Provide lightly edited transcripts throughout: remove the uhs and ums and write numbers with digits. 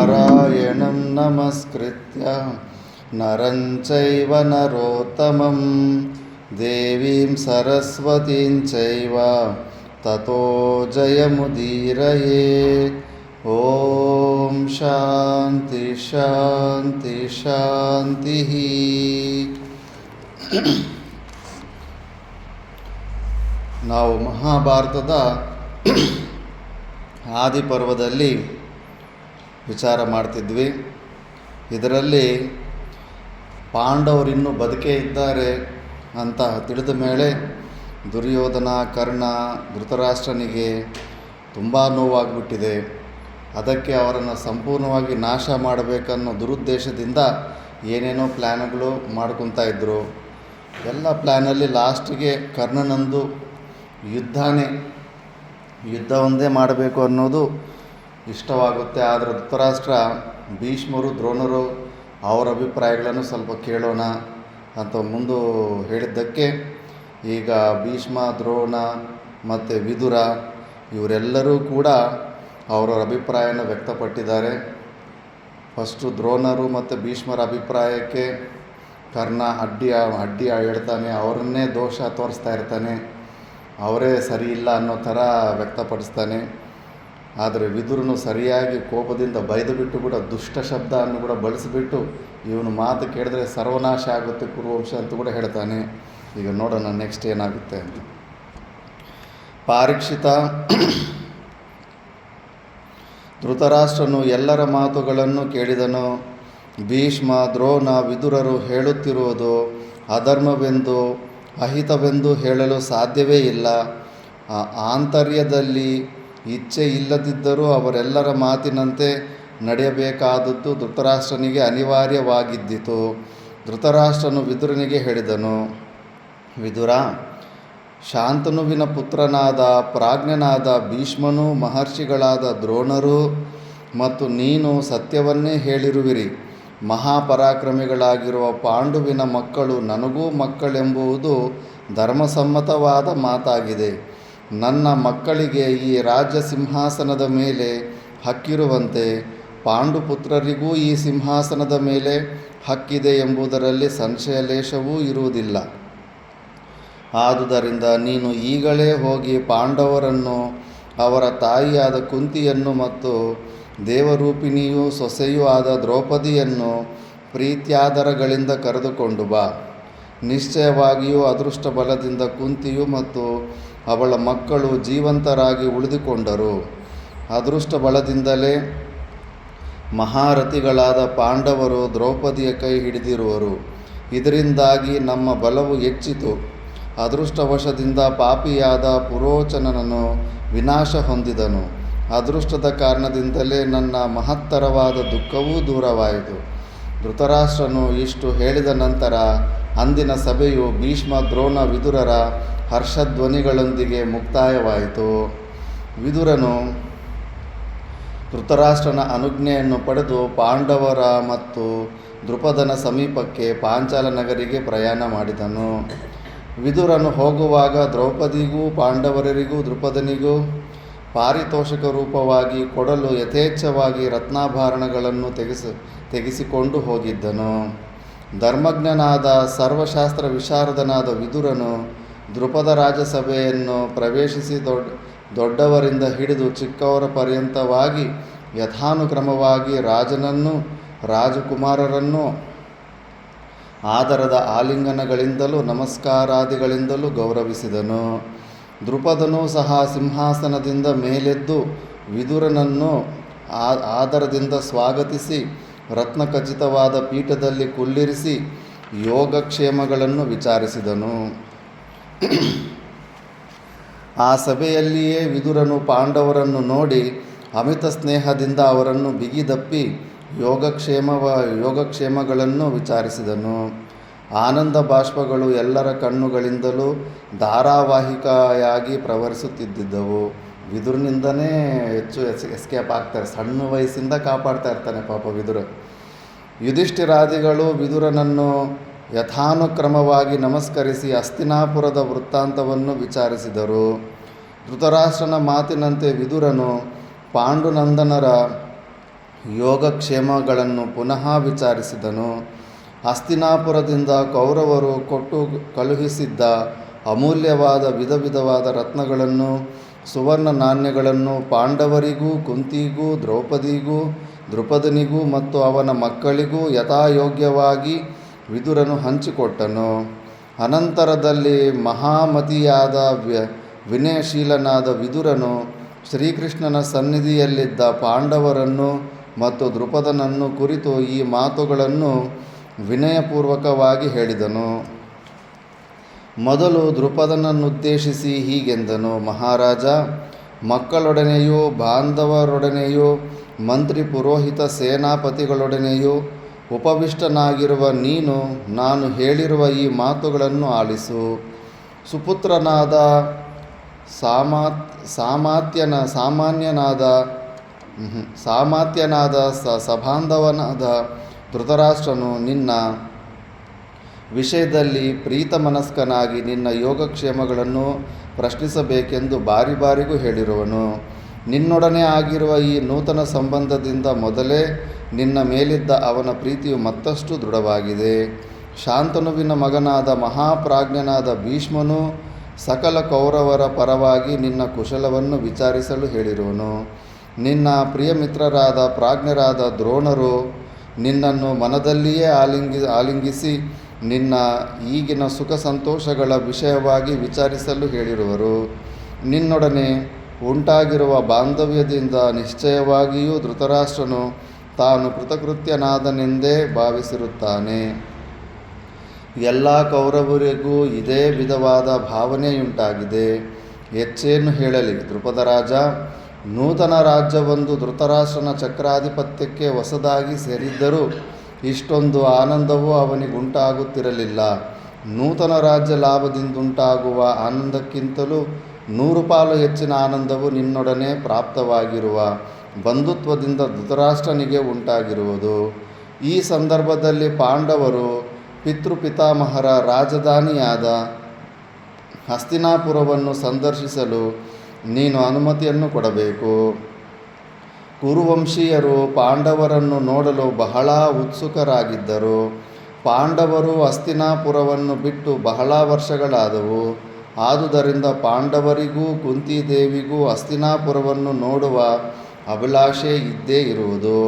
ನಾರಾಯಣಂ ನಮಸ್ಕೃತ್ಯ ನರಂ ಚೈವ ನರೋತ್ತಮಂ ದೇವೀಂ ಸರಸ್ವತೀಂ ಚೈವ ತತೋ ಜಯಮುದೀರಯೇ. ಓಂ ಶಾಂತಿ ಶಾಂತಿ ಶಾಂತಿ. ನಾವು ಮಹಾಭಾರತದ ಆದಿಪರ್ವದಲ್ಲಿ ವಿಚಾರ ಮಾಡ್ತಿದ್ವಿ. ಇದರಲ್ಲಿ ಪಾಂಡವರಿನ್ನೂ ಬದುಕೇ ಇದ್ದಾರೆ ಅಂತ ತಿಳಿದ ಮೇಲೆ ದುರ್ಯೋಧನ, ಕರ್ಣ, ಧೃತರಾಷ್ಟ್ರನಿಗೆ ತುಂಬ ನೋವಾಗ್ಬಿಟ್ಟಿದೆ. ಅದಕ್ಕೆ ಅವರನ್ನು ಸಂಪೂರ್ಣವಾಗಿ ನಾಶ ಮಾಡಬೇಕನ್ನೋ ದುರುದ್ದೇಶದಿಂದ ಏನೇನೋ ಪ್ಲ್ಯಾನ್ಗಳು ಮಾಡ್ಕೊತಾ ಇದ್ದರು. ಎಲ್ಲ ಪ್ಲ್ಯಾನಲ್ಲಿ ಲಾಸ್ಟಿಗೆ ಕರ್ಣನಂದು ಯುದ್ಧ ಒಂದೇ ಮಾಡಬೇಕು ಅನ್ನೋದು ಇಷ್ಟವಾಗುತ್ತೆ. ಆದರೆ ಧೃತರಾಷ್ಟ್ರ, ಭೀಷ್ಮರು, ದ್ರೋಣರು ಅವರ ಅಭಿಪ್ರಾಯಗಳನ್ನು ಸ್ವಲ್ಪ ಕೇಳೋಣ ಅಂತ ಮುಂದೆ ಹೇಳಿದ್ದಕ್ಕೆ ಈಗ ಭೀಷ್ಮ, ದ್ರೋಣ ಮತ್ತು ವಿದುರ ಇವರೆಲ್ಲರೂ ಕೂಡ ಅವರವರ ಅಭಿಪ್ರಾಯನ ವ್ಯಕ್ತಪಟ್ಟಿದ್ದಾರೆ. ಫಸ್ಟು ದ್ರೋಣರು ಮತ್ತು ಭೀಷ್ಮರ ಅಭಿಪ್ರಾಯಕ್ಕೆ ಕರ್ಣ ಅಡ್ಡಿ ಹೇಳ್ತಾನೆ, ಅವರನ್ನೇ ದೋಷ ತೋರಿಸ್ತಾ ಇರ್ತಾನೆ, ಅವರೇ ಸರಿ ಇಲ್ಲ ಅನ್ನೋ ಥರ ವ್ಯಕ್ತಪಡಿಸ್ತಾನೆ. ಆದರೆ ವಿದುರನು ಸರಿಯಾಗಿ ಕೋಪದಿಂದ ಬೈದು ಬಿಟ್ಟು ಕೂಡ ದುಷ್ಟ ಶಬ್ದ ಅನ್ನು ಕೂಡ ಬಳಸಿಬಿಟ್ಟು ಇವನು ಮಾತು ಕೇಳಿದ್ರೆ ಸರ್ವನಾಶ ಆಗುತ್ತೆ ಕುರುವಂಶ ಅಂತ ಕೂಡ ಹೇಳ್ತಾನೆ. ಈಗ ನೋಡೋಣ ನೆಕ್ಸ್ಟ್ ಏನಾಗುತ್ತೆ ಅಂತ. ಪಾರೀಕ್ಷಿತ ಧೃತರಾಷ್ಟ್ರನು ಎಲ್ಲರ ಮಾತುಗಳನ್ನು ಕೇಳಿದನು. ಭೀಷ್ಮ, ದ್ರೋಣ, ವಿದುರರು ಹೇಳುತ್ತಿರುವುದು ಅಧರ್ಮವೆಂದು, ಅಹಿತವೆಂದು ಹೇಳಲು ಸಾಧ್ಯವೇ ಇಲ್ಲ. ಆಂತರ್ಯದಲ್ಲಿ ಇಚ್ಛೆ ಇಲ್ಲದಿದ್ದರೂ ಅವರೆಲ್ಲರ ಮಾತಿನಂತೆ ನಡೆಯಬೇಕಾದದ್ದು ಧೃತರಾಷ್ಟ್ರನಿಗೆ ಅನಿವಾರ್ಯವಾಗಿದ್ದಿತು. ಧೃತರಾಷ್ಟ್ರನು ವಿದುರನಿಗೆ ಹೇಳಿದನು, ವಿದುರ, ಶಾಂತನುವಿನ ಪುತ್ರನಾದ ಪ್ರಾಜ್ಞನಾದ ಭೀಷ್ಮನು, ಮಹರ್ಷಿಗಳಾದ ದ್ರೋಣರು ಮತ್ತು ನೀನು ಸತ್ಯವನ್ನೇ ಹೇಳಿರುವಿರಿ. ಮಹಾಪರಾಕ್ರಮಿಗಳಾಗಿರುವ ಪಾಂಡುವಿನ ಮಕ್ಕಳು ನನಗೂ ಮಕ್ಕಳೆಂಬುದು ಧರ್ಮಸಮ್ಮತವಾದ ಮಾತಾಗಿದೆ. ನನ್ನ ಮಕ್ಕಳಿಗೆ ಈ ರಾಜ್ಯ ಸಿಂಹಾಸನದ ಮೇಲೆ ಹಕ್ಕಿರುವಂತೆ ಪಾಂಡುಪುತ್ರರಿಗೂ ಈ ಸಿಂಹಾಸನದ ಮೇಲೆ ಹಕ್ಕಿದೆ ಎಂಬುದರಲ್ಲಿ ಸಂಶಯ ಲೇಶವೂ ಇರುವುದಿಲ್ಲ. ಆದುದರಿಂದ ನೀನು ಈಗಲೇ ಹೋಗಿ ಪಾಂಡವರನ್ನು, ಅವರ ತಾಯಿಯಾದ ಕುಂತಿಯನ್ನು ಮತ್ತು ದೇವರೂಪಿಣಿಯೂ ಸೊಸೆಯೂ ಆದ ದ್ರೌಪದಿಯನ್ನು ಪ್ರೀತ್ಯಾದರಗಳಿಂದ ಕರೆದುಕೊಂಡು ಬಾ. ನಿಶ್ಚಯವಾಗಿಯೂ ಅದೃಷ್ಟ ಬಲದಿಂದ ಕುಂತಿಯು ಮತ್ತು ಅವಳ ಮಕ್ಕಳು ಜೀವಂತರಾಗಿ ಉಳಿದುಕೊಂಡರು. ಅದೃಷ್ಟ ಬಲದಿಂದಲೇ ಮಹಾರಥಿಗಳಾದ ಪಾಂಡವರು ದ್ರೌಪದಿಯ ಕೈ ಹಿಡಿದಿರುವರು. ಇದರಿಂದಾಗಿ ನಮ್ಮ ಬಲವು ಹೆಚ್ಚಿತು. ಅದೃಷ್ಟವಶದಿಂದ ಪಾಪಿಯಾದ ಪುರೋಚನನನು ವಿನಾಶ ಹೊಂದಿದನು. ಅದೃಷ್ಟದ ಕಾರಣದಿಂದಲೇ ನನ್ನ ಮಹತ್ತರವಾದ ದುಃಖವೂ ದೂರವಾಯಿತು. ಧೃತರಾಷ್ಟ್ರನು ಇಷ್ಟು ಹೇಳಿದ ನಂತರ ಅಂದಿನ ಸಭೆಯು ಭೀಷ್ಮ, ದ್ರೋಣ, ವಿದುರರ ಹರ್ಷಧ್ವನಿಗಳೊಂದಿಗೆ ಮುಕ್ತಾಯವಾಯಿತು. ವಿದುರನು ಧೃತರಾಷ್ಟ್ರನ ಅನುಜ್ಞೆಯನ್ನು ಪಡೆದು ಪಾಂಡವರ ಮತ್ತು ದೃಪದನ ಸಮೀಪಕ್ಕೆ ಪಾಂಚಾಲ ನಗರಿಗೆ ಪ್ರಯಾಣ ಮಾಡಿದನು. ವಿದುರನು ಹೋಗುವಾಗ ದ್ರೌಪದಿಗೂ ಪಾಂಡವರಿಗೂ ದೃಪದನಿಗೂ ಪಾರಿತೋಷಕ ರೂಪವಾಗಿ ಕೊಡಲು ಯಥೇಚ್ಛವಾಗಿ ರತ್ನಾಭರಣಗಳನ್ನು ತೆಗೆಸಿಕೊಂಡು ಹೋಗಿದ್ದನು. ಧರ್ಮಜ್ಞನಾದ ಸರ್ವಶಾಸ್ತ್ರ ವಿಶಾರದನಾದ ವಿದುರನು ದೃಪದ ರಾಜಸಭೆಯನ್ನು ಪ್ರವೇಶಿಸಿ ದೊಡ್ಡವರಿಂದ ಹಿಡಿದು ಚಿಕ್ಕವರ ಪರ್ಯಂತವಾಗಿ ಯಥಾನುಕ್ರಮವಾಗಿ ರಾಜನನ್ನು, ರಾಜಕುಮಾರರನ್ನು ಆದರದ ಆಲಿಂಗನಗಳಿಂದಲೂ ನಮಸ್ಕಾರಾದಿಗಳಿಂದಲೂ ಗೌರವಿಸಿದನು. ದೃಪದನೂ ಸಹ ಸಿಂಹಾಸನದಿಂದ ಮೇಲೆದ್ದು ವಿದುರನನ್ನು ಆದರದಿಂದ ಸ್ವಾಗತಿಸಿ ರತ್ನಖಚಿತವಾದ ಪೀಠದಲ್ಲಿ ಕುಳ್ಳಿರಿಸಿ ಯೋಗಕ್ಷೇಮಗಳನ್ನು ವಿಚಾರಿಸಿದನು. ಆ ಸಭೆಯಲ್ಲಿಯೇ ವಿದುರನು ಪಾಂಡವರನ್ನು ನೋಡಿ ಅಮಿತ ಸ್ನೇಹದಿಂದ ಅವರನ್ನು ಬಿಗಿದಪ್ಪಿ ಯೋಗಕ್ಷೇಮಗಳನ್ನು ವಿಚಾರಿಸಿದನು. ಆನಂದ ಬಾಷ್ಪಗಳು ಎಲ್ಲರ ಕಣ್ಣುಗಳಿಂದಲೂ ಧಾರಾವಾಹಿಕೆಯಾಗಿ ಪ್ರವಹಿಸುತ್ತಿದ್ದವು. ವಿದುರನಿಂದನೇ ಹೆಚ್ಚು ಎಸ್ಕೇಪ್ ಆಗ್ತಾರೆ. ಸಣ್ಣ ವಯಸ್ಸಿಂದ ಕಾಪಾಡ್ತಾ ಇರ್ತಾನೆ ಪಾಪ ವಿದುರ. ಯುಧಿಷ್ಠಿರಾದಿಗಳು ವಿದುರನನ್ನು ಯಥಾನುಕ್ರಮವಾಗಿ ನಮಸ್ಕರಿಸಿ ಹಸ್ತಿನಾಪುರದ ವೃತ್ತಾಂತವನ್ನು ವಿಚಾರಿಸಿದರು. ಧೃತರಾಷ್ಟ್ರನ ಮಾತಿನಂತೆ ವಿದುರನು ಪಾಂಡುನಂದನರ ಯೋಗಕ್ಷೇಮಗಳನ್ನು ಪುನಃ ವಿಚಾರಿಸಿದನು. ಹಸ್ತಿನಾಪುರದಿಂದ ಕೌರವರು ಕೊಟ್ಟು ಕಳುಹಿಸಿದ್ದ ಅಮೂಲ್ಯವಾದ ವಿಧ ವಿಧವಾದ ರತ್ನಗಳನ್ನು, ಸುವರ್ಣ ನಾಣ್ಯಗಳನ್ನು ಪಾಂಡವರಿಗೂ, ಕುಂತಿಗೂ, ದ್ರೌಪದನಿಗೂ ಮತ್ತು ಅವನ ಮಕ್ಕಳಿಗೂ ಯಥಾಯೋಗ್ಯವಾಗಿ ವಿದುರನು ಹಂಚಿಕೊಟ್ಟನು. ಅನಂತರದಲ್ಲಿ ಮಹಾಮತಿಯಾದ ವಿನಯಶೀಲನಾದ ವಿದುರನು ಶ್ರೀಕೃಷ್ಣನ ಸನ್ನಿಧಿಯಲ್ಲಿದ್ದ ಪಾಂಡವರನ್ನು ಮತ್ತು ದ್ರುಪದನನ್ನು ಕುರಿತು ಈ ಮಾತುಗಳನ್ನು ವಿನಯಪೂರ್ವಕವಾಗಿ ಹೇಳಿದನು. ಮೊದಲು ದ್ರುಪದನನ್ನುದ್ದೇಶಿಸಿ ಹೀಗೆಂದನು: ಮಹಾರಾಜ, ಮಕ್ಕಳೊಡನೆಯೂ ಬಾಂಧವರೊಡನೆಯೂ ಮಂತ್ರಿ ಪುರೋಹಿತ ಸೇನಾಪತಿಗಳೊಡನೆಯೂ ಉಪವಿಷ್ಟನಾಗಿರುವ ನೀನು ನಾನು ಹೇಳಿರುವ ಈ ಮಾತುಗಳನ್ನು ಆಲಿಸು. ಸುಪುತ್ರನಾದ ಸಾಮಾತ್ಯನಾದ ಸಬಾಂಧವನಾದ ಧೃತರಾಷ್ಟ್ರನು ನಿನ್ನ ವಿಷಯದಲ್ಲಿ ಪ್ರೀತಮನಸ್ಕನಾಗಿ ನಿನ್ನ ಯೋಗಕ್ಷೇಮಗಳನ್ನು ಪ್ರಶ್ನಿಸಬೇಕೆಂದು ಬಾರಿ ಬಾರಿಗೂ ಹೇಳಿರುವನು. ನಿನ್ನೊಡನೆ ಆಗಿರುವ ಈ ನೂತನ ಸಂಬಂಧದಿಂದ ಮೊದಲೇ ನಿನ್ನ ಮೇಲಿದ್ದ ಅವನ ಪ್ರೀತಿಯು ಮತ್ತಷ್ಟು ದೃಢವಾಗಿದೆ. ಶಾಂತನುವಿನ ಮಗನಾದ ಮಹಾಪ್ರಾಜ್ಞನಾದ ಭೀಷ್ಮನು ಸಕಲ ಕೌರವರ ಪರವಾಗಿ ನಿನ್ನ ಕುಶಲವನ್ನು ವಿಚಾರಿಸಲು ಹೇಳಿರುವನು. ನಿನ್ನ ಪ್ರಿಯಮಿತ್ರರಾದ ಪ್ರಾಜ್ಞರಾದ ದ್ರೋಣರು ನಿನ್ನನ್ನು ಮನದಲ್ಲಿಯೇ ಆಲಿಂಗಿಸಿ ನಿನ್ನ ಈಗಿನ ಸುಖ ಸಂತೋಷಗಳ ವಿಷಯವಾಗಿ ವಿಚಾರಿಸಲು ಹೇಳಿರುವರು. ನಿನ್ನೊಡನೆ ಉಂಟಾಗಿರುವ ಬಾಂಧವ್ಯದಿಂದ ನಿಶ್ಚಯವಾಗಿಯೂ ಧೃತರಾಷ್ಟ್ರನು ತಾನು ಕೃತಕೃತ್ಯನಾದನೆಂದೇ ಭಾವಿಸಿರುತ್ತಾನೆ. ಎಲ್ಲ ಕೌರವರಿಗೂ ಇದೇ ವಿಧವಾದ ಭಾವನೆಯುಂಟಾಗಿದೆ. ಹೆಚ್ಚೇನು ಹೇಳಲಿ ದ್ರುಪದರಾಜ, ನೂತನ ರಾಜ್ಯವೊಂದು ಧೃತರಾಷ್ಟ್ರನ ಚಕ್ರಾಧಿಪತ್ಯಕ್ಕೆ ಹೊಸದಾಗಿ ಸೇರಿದ್ದರೂ ಇಷ್ಟೊಂದು ಆನಂದವೂ ಅವನಿಗುಂಟಾಗುತ್ತಿರಲಿಲ್ಲ. ನೂತನ ರಾಜ್ಯ ಲಾಭದಿಂದುಂಟಾಗುವ ಆನಂದಕ್ಕಿಂತಲೂ 100 ಪಾಲು ಹೆಚ್ಚಿನ ಆನಂದವು ನಿನ್ನೊಡನೆ ಪ್ರಾಪ್ತವಾಗಿರುವ ಬಂಧುತ್ವದಿಂದ ಧೃತರಾಷ್ಟ್ರನಿಗೆ ಉಂಟಾಗಿರುವುದು. ಈ ಸಂದರ್ಭದಲ್ಲಿ ಪಾಂಡವರು ಪಿತೃಪಿತಾಮಹರ ರಾಜಧಾನಿಯಾದ ಹಸ್ತಿನಾಪುರವನ್ನು ಸಂದರ್ಶಿಸಲು ನೀನು ಅನುಮತಿಯನ್ನು ಕೊಡಬೇಕು. ಕುರುವಂಶೀಯರು ಪಾಂಡವರನ್ನು ನೋಡಲು ಬಹಳ ಉತ್ಸುಕರಾಗಿದ್ದರು. ಪಾಂಡವರು ಹಸ್ತಿನಾಪುರವನ್ನು ಬಿಟ್ಟು ಬಹಳ ವರ್ಷಗಳಾದವು. ಆದುದರಿಂದ ಪಾಂಡವರಿಗೂ ಕುಂತಿದೇವಿಗೂ ಹಸ್ತಿನಾಪುರವನ್ನು ನೋಡುವ ಅಭಿಲಾಷೆ ಇದ್ದೇ ಇರುವುದು.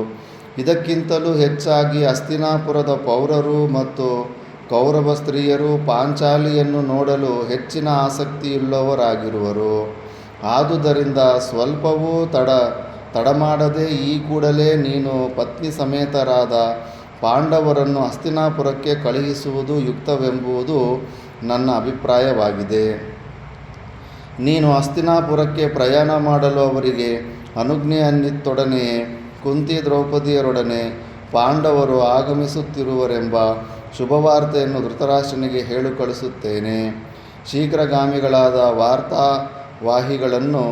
ಇದಕ್ಕಿಂತಲೂ ಹೆಚ್ಚಾಗಿ ಹಸ್ತಿನಾಪುರದ ಪೌರರು ಮತ್ತು ಕೌರವ ಸ್ತ್ರೀಯರು ಪಾಂಚಾಲಿಯನ್ನು ನೋಡಲು ಹೆಚ್ಚಿನ ಆಸಕ್ತಿಯುಳ್ಳವರಾಗಿರುವರು. ಆದುದರಿಂದ ಸ್ವಲ್ಪವೂ ತಡಮಾಡದೆ ಈ ಕೂಡಲೇ ನೀನು ಪತ್ನಿ ಸಮೇತರಾದ ಪಾಂಡವರನ್ನು ಹಸ್ತಿನಾಪುರಕ್ಕೆ ಕಳುಹಿಸುವುದು ಯುಕ್ತವೆಂಬುದು ನನ್ನ ಅಭಿಪ್ರಾಯವಾಗಿದೆ. ನೀನು ಹಸ್ತಿನಾಪುರಕ್ಕೆ ಪ್ರಯಾಣ ಮಾಡಲು ಅವರಿಗೆ ಅನುಜ್ಞೆಯನ್ನಿತ್ತೊಡನೆಯೇ ಕುಂತಿ ದ್ರೌಪದಿಯರೊಡನೆ ಪಾಂಡವರು ಆಗಮಿಸುತ್ತಿರುವರೆಂಬ ಶುಭವಾರ್ತೆಯನ್ನು ಧೃತರಾಷ್ಟ್ರನಿಗೆ ಹೇಳು ಕಳಿಸುತ್ತೇನೆ. ಶೀಘ್ರಗಾಮಿಗಳಾದ ವಾರ್ತಾವಾಹಿಗಳನ್ನು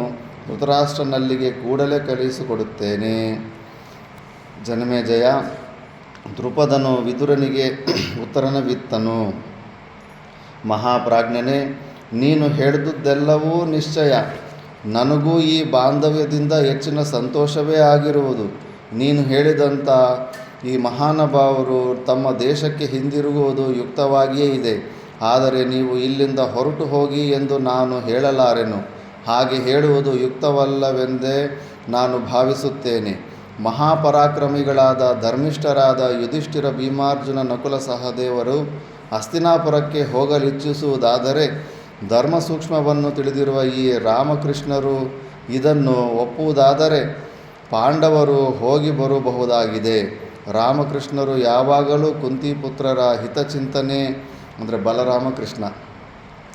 ಧೃತರಾಷ್ಟ್ರನಲ್ಲಿಗೆ ಕೂಡಲೇ ಕಳುಹಿಸಿಕೊಡುತ್ತೇನೆ. ಜನಮೇಜಯ ದ್ರುಪದನು ವಿದುರನಿಗೆ ಉತ್ತರವಿತ್ತನು: ಮಹಾಪ್ರಾಜ್ಞನೇ, ನೀನು ಹೇಳಿದುದೆಲ್ಲವೂ ನಿಶ್ಚಯ. ನನಗೂ ಈ ಬಾಂಧವ್ಯದಿಂದ ಹೆಚ್ಚಿನ ಸಂತೋಷವೇ ಆಗಿರುವುದು. ನೀನು ಹೇಳಿದಂಥ ಈ ಮಹಾನುಭಾವರು ತಮ್ಮ ದೇಶಕ್ಕೆ ಹಿಂದಿರುಗುವುದು ಯುಕ್ತವಾಗಿಯೇ ಇದೆ. ಆದರೆ ನೀವು ಇಲ್ಲಿಂದ ಹೊರಟು ಹೋಗಿ ಎಂದು ನಾನು ಹೇಳಲಾರೆನು. ಹಾಗೆ ಹೇಳುವುದು ಯುಕ್ತವಲ್ಲವೆಂದೇ ನಾನು ಭಾವಿಸುತ್ತೇನೆ. ಮಹಾಪರಾಕ್ರಮಿಗಳಾದ ಧರ್ಮಿಷ್ಠರಾದ ಯುಧಿಷ್ಠಿರ, ಭೀಮಾರ್ಜುನ, ನಕುಲ ಸಹದೇವರು ಹಸ್ತಿನಾಪುರಕ್ಕೆ ಹೋಗಲಿಚ್ಛಿಸುವುದಾದರೆ ಧರ್ಮ ಸೂಕ್ಷ್ಮವನ್ನು ತಿಳಿದಿರುವ ಈ ರಾಮಕೃಷ್ಣರು ಇದನ್ನು ಒಪ್ಪುವುದಾದರೆ ಪಾಂಡವರು ಹೋಗಿ ಬರಬಹುದಾಗಿದೆ. ರಾಮಕೃಷ್ಣರು ಯಾವಾಗಲೂ ಕುಂತಿಪುತ್ರರ ಹಿತಚಿಂತನೆ ಬಲರಾಮಕೃಷ್ಣ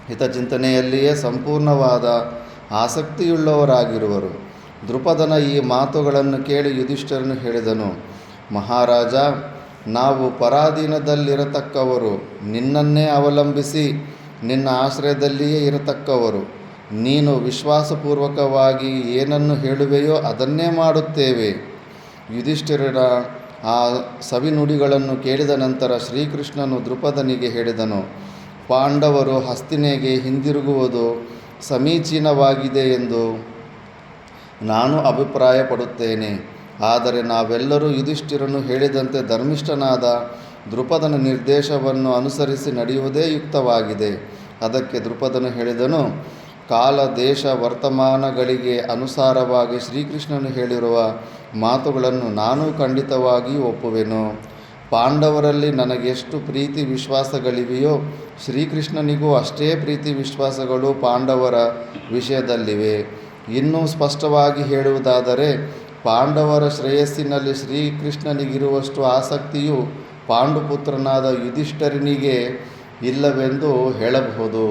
ಹಿತಚಿಂತನೆಯಲ್ಲಿಯೇ ಸಂಪೂರ್ಣವಾದ ಆಸಕ್ತಿಯುಳ್ಳವರಾಗಿರುವರು. ದ್ರುಪದನ ಈ ಮಾತುಗಳನ್ನು ಕೇಳಿ ಯುಧಿಷ್ಠಿರನು ಹೇಳಿದನು: ಮಹಾರಾಜ, ನಾವು ಪರಾಧೀನದಲ್ಲಿರತಕ್ಕವರು, ನಿನ್ನನ್ನೇ ಅವಲಂಬಿಸಿ ನಿನ್ನ ಆಶ್ರಯದಲ್ಲಿಯೇ ಇರತಕ್ಕವರು. ನೀನು ವಿಶ್ವಾಸಪೂರ್ವಕವಾಗಿ ಏನನ್ನು ಹೇಳುವೆಯೋ ಅದನ್ನೇ ಮಾಡುತ್ತೇವೆ. ಯುಧಿಷ್ಠಿರನ ಆ ಸವಿನುಡಿಗಳನ್ನು ಕೇಳಿದ ನಂತರ ಶ್ರೀಕೃಷ್ಣನು ದ್ರುಪದನಿಗೆ ಹೇಳಿದನು: ಪಾಂಡವರು ಹಸ್ತಿನೆಗೆ ಹಿಂದಿರುಗುವುದು ಸಮೀಚೀನವಾಗಿದೆ ಎಂದು ನಾನು ಅಭಿಪ್ರಾಯಪಡುತ್ತೇನೆ. ಆದರೆ ನಾವೆಲ್ಲರೂ ಯುಧಿಷ್ಠಿರನು ಹೇಳಿದಂತೆ ಧರ್ಮಿಷ್ಠನಾದ ದ್ರುಪದನ ನಿರ್ದೇಶವನ್ನು ಅನುಸರಿಸಿ ನಡೆಯುವುದೇ ಯುಕ್ತವಾಗಿದೆ. ಅದಕ್ಕೆ ದ್ರುಪದನು ಹೇಳಿದನು, ಕಾಲ ದೇಶ ವರ್ತಮಾನಗಳಿಗೆ ಅನುಸಾರವಾಗಿ ಶ್ರೀಕೃಷ್ಣನು ಹೇಳಿರುವ ಮಾತುಗಳನ್ನು ನಾನು ಖಂಡಿತವಾಗಿಯೂ ಒಪ್ಪುವೆನು. ಪಾಂಡವರಲ್ಲಿ ನನಗೆಷ್ಟು ಪ್ರೀತಿ ವಿಶ್ವಾಸಗಳಿವೆಯೋ ಶ್ರೀಕೃಷ್ಣನಿಗೂ ಅಷ್ಟೇ ಪ್ರೀತಿ ವಿಶ್ವಾಸಗಳು ಪಾಂಡವರ ವಿಷಯದಲ್ಲಿವೆ. ಇನ್ನೂ ಸ್ಪಷ್ಟವಾಗಿ ಹೇಳುವುದಾದರೆ ಪಾಂಡವರ ಶ್ರೇಯಸ್ಸಿನಲ್ಲಿ ಶ್ರೀಕೃಷ್ಣನಿಗಿರುವಷ್ಟು ಆಸಕ್ತಿಯು ಪಾಂಡುಪುತ್ರನಾದ ಯುಧಿಷ್ಠಿರನಿಗೆ ಇಲ್ಲವೆಂದು ಹೇಳಬಹುದು.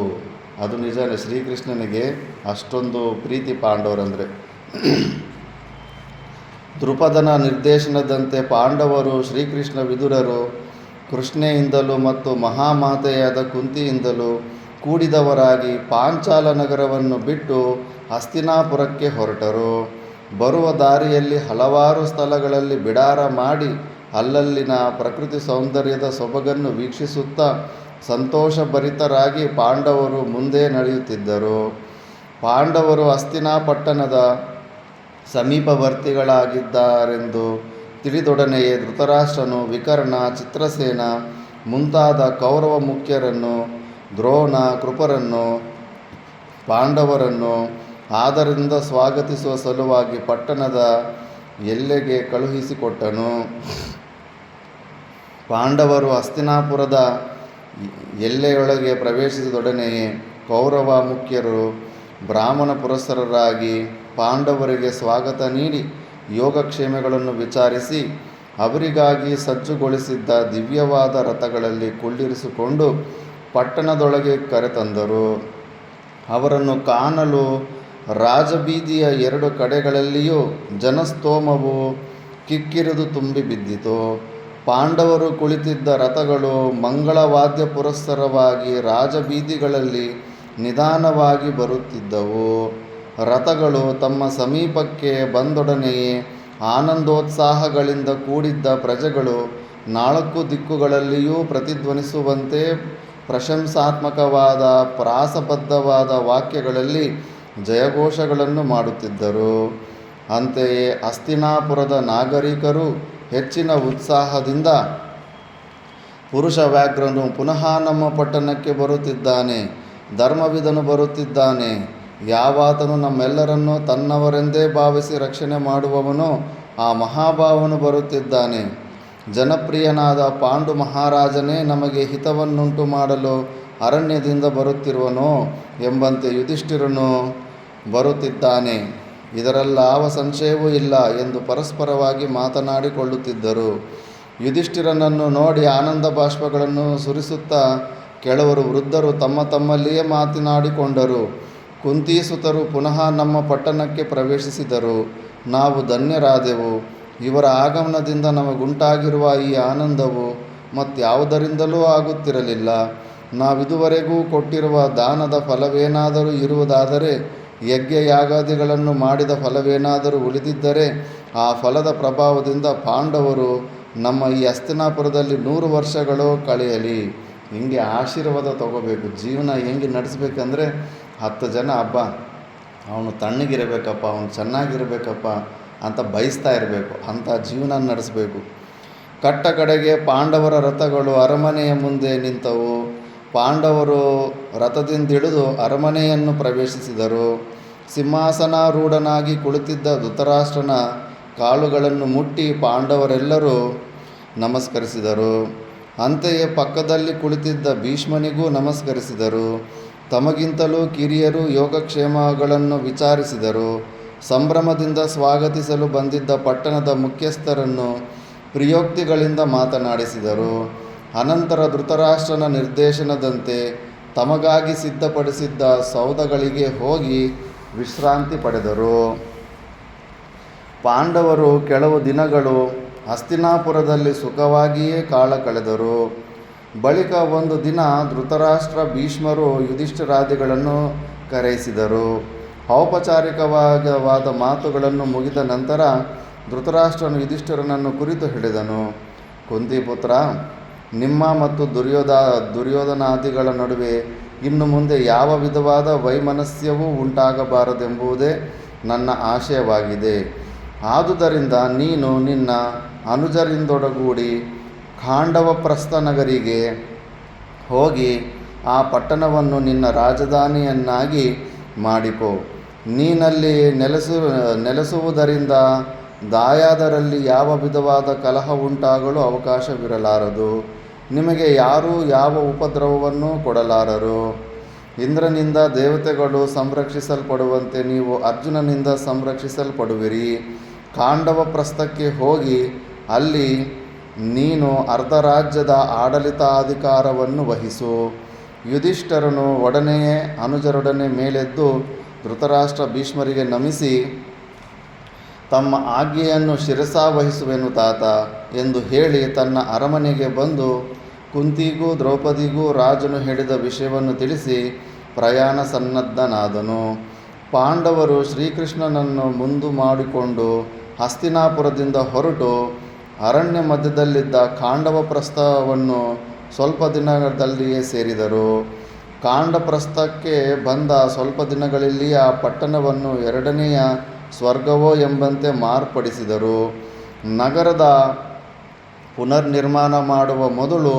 ಅದು ನಿಜವೇ, ಶ್ರೀಕೃಷ್ಣನಿಗೆ ಅಷ್ಟೊಂದು ಪ್ರೀತಿ ಪಾಂಡವರಂದರೆ. ದ್ರುಪದನ ನಿರ್ದೇಶನದಂತೆ ಪಾಂಡವರು ಶ್ರೀಕೃಷ್ಣ ವಿದುರರು ಕೃಷ್ಣೆಯಿಂದಲೂ ಮತ್ತು ಮಹಾಮಾತೆಯಾದ ಕುಂತಿಯಿಂದಲೂ ಕೂಡಿದವರಾಗಿ ಪಾಂಚಾಲ ನಗರವನ್ನು ಬಿಟ್ಟು ಹಸ್ತಿನಾಪುರಕ್ಕೆ ಹೊರಟರು. ಬರುವ ದಾರಿಯಲ್ಲಿ ಹಲವಾರು ಸ್ಥಳಗಳಲ್ಲಿ ಬಿಡಾರ ಮಾಡಿ ಅಲ್ಲಲ್ಲಿನ ಪ್ರಕೃತಿ ಸೌಂದರ್ಯದ ಸೊಬಗನ್ನು ವೀಕ್ಷಿಸುತ್ತಾ ಸಂತೋಷಭರಿತರಾಗಿ ಪಾಂಡವರು ಮುಂದೆ ನಡೆಯುತ್ತಿದ್ದರು. ಪಾಂಡವರು ಹಸ್ತಿನಾಪಟ್ಟಣದ ಸಮೀಪವರ್ತಿಗಳಾಗಿದ್ದಾರೆಂದು ತಿಳಿದೊಡನೆಯೇ ಧೃತರಾಷ್ಟ್ರನು ವಿಕರ್ಣ, ಚಿತ್ರಸೇನ ಮುಂತಾದ ಕೌರವ ಮುಖ್ಯರನ್ನು, ದ್ರೋಣ, ಕೃಪರನ್ನು, ಪಾಂಡವರನ್ನು ಆದರದಿಂದ ಸ್ವಾಗತಿಸುವ ಸಲುವಾಗಿ ಪಟ್ಟಣದ ಎಲ್ಲೆಗೆ ಕಳುಹಿಸಿಕೊಟ್ಟನು. ಪಾಂಡವರು ಹಸ್ತಿನಾಪುರದ ಎಲ್ಲೆಯೊಳಗೆ ಪ್ರವೇಶಿಸಿದೊಡನೆಯೇ ಕೌರವ ಮುಖ್ಯರು ಬ್ರಾಹ್ಮಣ ಪುರಸ್ಸರರಾಗಿ ಪಾಂಡವರಿಗೆ ಸ್ವಾಗತ ನೀಡಿ ಯೋಗಕ್ಷೇಮಗಳನ್ನು ವಿಚಾರಿಸಿ ಅವರಿಗಾಗಿ ಸಜ್ಜುಗೊಳಿಸಿದ್ದ ದಿವ್ಯವಾದ ರಥಗಳಲ್ಲಿ ಕುಳ್ಳಿರಿಸಿಕೊಂಡು ಪಟ್ಟಣದೊಳಗೆ ಕರೆತಂದರು. ಅವರನ್ನು ಕಾಣಲು ರಾಜಬೀದಿಯ ಎರಡು ಕಡೆಗಳಲ್ಲಿಯೂ ಜನಸ್ತೋಮವು ಕಿಕ್ಕಿರಿದು ತುಂಬಿ ಬಿದ್ದಿತು. ಪಾಂಡವರು ಕುಳಿತಿದ್ದ ರಥಗಳು ಮಂಗಳವಾದ್ಯ ಪುರಸ್ಸರವಾಗಿ ರಾಜಬೀದಿಗಳಲ್ಲಿ ನಿಧಾನವಾಗಿ ಬರುತ್ತಿದ್ದವು. ರಥಗಳು ತಮ್ಮ ಸಮೀಪಕ್ಕೆ ಬಂದೊಡನೆಯೇ ಆನಂದೋತ್ಸಾಹಗಳಿಂದ ಕೂಡಿದ್ದ ಪ್ರಜೆಗಳು ನಾಲ್ಕು ದಿಕ್ಕುಗಳಲ್ಲಿಯೂ ಪ್ರತಿಧ್ವನಿಸುವಂತೆ ಪ್ರಶಂಸಾತ್ಮಕವಾದ ಪ್ರಾಸಬದ್ಧವಾದ ವಾಕ್ಯಗಳಲ್ಲಿ ಜಯಘೋಷಗಳನ್ನು ಮಾಡುತ್ತಿದ್ದರು. ಅಂತೆಯೇ ಹಸ್ತಿನಾಪುರದ ನಾಗರಿಕರು ಹೆಚ್ಚಿನ ಉತ್ಸಾಹದಿಂದ ಪುರುಷವ್ಯಾಘ್ರನು ಪುನಃ ನಮ್ಮ ಪಟ್ಟಣಕ್ಕೆ ಬರುತ್ತಿದ್ದಾನೆ, ಧರ್ಮವಿದನು ಬರುತ್ತಿದ್ದಾನೆ, ಯಾವಾತನು ನಮ್ಮೆಲ್ಲರನ್ನೂ ತನ್ನವರೆಂದೇ ಭಾವಿಸಿ ರಕ್ಷಣೆ ಮಾಡುವವನೋ ಆ ಮಹಾಭಾವನು ಬರುತ್ತಿದ್ದಾನೆ, ಜನಪ್ರಿಯನಾದ ಪಾಂಡು ಮಹಾರಾಜನೇ ನಮಗೆ ಹಿತವನ್ನುಂಟು ಮಾಡಲು ಅರಣ್ಯದಿಂದ ಬರುತ್ತಿರುವನೋ ಎಂಬಂತೆ ಯುಧಿಷ್ಠಿರನು ಬರುತ್ತಿದ್ದಾನೆ, ಇದರಲ್ಲಾವ ಸಂಶಯವೂ ಇಲ್ಲ ಎಂದು ಪರಸ್ಪರವಾಗಿ ಮಾತನಾಡಿಕೊಳ್ಳುತ್ತಿದ್ದರು. ಯುಧಿಷ್ಠಿರನನ್ನು ನೋಡಿ ಆನಂದ ಬಾಷ್ಪಗಳನ್ನು ಸುರಿಸುತ್ತಾ ಕೆಲವರು ವೃದ್ಧರು ತಮ್ಮ ತಮ್ಮಲ್ಲಿಯೇ ಮಾತನಾಡಿಕೊಂಡರು. ಕುಂತೀಸುತರು ಪುನಃ ನಮ್ಮ ಪಟ್ಟಣಕ್ಕೆ ಪ್ರವೇಶಿಸಿದರು, ನಾವು ಧನ್ಯರಾದೆವು. ಇವರ ಆಗಮನದಿಂದ ನಮಗುಂಟಾಗಿರುವ ಈ ಆನಂದವು ಮತ್ಯಾವುದರಿಂದಲೂ ಆಗುತ್ತಿರಲಿಲ್ಲ. ನಾವಿದುವರೆಗೂ ಕೊಟ್ಟಿರುವ ದಾನದ ಫಲವೇನಾದರೂ ಇರುವುದಾದರೆ, ಯಜ್ಞಯಾಗಾದಿಗಳನ್ನು ಮಾಡಿದ ಫಲವೇನಾದರೂ ಉಳಿದಿದ್ದರೆ ಆ ಫಲದ ಪ್ರಭಾವದಿಂದ ಪಾಂಡವರು ನಮ್ಮ ಈ ಹಸ್ತಿನಾಪುರದಲ್ಲಿ 100 ವರ್ಷಗಳು ಕಳೆಯಲಿ. ಹಿಂಗೆ ಆಶೀರ್ವಾದ ತಗೋಬೇಕು. ಜೀವನ ಹೆಂಗೆ ನಡೆಸ್ಬೇಕಂದ್ರೆ 10 ಜನ ಅವನು ತಣ್ಣಗಿರಬೇಕಪ್ಪ, ಅವನು ಚೆನ್ನಾಗಿರಬೇಕಪ್ಪ ಅಂತ ಬಯಸ್ತಾ ಇರಬೇಕು. ಅಂಥ ಜೀವನ ನಡೆಸಬೇಕು. ಕಟ್ಟ ಕಡೆಗೆ ಪಾಂಡವರ ರಥಗಳು ಅರಮನೆಯ ಮುಂದೆ ನಿಂತವು. ಪಾಂಡವರು ರಥದಿಂದಿಳಿದು ಅರಮನೆಯನ್ನು ಪ್ರವೇಶಿಸಿದರು. ಸಿಂಹಾಸನಾರೂಢನಾಗಿ ಕುಳಿತಿದ್ದ ಧೃತರಾಷ್ಟ್ರನ ಕಾಲುಗಳನ್ನು ಮುಟ್ಟಿ ಪಾಂಡವರೆಲ್ಲರೂ ನಮಸ್ಕರಿಸಿದರು. ಅಂತೆಯೇ ಪಕ್ಕದಲ್ಲಿ ಕುಳಿತಿದ್ದ ಭೀಷ್ಮನಿಗೂ ನಮಸ್ಕರಿಸಿದರು. ತಮಗಿಂತಲೂ ಕಿರಿಯರು ಯೋಗಕ್ಷೇಮಗಳನ್ನು ವಿಚಾರಿಸಿದರು. ಸಂಭ್ರಮದಿಂದ ಸ್ವಾಗತಿಸಲು ಬಂದಿದ್ದ ಪಟ್ಟಣದ ಮುಖ್ಯಸ್ಥರನ್ನು ಪ್ರಿಯೋಕ್ತಿಗಳಿಂದ ಮಾತನಾಡಿಸಿದರು. ಅನಂತರ ಧೃತರಾಷ್ಟ್ರನ ನಿರ್ದೇಶನದಂತೆ ತಮಗಾಗಿ ಸಿದ್ಧಪಡಿಸಿದ್ದ ಸೌಧಗಳಿಗೆ ಹೋಗಿ ವಿಶ್ರಾಂತಿ ಪಡೆದರು. ಪಾಂಡವರು ಕೆಲವು ದಿನಗಳು ಹಸ್ತಿನಾಪುರದಲ್ಲಿ ಸುಖವಾಗಿಯೇ ಕಾಲ ಕಳೆದರು. ಬಳಿಕ ಒಂದು ದಿನ ಧೃತರಾಷ್ಟ್ರ, ಭೀಷ್ಮರು ಯುಧಿಷ್ಠಿರಾದಿಗಳನ್ನು ಕರೆಯಿಸಿದರು. ಔಪಚಾರಿಕವಾದ ಮಾತುಗಳನ್ನು ಮುಗಿದ ನಂತರ ಧೃತರಾಷ್ಟ್ರನು ಯುಧಿಷ್ಠಿರನನ್ನು ಕುರಿತು ಹೇಳಿದನು, ಕುಂತಿಪುತ್ರ, ನಿಮ್ಮ ಮತ್ತು ದುರ್ಯೋಧನಾದಿಗಳ ನಡುವೆ ಇನ್ನು ಮುಂದೆ ಯಾವ ವಿಧವಾದ ವೈಮನಸ್ಯವೂ ಉಂಟಾಗಬಾರದೆಂಬುದೇ ನನ್ನ ಆಶಯವಾಗಿದೆ. ಆದುದರಿಂದ ನೀನು ನಿನ್ನ ಅನುಜರಿಂದೊಡಗೂಡಿ ಖಾಂಡವಪ್ರಸ್ಥ ನಗರಿಗೆ ಹೋಗಿ ಆ ಪಟ್ಟಣವನ್ನು ನಿನ್ನ ರಾಜಧಾನಿಯನ್ನಾಗಿ ಮಾಡಿಕೊ. ನೀನಲ್ಲಿ ನೆಲೆಸುವುದರಿಂದ ದಾಯಾದರಲ್ಲಿ ಯಾವ ವಿಧವಾದ ಕಲಹ ಉಂಟಾಗಲು ಅವಕಾಶವಿರಲಾರದು. ನಿಮಗೆ ಯಾರೂ ಯಾವ ಉಪದ್ರವವನ್ನು ಕೊಡಲಾರರು. ಇಂದ್ರನಿಂದ ದೇವತೆಗಳು ಸಂರಕ್ಷಿಸಲ್ಪಡುವಂತೆ ನೀವು ಅರ್ಜುನನಿಂದ ಸಂರಕ್ಷಿಸಲ್ಪಡುವಿರಿ. ಖಾಂಡವಪ್ರಸ್ಥಕ್ಕೆ ಹೋಗಿ ಅಲ್ಲಿ ನೀನು ಅರ್ಧ ರಾಜ್ಯದ ಆಡಳಿತಾಧಿಕಾರವನ್ನು ವಹಿಸು. ಯುಧಿಷ್ಠರನು ಒಡನೆಯೇ ಅನುಜರೊಡನೆ ಮೇಲೆದ್ದು ಧೃತರಾಷ್ಟ್ರ ಭೀಷ್ಮರಿಗೆ ನಮಿಸಿ, ತಮ್ಮ ಆಜ್ಞೆಯನ್ನು ಶಿರಸಾವಹಿಸುವೆನು ತಾತ ಎಂದು ಹೇಳಿ ತನ್ನ ಅರಮನೆಗೆ ಬಂದು ಕುಂತಿಗೂ ದ್ರೌಪದಿಗೂ ರಾಜನು ಹೇಳಿದ ವಿಷಯವನ್ನು ತಿಳಿಸಿ ಪ್ರಯಾಣ ಸನ್ನದ್ಧನಾದನು. ಪಾಂಡವರು ಶ್ರೀಕೃಷ್ಣನನ್ನು ಮುಂದು ಮಾಡಿಕೊಂಡು ಹಸ್ತಿನಾಪುರದಿಂದ ಹೊರಟು ಅರಣ್ಯ ಮಧ್ಯದಲ್ಲಿದ್ದ ಖಾಂಡವಪ್ರಸ್ಥವನ್ನು ಸ್ವಲ್ಪ ದಿನದಲ್ಲಿಯೇ ಸೇರಿದರು. ಖಾಂಡಪ್ರಸ್ಥಕ್ಕೆ ಬಂದ ಸ್ವಲ್ಪ ದಿನಗಳಲ್ಲಿ ಆ ಪಟ್ಟಣವನ್ನು ಎರಡನೆಯ ಸ್ವರ್ಗವೋ ಎಂಬಂತೆ ಮಾರ್ಪಡಿಸಿದರು. ನಗರದ ಪುನರ್ನಿರ್ಮಾಣ ಮಾಡುವ ಮೊದಲು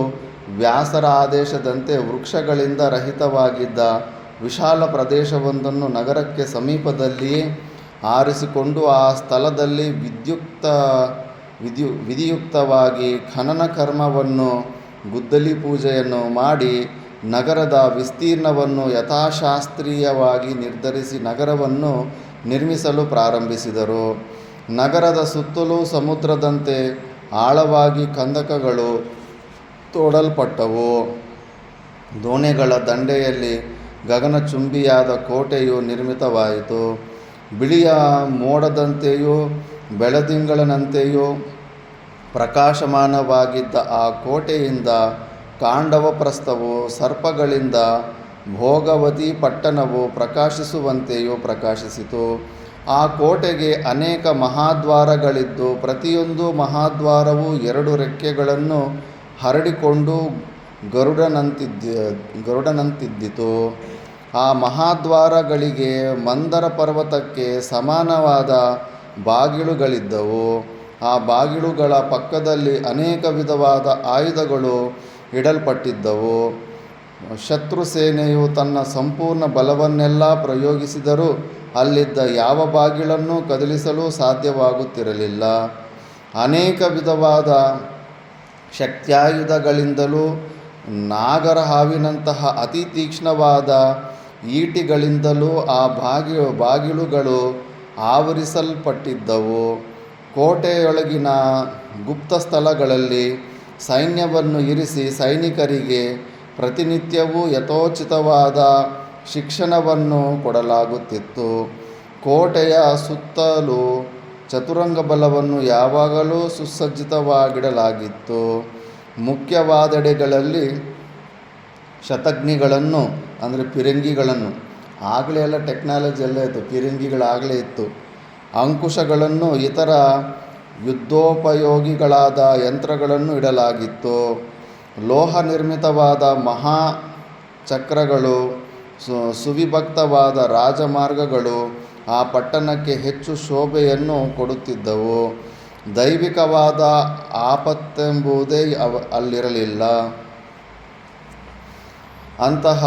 ವ್ಯಾಸರ ಆದೇಶದಂತೆ ವೃಕ್ಷಗಳಿಂದ ರಹಿತವಾಗಿದ್ದ ವಿಶಾಲ ಪ್ರದೇಶವೊಂದನ್ನು ನಗರಕ್ಕೆ ಸಮೀಪದಲ್ಲಿ ಆರಿಸಿಕೊಂಡು ಆ ಸ್ಥಳದಲ್ಲಿ ವಿಧಿಯುಕ್ತವಾಗಿ ಖನನ ಕರ್ಮವನ್ನು ಗುದ್ದಲಿ ಪೂಜೆಯನ್ನು ಮಾಡಿ ನಗರದ ವಿಸ್ತೀರ್ಣವನ್ನು ಯಥಾಶಾಸ್ತ್ರೀಯವಾಗಿ ನಿರ್ಧರಿಸಿ ನಗರವನ್ನು ನಿರ್ಮಿಸಲು ಪ್ರಾರಂಭಿಸಿದರು. ನಗರದ ಸುತ್ತಲೂ ಸಮುದ್ರದಂತೆ ಆಳವಾಗಿ ಕಂದಕಗಳು ತೋಡಲ್ಪಟ್ಟವು. ದೋಣೆಗಳ ದಂಡೆಯಲ್ಲಿ ಗಗನಚುಂಬಿಯಾದ ಕೋಟೆಯು ನಿರ್ಮಿತವಾಯಿತು. ಬಿಳಿಯ ಮೋಡದಂತೆಯೂ ಬೆಳದಿಂಗಳಂತೆಯೂ ಪ್ರಕಾಶಮಾನವಾಗಿದ್ದ ಆ ಕೋಟೆಯಿಂದ ಖಾಂಡವಪ್ರಸ್ಥವು ಸರ್ಪಗಳಿಂದ ಭೋಗವತಿ ಪಟ್ಟಣವು ಪ್ರಕಾಶಿಸುವಂತೆಯೂ ಪ್ರಕಾಶಿಸಿತು. ಆ ಕೋಟೆಗೆ ಅನೇಕ ಮಹಾದ್ವಾರಗಳಿದ್ದು ಪ್ರತಿಯೊಂದು ಮಹಾದ್ವಾರವು 2 ರೆಕ್ಕೆಗಳನ್ನು ಹರಡಿಕೊಂಡು ಗರುಡನಂತಿದ್ದಿತು. ಆ ಮಹಾದ್ವಾರಗಳಿಗೆ ಮಂದರ ಪರ್ವತಕ್ಕೆ ಸಮಾನವಾದ ಬಾಗಿಲುಗಳಿದ್ದವು. ಆ ಬಾಗಿಲುಗಳ ಪಕ್ಕದಲ್ಲಿ ಅನೇಕ ವಿಧವಾದ ಆಯುಧಗಳು ಇಡಲ್ಪಟ್ಟಿದ್ದವು. ಶತ್ರು ಸೇನೆಯು ತನ್ನ ಸಂಪೂರ್ಣ ಬಲವನ್ನೆಲ್ಲ ಪ್ರಯೋಗಿಸಿದರೂ ಅಲ್ಲಿದ್ದ ಯಾವ ಬಾಗಿಲನ್ನು ಕದಲಿಸಲು ಸಾಧ್ಯವಾಗುತ್ತಿರಲಿಲ್ಲ. ಅನೇಕ ವಿಧವಾದ ಶಕ್ತ್ಯಾಯುಧಗಳಿಂದಲೂ ನಾಗರ ಹಾವಿನಂತಹ ಅತಿ ತೀಕ್ಷ್ಣವಾದ ಈಟಿಗಳಿಂದಲೂ ಆ ಬಾಗಿಲುಗಳು ಆವರಿಸಲ್ಪಟ್ಟಿದ್ದವು. ಕೋಟೆಯೊಳಗಿನ ಗುಪ್ತ ಸ್ಥಳಗಳಲ್ಲಿ ಸೈನ್ಯವನ್ನು ಇರಿಸಿ ಸೈನಿಕರಿಗೆ ಪ್ರತಿನಿತ್ಯವೂ ಯಥೋಚಿತವಾದ ಶಿಕ್ಷಣವನ್ನು ಕೊಡಲಾಗುತ್ತಿತ್ತು. ಕೋಟೆಯ ಸುತ್ತಲೂ ಚತುರಂಗ ಬಲವನ್ನು ಯಾವಾಗಲೂ ಸುಸಜ್ಜಿತವಾಗಿಡಲಾಗಿತ್ತು. ಮುಖ್ಯವಾದೆಡೆಗಳಲ್ಲಿ ಶತಘ್ನಿಗಳನ್ನು ಅಂದರೆ ಪಿರಂಗಿಗಳನ್ನು, ಆಗಲೇ ಎಲ್ಲ ಟೆಕ್ನಾಲಜಿ ಎಲ್ಲ ಇತ್ತು, ಪಿರಂಗಿಗಳಾಗಲೇ ಇತ್ತು. ಅಂಕುಶಗಳನ್ನು ಇತರ ಯುದ್ಧೋಪಯೋಗಿಗಳಾದ ಯಂತ್ರಗಳನ್ನು ಇಡಲಾಗಿತ್ತು. ಲೋಹ ನಿರ್ಮಿತವಾದ ಮಹಾ ಚಕ್ರಗಳು, ಸುವಿಭಕ್ತವಾದ ರಾಜಮಾರ್ಗಗಳು ಆ ಪಟ್ಟಣಕ್ಕೆ ಹೆಚ್ಚು ಶೋಭೆಯನ್ನು ಕೊಡುತ್ತಿದ್ದವು. ದೈವಿಕವಾದ ಆಪತ್ತೆಂಬುದೇ ಅಲ್ಲಿರಲಿಲ್ಲ. ಅಂತಹ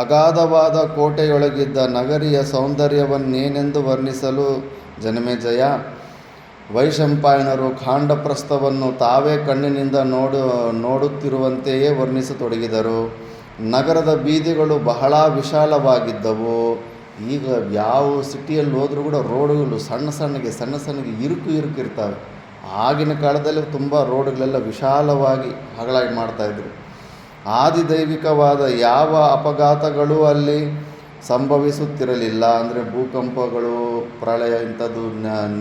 ಅಗಾಧವಾದ ಕೋಟೆಯೊಳಗಿದ್ದ ನಗರಿಯ ಸೌಂದರ್ಯವನ್ನೇನೆಂದು ವರ್ಣಿಸಲು ಜನಮೇಜಯ? ವೈಶಂಪಾಯನರು ಖಾಂಡಪ್ರಸ್ಥವನ್ನು ತಾವೇ ಕಣ್ಣಿನಿಂದ ನೋಡುತ್ತಿರುವಂತೆಯೇ ವರ್ಣಿಸತೊಡಗಿದರು. ನಗರದ ಬೀದಿಗಳು ಬಹಳ ವಿಶಾಲವಾಗಿದ್ದವು. ಈಗ ಯಾವ ಸಿಟಿಯಲ್ಲಿ ಹೋದರೂ ಕೂಡ ರೋಡುಗಳು ಸಣ್ಣ ಸಣ್ಣಗೆ ಇರುಕು ಇರ್ತವೆ. ಆಗಿನ ಕಾಲದಲ್ಲಿ ತುಂಬ ರೋಡ್ಗಳೆಲ್ಲ ವಿಶಾಲವಾಗಿ ಅಗಲ ಮಾಡ್ತಾಯಿದ್ರು. ಆದಿದೈವಿಕವಾದ ಯಾವ ಅಪಘಾತಗಳು ಅಲ್ಲಿ ಸಂಭವಿಸುತ್ತಿರಲಿಲ್ಲ. ಅಂದರೆ ಭೂಕಂಪಗಳು, ಪ್ರಳಯ, ಇಂಥದ್ದು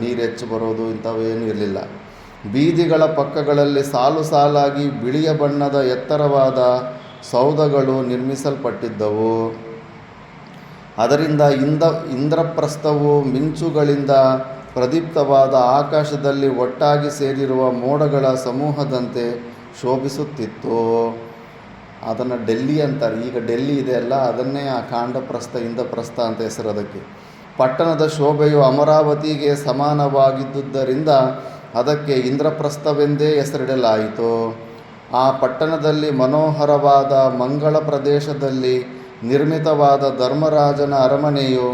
ನೀರು ಹೆಚ್ಚು ಬರೋದು ಇಂಥವೇನೂ ಇರಲಿಲ್ಲ. ಬೀದಿಗಳ ಪಕ್ಕಗಳಲ್ಲಿ ಸಾಲು ಸಾಲಾಗಿ ಬಿಳಿಯ ಬಣ್ಣದ ಎತ್ತರವಾದ ಸೌಧಗಳು ನಿರ್ಮಿಸಲ್ಪಟ್ಟಿದ್ದವು. ಅದರಿಂದ ಇಂದ್ರಪ್ರಸ್ಥವು ಮಿಂಚುಗಳಿಂದ ಪ್ರದೀಪ್ತವಾದ ಆಕಾಶದಲ್ಲಿ ಒಟ್ಟಾಗಿ ಸೇರಿರುವ ಮೋಡಗಳ ಸಮೂಹದಂತೆ ಶೋಭಿಸುತ್ತಿತ್ತು. ಅದನ್ನು ಡೆಲ್ಲಿ ಅಂತಾರೆ. ಈಗ ಡೆಲ್ಲಿ ಇದೆ ಅಲ್ಲ, ಅದನ್ನೇ ಆ ಖಾಂಡಪ್ರಸ್ಥ, ಇಂದ್ರಪ್ರಸ್ಥ ಅಂತ ಹೆಸರು ಅದಕ್ಕೆ. ಪಟ್ಟಣದ ಶೋಭೆಯು ಅಮರಾವತಿಗೆ ಸಮಾನವಾಗಿದ್ದುದರಿಂದ ಅದಕ್ಕೆ ಇಂದ್ರಪ್ರಸ್ಥವೆಂದೇ ಹೆಸರಿಡಲಾಯಿತು. ಆ ಪಟ್ಟಣದಲ್ಲಿ ಮನೋಹರವಾದ ಮಂಗಳ ಪ್ರದೇಶದಲ್ಲಿ ನಿರ್ಮಿತವಾದ ಧರ್ಮರಾಜನ ಅರಮನೆಯು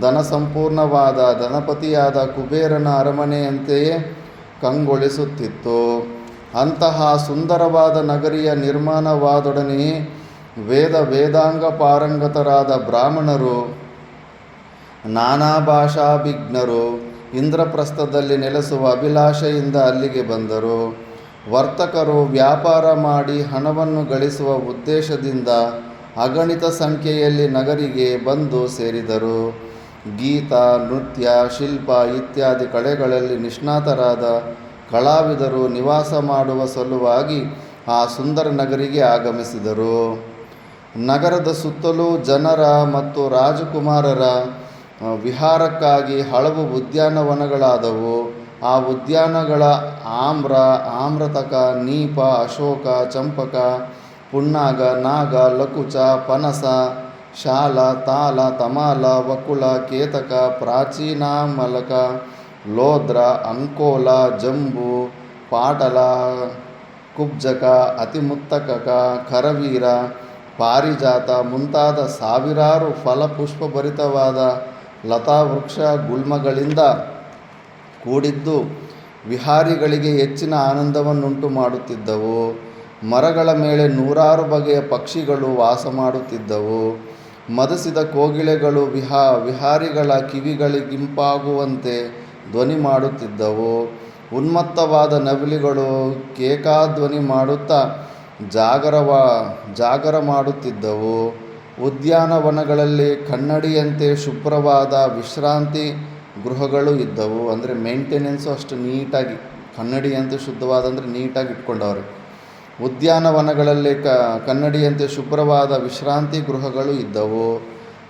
ಧನಸಂಪೂರ್ಣವಾದ ಧನಪತಿಯಾದ ಕುಬೇರನ ಅರಮನೆಯಂತೆಯೇ ಕಂಗೊಳಿಸುತ್ತಿತ್ತು. ಅಂತಹ ಸುಂದರವಾದ ನಗರಿಯ ನಿರ್ಮಾಣವಾದೊಡನೆಯೇ ವೇದಾಂಗ ಪಾರಂಗತರಾದ ಬ್ರಾಹ್ಮಣರು, ನಾನಾ ಭಾಷಾಭಿಜ್ಞರು ಇಂದ್ರಪ್ರಸ್ಥದಲ್ಲಿ ನೆಲೆಸುವ ಅಭಿಲಾಷೆಯಿಂದ ಅಲ್ಲಿಗೆ ಬಂದರು. ವರ್ತಕರು ವ್ಯಾಪಾರ ಮಾಡಿ ಹಣವನ್ನು ಗಳಿಸುವ ಉದ್ದೇಶದಿಂದ ಅಗಣಿತ ಸಂಖ್ಯೆಯಲ್ಲಿ ನಗರಿಗೆ ಬಂದು ಸೇರಿದರು. ಗೀತ, ನೃತ್ಯ, ಶಿಲ್ಪ ಇತ್ಯಾದಿ ಕಲೆಗಳಲ್ಲಿ ನಿಷ್ಣಾತರಾದ ಕಲಾವಿದರು ನಿವಾಸ ಮಾಡುವ ಸಲುವಾಗಿ ಆ ಸುಂದರ ನಗರಿಗೆ ಆಗಮಿಸಿದರು. ನಗರದ ಸುತ್ತಲೂ ಜನರ ಮತ್ತು ರಾಜಕುಮಾರರ ವಿಹಾರಕ್ಕಾಗಿ ಹಲವು ಉದ್ಯಾನವನಗಳಾದವು. ಆ ಉದ್ಯಾನಗಳ ಆಮ್ರತಕ, ನೀಪ, ಅಶೋಕ, ಚಂಪಕ, ಪುನ್ನಾಗ, ನಾಗ, ಲಕುಚ, ಪನಸ, ಶಾಲ, ತಾಲ, ತಮಾಲ, ವಕುಳ, ಕೇತಕ, ಪ್ರಾಚೀನಾಮಲಕ, ಲೋದ್ರ, ಅಂಕೋಲ, ಜಂಬು, ಪಾಟಲ, ಕುಬ್ಜಕ, ಅತಿಮುತ್ತಕ, ಕರವೀರ, ಪಾರಿಜಾತ ಮುಂತಾದ ಸಾವಿರಾರು ಫಲಪುಷ್ಪಭರಿತವಾದ ಲತಾವೃಕ್ಷ ಗುಲ್ಮಗಳಿಂದ ಕೂಡಿದ್ದು ವಿಹಾರಿಗಳಿಗೆ ಹೆಚ್ಚಿನ ಆನಂದವನ್ನುಂಟು ಮಾಡುತ್ತಿದ್ದವು. ಮರಗಳ ಮೇಲೆ ನೂರಾರು ಬಗೆಯ ಪಕ್ಷಿಗಳು ವಾಸ ಮಾಡುತ್ತಿದ್ದವು. ಮದಸಿದ ಕೋಗಿಲೆಗಳು ವಿಹಾರಿಗಳ ಕಿವಿಗಳಿಗಿಂಪಾಗುವಂತೆ ಧ್ವನಿ ಮಾಡುತ್ತಿದ್ದವು. ಉನ್ಮತ್ತವಾದ ನವಿಲುಗಳು ಕೇಕಾಧ್ವನಿ ಮಾಡುತ್ತಾ ಜಾಗರ ಮಾಡುತ್ತಿದ್ದವು. ಉದ್ಯಾನವನಗಳಲ್ಲಿ ಕನ್ನಡಿಯಂತೆ ಶುಭ್ರವಾದ ವಿಶ್ರಾಂತಿ ಗೃಹಗಳು ಇದ್ದವು. ಅಂದರೆ ಮೇಂಟೆನೆನ್ಸು ಅಷ್ಟು ನೀಟಾಗಿ, ಕನ್ನಡಿಯಂತೆ ಶುದ್ಧವಾದಂದರೆ ನೀಟಾಗಿ ಇಟ್ಕೊಂಡವ್ರೆ. ಉದ್ಯಾನವನಗಳಲ್ಲಿ ಕನ್ನಡಿಯಂತೆ ಶುಭ್ರವಾದ ವಿಶ್ರಾಂತಿ ಗೃಹಗಳು ಇದ್ದವು.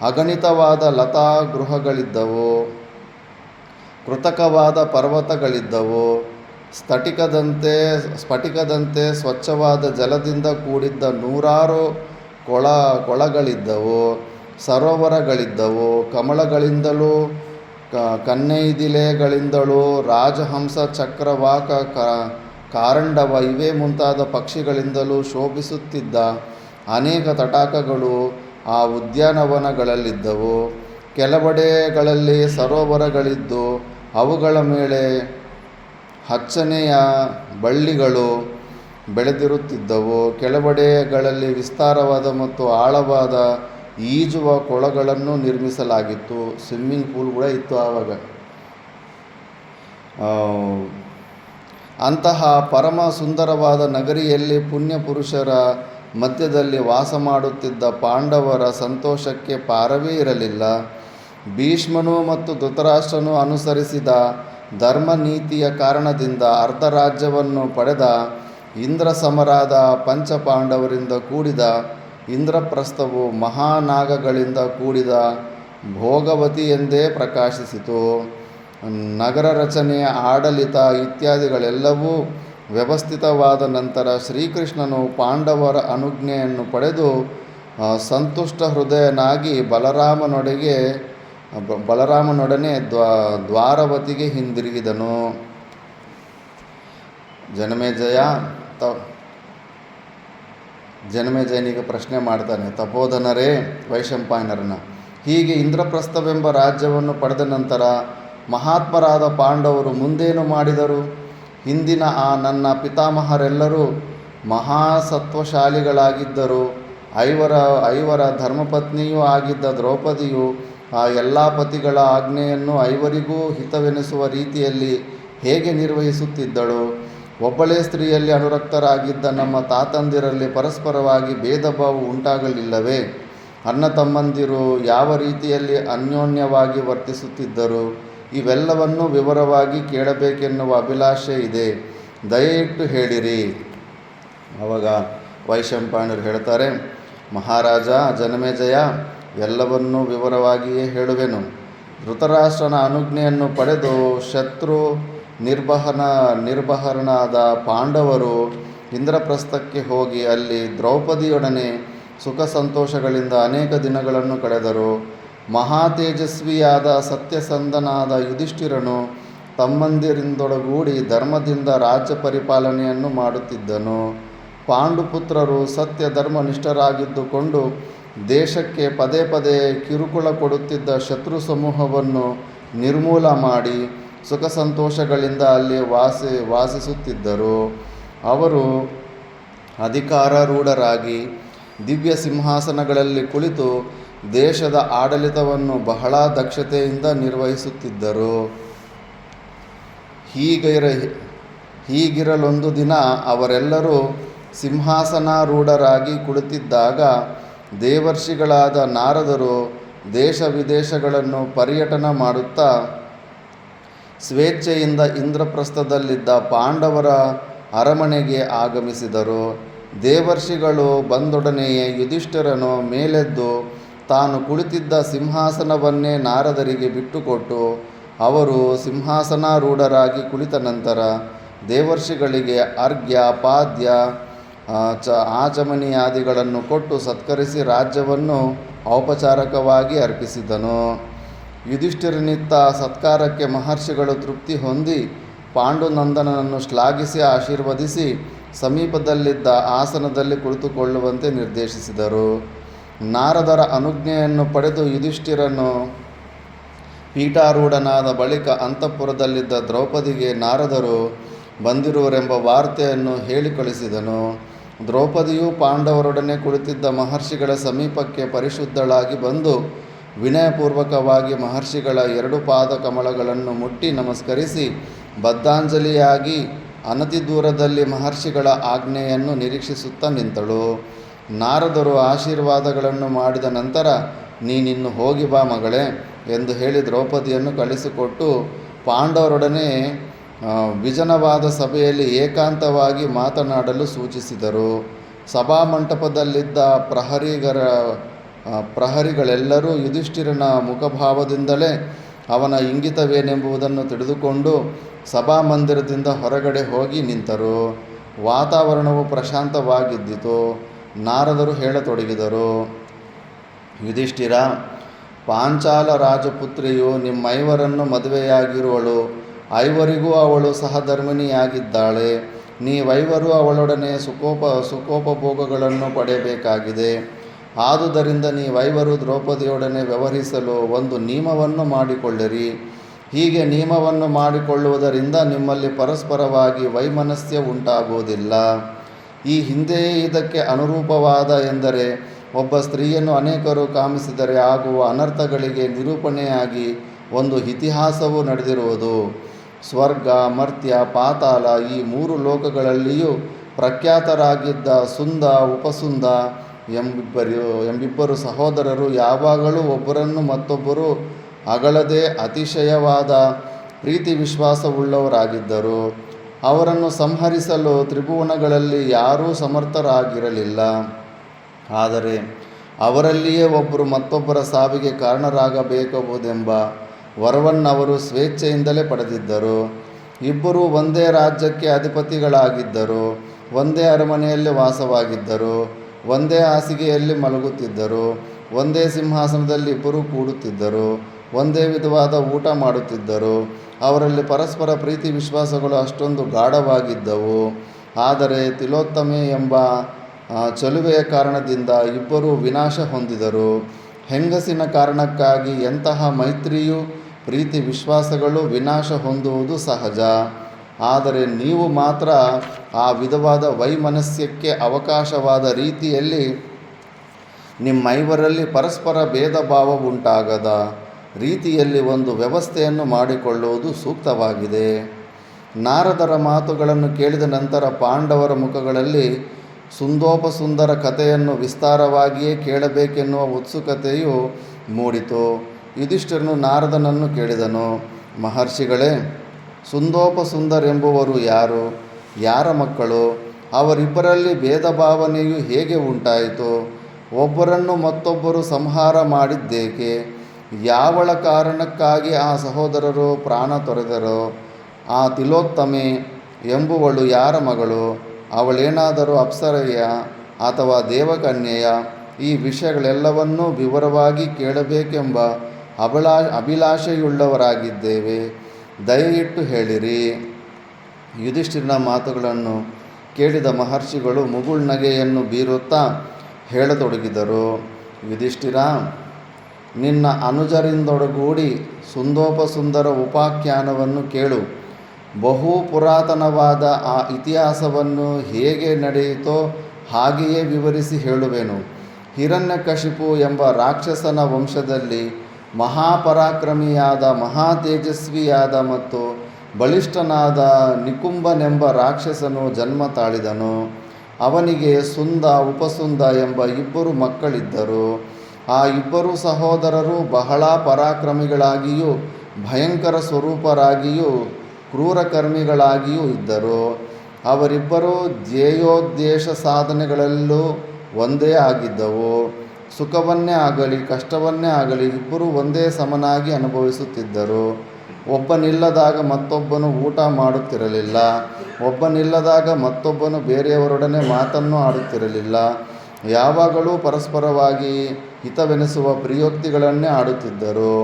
ಅಗಣಿತವಾದ ಲತಾ ಗೃಹಗಳಿದ್ದವು. ಕೃತಕವಾದ ಪರ್ವತಗಳಿದ್ದವು. ಸ್ಫಟಿಕದಂತೆ ಸ್ವಚ್ಛವಾದ ಜಲದಿಂದ ಕೂಡಿದ್ದ ನೂರಾರು ಕೊಳಗಳಿದ್ದವು. ಸರೋವರಗಳಿದ್ದವು. ಕಮಲಗಳಿಂದಲೂ ಕನ್ನೈದಿಲೆಗಳಿಂದಲೂ ರಾಜಹಂಸ, ಚಕ್ರವಾಕ, ಕಾರಂಡವ ಇವೇ ಮುಂತಾದ ಪಕ್ಷಿಗಳಿಂದಲೂ ಶೋಭಿಸುತ್ತಿದ್ದ ಅನೇಕ ತಟಾಕಗಳು ಆ ಉದ್ಯಾನವನಗಳಲ್ಲಿದ್ದವು. ಕೆಲವೆಡೆಗಳಲ್ಲಿ ಸರೋವರಗಳಿದ್ದು ಅವುಗಳ ಮೇಲೆ ಹಚ್ಚನೆಯ ಬಳ್ಳಿಗಳು ಬೆಳೆದಿರುತ್ತಿದ್ದವು. ಕೆಲವೆಡೆಗಳಲ್ಲಿ ವಿಸ್ತಾರವಾದ ಮತ್ತು ಆಳವಾದ ಈಜುವ ಕೊಳಗಳನ್ನು ನಿರ್ಮಿಸಲಾಗಿತ್ತು. ಸ್ವಿಮ್ಮಿಂಗ್ ಪೂಲ್ ಕೂಡ ಇತ್ತು ಆವಾಗ. ಅಂತಹ ಪರಮ ಸುಂದರವಾದ ನಗರಿಯಲ್ಲಿ ಪುಣ್ಯ ಪುರುಷರ ಮಧ್ಯದಲ್ಲಿ ವಾಸ ಮಾಡುತ್ತಿದ್ದ ಪಾಂಡವರ ಸಂತೋಷಕ್ಕೆ ಪಾರವೇ ಇರಲಿಲ್ಲ. ಭೀಷ್ಮನು ಮತ್ತು ಧೃತರಾಷ್ಟ್ರನು ಅನುಸರಿಸಿದ ಧರ್ಮ ನೀತಿಯ ಕಾರಣದಿಂದ ಅರ್ಧ ರಾಜ್ಯವನ್ನು ಪಡೆದ ಇಂದ್ರಸಮರಾದ ಪಂಚಪಾಂಡವರಿಂದ ಕೂಡಿದ ಇಂದ್ರಪ್ರಸ್ಥವು ಮಹಾನಾಗಗಳಿಂದ ಕೂಡಿದ ಭೋಗವತಿ ಎಂದೇ ಪ್ರಕಾಶಿಸಿತು. ನಗರ ರಚನೆಯ ಆಡಳಿತ ಇತ್ಯಾದಿಗಳೆಲ್ಲವೂ ವ್ಯವಸ್ಥಿತವಾದ ನಂತರ ಶ್ರೀಕೃಷ್ಣನು ಪಾಂಡವರ ಅನುಜ್ಞೆಯನ್ನು ಪಡೆದು ಸಂತುಷ್ಟ ಹೃದಯನಾಗಿ ಬಲರಾಮನೊಡನೆ ದ್ವಾರವತಿಗೆ ಹಿಂದಿರುಗಿದನು. ಜನಮೇಜಯನಿಗೆ ಪ್ರಶ್ನೆ ಮಾಡ್ತಾನೆ, ತಪೋಧನರೇ ವೈಶಂಪಾಯನರನ್ನ. ಹೀಗೆ ಇಂದ್ರಪ್ರಸ್ಥವೆಂಬ ರಾಜ್ಯವನ್ನು ಪಡೆದ ನಂತರ ಮಹಾತ್ಮರಾದ ಪಾಂಡವರು ಮುಂದೇನು ಮಾಡಿದರು? ಹಿಂದಿನ ನನ್ನ ಪಿತಾಮಹರೆಲ್ಲರೂ ಮಹಾಸತ್ವಶಾಲಿಗಳಾಗಿದ್ದರು. ಐವರ ಧರ್ಮಪತ್ನಿಯೂ ಆಗಿದ್ದ ದ್ರೌಪದಿಯು ಆ ಎಲ್ಲ ಪತಿಗಳ ಆಜ್ಞೆಯನ್ನು ಐವರಿಗೂ ಹಿತವೆನಿಸುವ ರೀತಿಯಲ್ಲಿ ಹೇಗೆ ನಿರ್ವಹಿಸುತ್ತಿದ್ದಳು? ಒಬ್ಬಳೇ ಸ್ತ್ರೀಯಲ್ಲಿ ಅನುರಕ್ತರಾಗಿದ್ದ ನಮ್ಮ ತಾತಂದಿರಲ್ಲಿ ಪರಸ್ಪರವಾಗಿ ಭೇದ ಭಾವ ಉಂಟಾಗಲಿಲ್ಲವೇ? ಅಣ್ಣ ತಮ್ಮಂದಿರು ಯಾವ ರೀತಿಯಲ್ಲಿ ಅನ್ಯೋನ್ಯವಾಗಿ ವರ್ತಿಸುತ್ತಿದ್ದರು? ಇವೆಲ್ಲವನ್ನೂ ವಿವರವಾಗಿ ಕೇಳಬೇಕೆನ್ನುವ ಅಭಿಲಾಷೆ ಇದೆ. ದಯವಿಟ್ಟು ಹೇಳಿರಿ. ಆವಾಗ ವೈಶಂಪಾಯನರು ಹೇಳ್ತಾರೆ, ಮಹಾರಾಜ ಜನಮೇಜಯ, ಎಲ್ಲವನ್ನೂ ವಿವರವಾಗಿಯೇ ಹೇಳುವೆನು. ಧೃತರಾಷ್ಟ್ರನ ಅನುಜ್ಞೆಯನ್ನು ಪಡೆದು ಶತ್ರು ನಿರ್ಬಹರನಾದ ಪಾಂಡವರು ಇಂದ್ರಪ್ರಸ್ಥಕ್ಕೆ ಹೋಗಿ ಅಲ್ಲಿ ದ್ರೌಪದಿಯೊಡನೆ ಸುಖ ಸಂತೋಷಗಳಿಂದ ಅನೇಕ ದಿನಗಳನ್ನು ಕಳೆದರು. ಮಹಾತೇಜಸ್ವಿಯಾದ ಸತ್ಯಸಂಧನಾದ ಯುಧಿಷ್ಠಿರನು ತಮ್ಮಂದಿರಿಂದೊಡಗೂಡಿ ಧರ್ಮದಿಂದ ರಾಜ್ಯ ಪರಿಪಾಲನೆಯನ್ನು ಮಾಡುತ್ತಿದ್ದನು. ಪಾಂಡುಪುತ್ರರು ಸತ್ಯ ಧರ್ಮನಿಷ್ಠರಾಗಿದ್ದುಕೊಂಡು ದೇಶಕ್ಕೆ ಪದೇ ಪದೇ ಕಿರುಕುಳ ಕೊಡುತ್ತಿದ್ದ ಶತ್ರು ಸಮೂಹವನ್ನು ನಿರ್ಮೂಲ ಮಾಡಿ ಸುಖ ಸಂತೋಷಗಳಿಂದ ಅಲ್ಲಿ ವಾಸಿಸುತ್ತಿದ್ದರು. ಅವರು ಅಧಿಕಾರಾರೂಢರಾಗಿ ದಿವ್ಯ ಸಿಂಹಾಸನಗಳಲ್ಲಿ ಕುಳಿತು ದೇಶದ ಆಡಳಿತವನ್ನು ಬಹಳ ದಕ್ಷತೆಯಿಂದ ನಿರ್ವಹಿಸುತ್ತಿದ್ದರು. ಹೀಗಿರಲೊಂದು ದಿನ ಅವರೆಲ್ಲರೂ ಸಿಂಹಾಸನಾರೂಢರಾಗಿ ಕುಳಿತಿದ್ದಾಗ ದೇವರ್ಷಿಗಳಾದ ನಾರದರು ದೇಶ ವಿದೇಶಗಳನ್ನು ಪರ್ಯಟನ ಮಾಡುತ್ತಾ ಸ್ವೇಚ್ಛೆಯಿಂದ ಇಂದ್ರಪ್ರಸ್ಥದಲ್ಲಿದ್ದ ಪಾಂಡವರ ಅರಮನೆಗೆ ಆಗಮಿಸಿದರು. ದೇವರ್ಷಿಗಳು ಬಂದೊಡನೆಯೇ ಯುಧಿಷ್ಠಿರನು ಮೇಲೆದ್ದು ತಾನು ಕುಳಿತಿದ್ದ ಸಿಂಹಾಸನವನ್ನೇ ನಾರದರಿಗೆ ಬಿಟ್ಟುಕೊಟ್ಟು ಅವರು ಸಿಂಹಾಸನಾರೂಢರಾಗಿ ಕುಳಿತ ನಂತರ ದೇವರ್ಷಿಗಳಿಗೆ ಅರ್ಘ್ಯ ಪಾದ್ಯ ಆಚಮನಿಯಾದಿಗಳನ್ನು ಕೊಟ್ಟು ಸತ್ಕರಿಸಿ ರಾಜ್ಯವನ್ನು ಔಪಚಾರಿಕವಾಗಿ ಅರ್ಪಿಸಿದನು. ಯುಧಿಷ್ಠಿರನಿತ್ತ ಸತ್ಕಾರಕ್ಕೆ ಮಹರ್ಷಿಗಳು ತೃಪ್ತಿ ಹೊಂದಿ ಪಾಂಡುನಂದನನ್ನು ಶ್ಲಾಘಿಸಿ ಆಶೀರ್ವದಿಸಿ ಸಮೀಪದಲ್ಲಿದ್ದ ಆಸನದಲ್ಲಿ ಕುಳಿತುಕೊಳ್ಳುವಂತೆ ನಿರ್ದೇಶಿಸಿದರು. ನಾರದರ ಅನುಜ್ಞೆಯನ್ನು ಪಡೆದು ಯುಧಿಷ್ಠಿರನು ಪೀಠಾರೂಢನಾದ ಬಳಿಕ ಅಂತಃಪುರದಲ್ಲಿದ್ದ ದ್ರೌಪದಿಗೆ ನಾರದರು ಬಂದಿರುವರೆಂಬ ವಾರ್ತೆಯನ್ನು ಹೇಳಿ ಕಳಿಸಿದನು. ದ್ರೌಪದಿಯು ಪಾಂಡವರೊಡನೆ ಕುಳಿತಿದ್ದ ಮಹರ್ಷಿಗಳ ಸಮೀಪಕ್ಕೆ ಪರಿಶುದ್ಧಳಾಗಿ ಬಂದು ವಿನಯಪೂರ್ವಕವಾಗಿ ಮಹರ್ಷಿಗಳ 2 ಪಾದ ಕಮಲಗಳನ್ನು ಮುಟ್ಟಿ ನಮಸ್ಕರಿಸಿ ಬದ್ಧಾಂಜಲಿಯಾಗಿ ಅನತಿ ದೂರದಲ್ಲಿ ಮಹರ್ಷಿಗಳ ಆಜ್ಞೆಯನ್ನು ನಿರೀಕ್ಷಿಸುತ್ತಾ ನಿಂತಳು. ನಾರದರು ಆಶೀರ್ವಾದಗಳನ್ನು ಮಾಡಿದ ನಂತರ ನೀನಿನ್ನು ಹೋಗಿ ಬಾ ಮಗಳೇ ಎಂದು ಹೇಳಿ ದ್ರೌಪದಿಯನ್ನು ಕಳಿಸಿಕೊಟ್ಟು ಪಾಂಡವರೊಡನೆ ವಿಜನವಾದ ಸಭೆಯಲ್ಲಿ ಏಕಾಂತವಾಗಿ ಮಾತನಾಡಲು ಸೂಚಿಸಿದರು. ಸಭಾಮಂಟಪದಲ್ಲಿದ್ದ ಪ್ರಹರಿಗಳೆಲ್ಲರೂ ಯುಧಿಷ್ಠಿರನ ಮುಖಭಾವದಿಂದಲೇ ಅವನ ಇಂಗಿತವೇನೆಂಬುದನ್ನು ತಿಳಿದುಕೊಂಡು ಸಭಾಮಂದಿರದಿಂದ ಹೊರಗಡೆ ಹೋಗಿ ನಿಂತರು. ವಾತಾವರಣವು ಪ್ರಶಾಂತವಾಗಿದ್ದಿತು. ನಾರದರು ಹೇಳತೊಡಗಿದರು. ಯುಧಿಷ್ಠಿರ, ಪಾಂಚಾಲ ರಾಜಪುತ್ರಿಯು ನಿಮ್ಮೈವರನ್ನು ಮದುವೆಯಾಗಿರುವಳು. ಐವರಿಗೂ ಅವಳು ಸಹಧರ್ಮಿಣಿಯಾಗಿದ್ದಾಳೆ. ನೀವೈವರು ಅವಳೊಡನೆ ಸುಖೋಪಭೋಗಗಳನ್ನು ಪಡೆಯಬೇಕಾಗಿದೆ. ಆದುದರಿಂದ ನೀವೈವರು ದ್ರೌಪದಿಯೊಡನೆ ವ್ಯವಹರಿಸಲು ಒಂದು ನಿಯಮವನ್ನು ಮಾಡಿಕೊಳ್ಳಿರಿ. ಹೀಗೆ ನಿಯಮವನ್ನು ಮಾಡಿಕೊಳ್ಳುವುದರಿಂದ ನಿಮ್ಮಲ್ಲಿ ಪರಸ್ಪರವಾಗಿ ವೈಮನಸ್ಯ ಉಂಟಾಗುವುದಿಲ್ಲ. ಈ ಹಿಂದೆಯೇ ಇದಕ್ಕೆ ಅನುರೂಪವಾದ ಎಂದರೆ ಒಬ್ಬ ಸ್ತ್ರೀಯನ್ನು ಅನೇಕರು ಕಾಮಿಸಿದರೆ ಆಗುವ ಅನರ್ಥಗಳಿಗೆ ನಿರೂಪಣೆಯಾಗಿ ಒಂದು ಇತಿಹಾಸವು ನಡೆದಿರುವುದು. ಸ್ವರ್ಗ, ಮರ್ತ್ಯ, ಪಾತಾಳ ಈ 3 ಲೋಕಗಳಲ್ಲಿಯೂ ಪ್ರಖ್ಯಾತರಾಗಿದ್ದ ಸುಂದ, ಉಪಸುಂದ ಎಂಬಿಬ್ಬರು ಸಹೋದರರು ಯಾವಾಗಲೂ ಒಬ್ಬರನ್ನು ಮತ್ತೊಬ್ಬರು ಅಗಳದೆ ಅತಿಶಯವಾದ ಪ್ರೀತಿ ವಿಶ್ವಾಸವುಳ್ಳವರಾಗಿದ್ದರು. ಅವರನ್ನು ಸಂಹರಿಸಲು ತ್ರಿಭುವನಗಳಲ್ಲಿ ಯಾರೂ ಸಮರ್ಥರಾಗಿರಲಿಲ್ಲ. ಆದರೆ ಅವರಲ್ಲಿಯೇ ಒಬ್ಬರು ಮತ್ತೊಬ್ಬರ ಸಾವಿಗೆ ಕಾರಣರಾಗಬೇಕೆಂಬುದೆಂಬ ವರವನ್ನವರು ಸ್ವೇಚ್ಛೆಯಿಂದಲೇ ಪಡೆದಿದ್ದರು. ಇಬ್ಬರೂ ಒಂದೇ ರಾಜ್ಯಕ್ಕೆ ಅಧಿಪತಿಗಳಾಗಿದ್ದರು. ಒಂದೇ ಅರಮನೆಯಲ್ಲಿ ವಾಸವಾಗಿದ್ದರು. ಒಂದೇ ಹಾಸಿಗೆಯಲ್ಲಿ ಮಲಗುತ್ತಿದ್ದರು. ಒಂದೇ ಸಿಂಹಾಸನದಲ್ಲಿ ಇಬ್ಬರೂ ಕೂಡುತ್ತಿದ್ದರು. ಒಂದೇ ವಿಧವಾದ ಊಟ ಮಾಡುತ್ತಿದ್ದರು. ಅವರಲ್ಲಿ ಪರಸ್ಪರ ಪ್ರೀತಿ ವಿಶ್ವಾಸಗಳು ಅಷ್ಟೊಂದು ಗಾಢವಾಗಿದ್ದವು. ಆದರೆ ತಿಲೋತ್ತಮೆ ಎಂಬ ಚಲುವೆಯ ಕಾರಣದಿಂದ ಇಬ್ಬರೂ ವಿನಾಶ ಹೊಂದಿದರು. ಹೆಂಗಸಿನ ಕಾರಣಕ್ಕಾಗಿ ಎಂತಹ ಮೈತ್ರಿಯು ಪ್ರೀತಿ ವಿಶ್ವಾಸಗಳು ವಿನಾಶ ಹೊಂದುವುದು ಸಹಜ. ಆದರೆ ನೀವು ಮಾತ್ರ ಆ ವಿಧವಾದ ವೈಮನಸ್ಯಕ್ಕೆ ಅವಕಾಶವಾದ ರೀತಿಯಲ್ಲಿ ನಿಮ್ಮೈವರಲ್ಲಿ ಪರಸ್ಪರ ಭೇದ ಭಾವ ಉಂಟಾಗದ ರೀತಿಯಲ್ಲಿ ಒಂದು ವ್ಯವಸ್ಥೆಯನ್ನು ಮಾಡಿಕೊಳ್ಳುವುದು ಸೂಕ್ತವಾಗಿದೆ. ನಾರದರ ಮಾತುಗಳನ್ನು ಕೇಳಿದ ನಂತರ ಪಾಂಡವರ ಮುಖಗಳಲ್ಲಿ ಸುಂದೋಪಸುಂದರ ಕಥೆಯನ್ನು ವಿಸ್ತಾರವಾಗಿಯೇ ಕೇಳಬೇಕೆನ್ನುವ ಉತ್ಸುಕತೆಯು ಮೂಡಿತು. ಯುಧಿಷ್ಠಿರನು ನಾರದನನ್ನು ಕೇಳಿದನು, ಮಹರ್ಷಿಗಳೇ, ಸುಂದೋಪಸುಂದರೆಂಬುವರು ಯಾರು? ಯಾರ ಮಕ್ಕಳು? ಅವರಿಬ್ಬರಲ್ಲಿ ಭೇದ ಭಾವನೆಯು ಹೇಗೆ ಉಂಟಾಯಿತು? ಒಬ್ಬರನ್ನು ಮತ್ತೊಬ್ಬರು ಸಂಹಾರ ಮಾಡಿದ್ದೇಕೆ? ಯಾವಳ ಕಾರಣಕ್ಕಾಗಿ ಆ ಸಹೋದರರು ಪ್ರಾಣ ತೊರೆದರೋ? ಆ ತಿಲೋತ್ತಮೆ ಎಂಬುವಳು ಯಾರ ಮಗಳು? ಅವಳೇನಾದರೂ ಅಪ್ಸರೆಯ ಅಥವಾ ದೇವಕನ್ಯೆಯ? ಈ ವಿಷಯಗಳೆಲ್ಲವನ್ನೂ ವಿವರವಾಗಿ ಕೇಳಬೇಕೆಂಬ ಅಭಿಲಾಷೆಯುಳ್ಳವರಾಗಿದ್ದೇವೆ. ದಯವಿಟ್ಟು ಹೇಳಿರಿ. ಯುಧಿಷ್ಠಿರನ ಮಾತುಗಳನ್ನು ಕೇಳಿದ ಮಹರ್ಷಿಗಳು ಮುಗುಳ್ನಗೆಯನ್ನು ಬೀರುತ್ತಾ ಹೇಳತೊಡಗಿದರು. ಯುಧಿಷ್ಠಿರ, ನಿನ್ನ ಅನುಜರಿಂದೊಡಗೂಡಿ ಸುಂದೋಪಸುಂದರ ಉಪಾಖ್ಯಾನವನ್ನು ಕೇಳು. ಬಹು ಪುರಾತನವಾದ ಆ ಇತಿಹಾಸವನ್ನು ಹೇಗೆ ನಡೆಯಿತೋ ಹಾಗೆಯೇ ವಿವರಿಸಿ ಹೇಳುವೆನು. ಹಿರಣ್ಯಕಶಿಪು ಎಂಬ ರಾಕ್ಷಸನ ವಂಶದಲ್ಲಿ ಮಹಾಪರಾಕ್ರಮಿಯಾದ ಮಹಾತೇಜಸ್ವಿಯಾದ ಮತ್ತು ಬಲಿಷ್ಠನಾದ ನಿಕುಂಭನೆಂಬ ರಾಕ್ಷಸನು ಜನ್ಮ ತಾಳಿದನು. ಅವನಿಗೆ ಸುಂದ ಉಪಸುಂದ ಎಂಬ ಇಬ್ಬರು ಮಕ್ಕಳಿದ್ದರು. ಆ ಇಬ್ಬರು ಸಹೋದರರು ಬಹಳ ಪರಾಕ್ರಮಿಗಳಾಗಿಯೂ ಭಯಂಕರ ಸ್ವರೂಪರಾಗಿಯೂ ಕ್ರೂರಕರ್ಮಿಗಳಾಗಿಯೂ ಇದ್ದರು. ಅವರಿಬ್ಬರು ಧ್ಯೇಯೋದ್ದೇಶ ಸಾಧನೆಗಳಲ್ಲೂ ಒಂದೇ ಆಗಿದ್ದವು. ಸುಖವನ್ನೇ ಆಗಲಿ ಕಷ್ಟವನ್ನೇ ಆಗಲಿ ಇಬ್ಬರು ಒಂದೇ ಸಮನಾಗಿ ಅನುಭವಿಸುತ್ತಿದ್ದರು. ಒಬ್ಬನಿಲ್ಲದಾಗ ಮತ್ತೊಬ್ಬನು ಊಟ ಮಾಡುತ್ತಿರಲಿಲ್ಲ. ಒಬ್ಬನಿಲ್ಲದಾಗ ಮತ್ತೊಬ್ಬನು ಬೇರೆಯವರೊಡನೆ ಮಾತನ್ನು ಆಡುತ್ತಿರಲಿಲ್ಲ. ಯಾವಾಗಲೂ ಪರಸ್ಪರವಾಗಿ ಹಿತವೆನಿಸುವ ಪ್ರಿಯೋಕ್ತಿಗಳನ್ನೇ ಆಡುತ್ತಿದ್ದರು.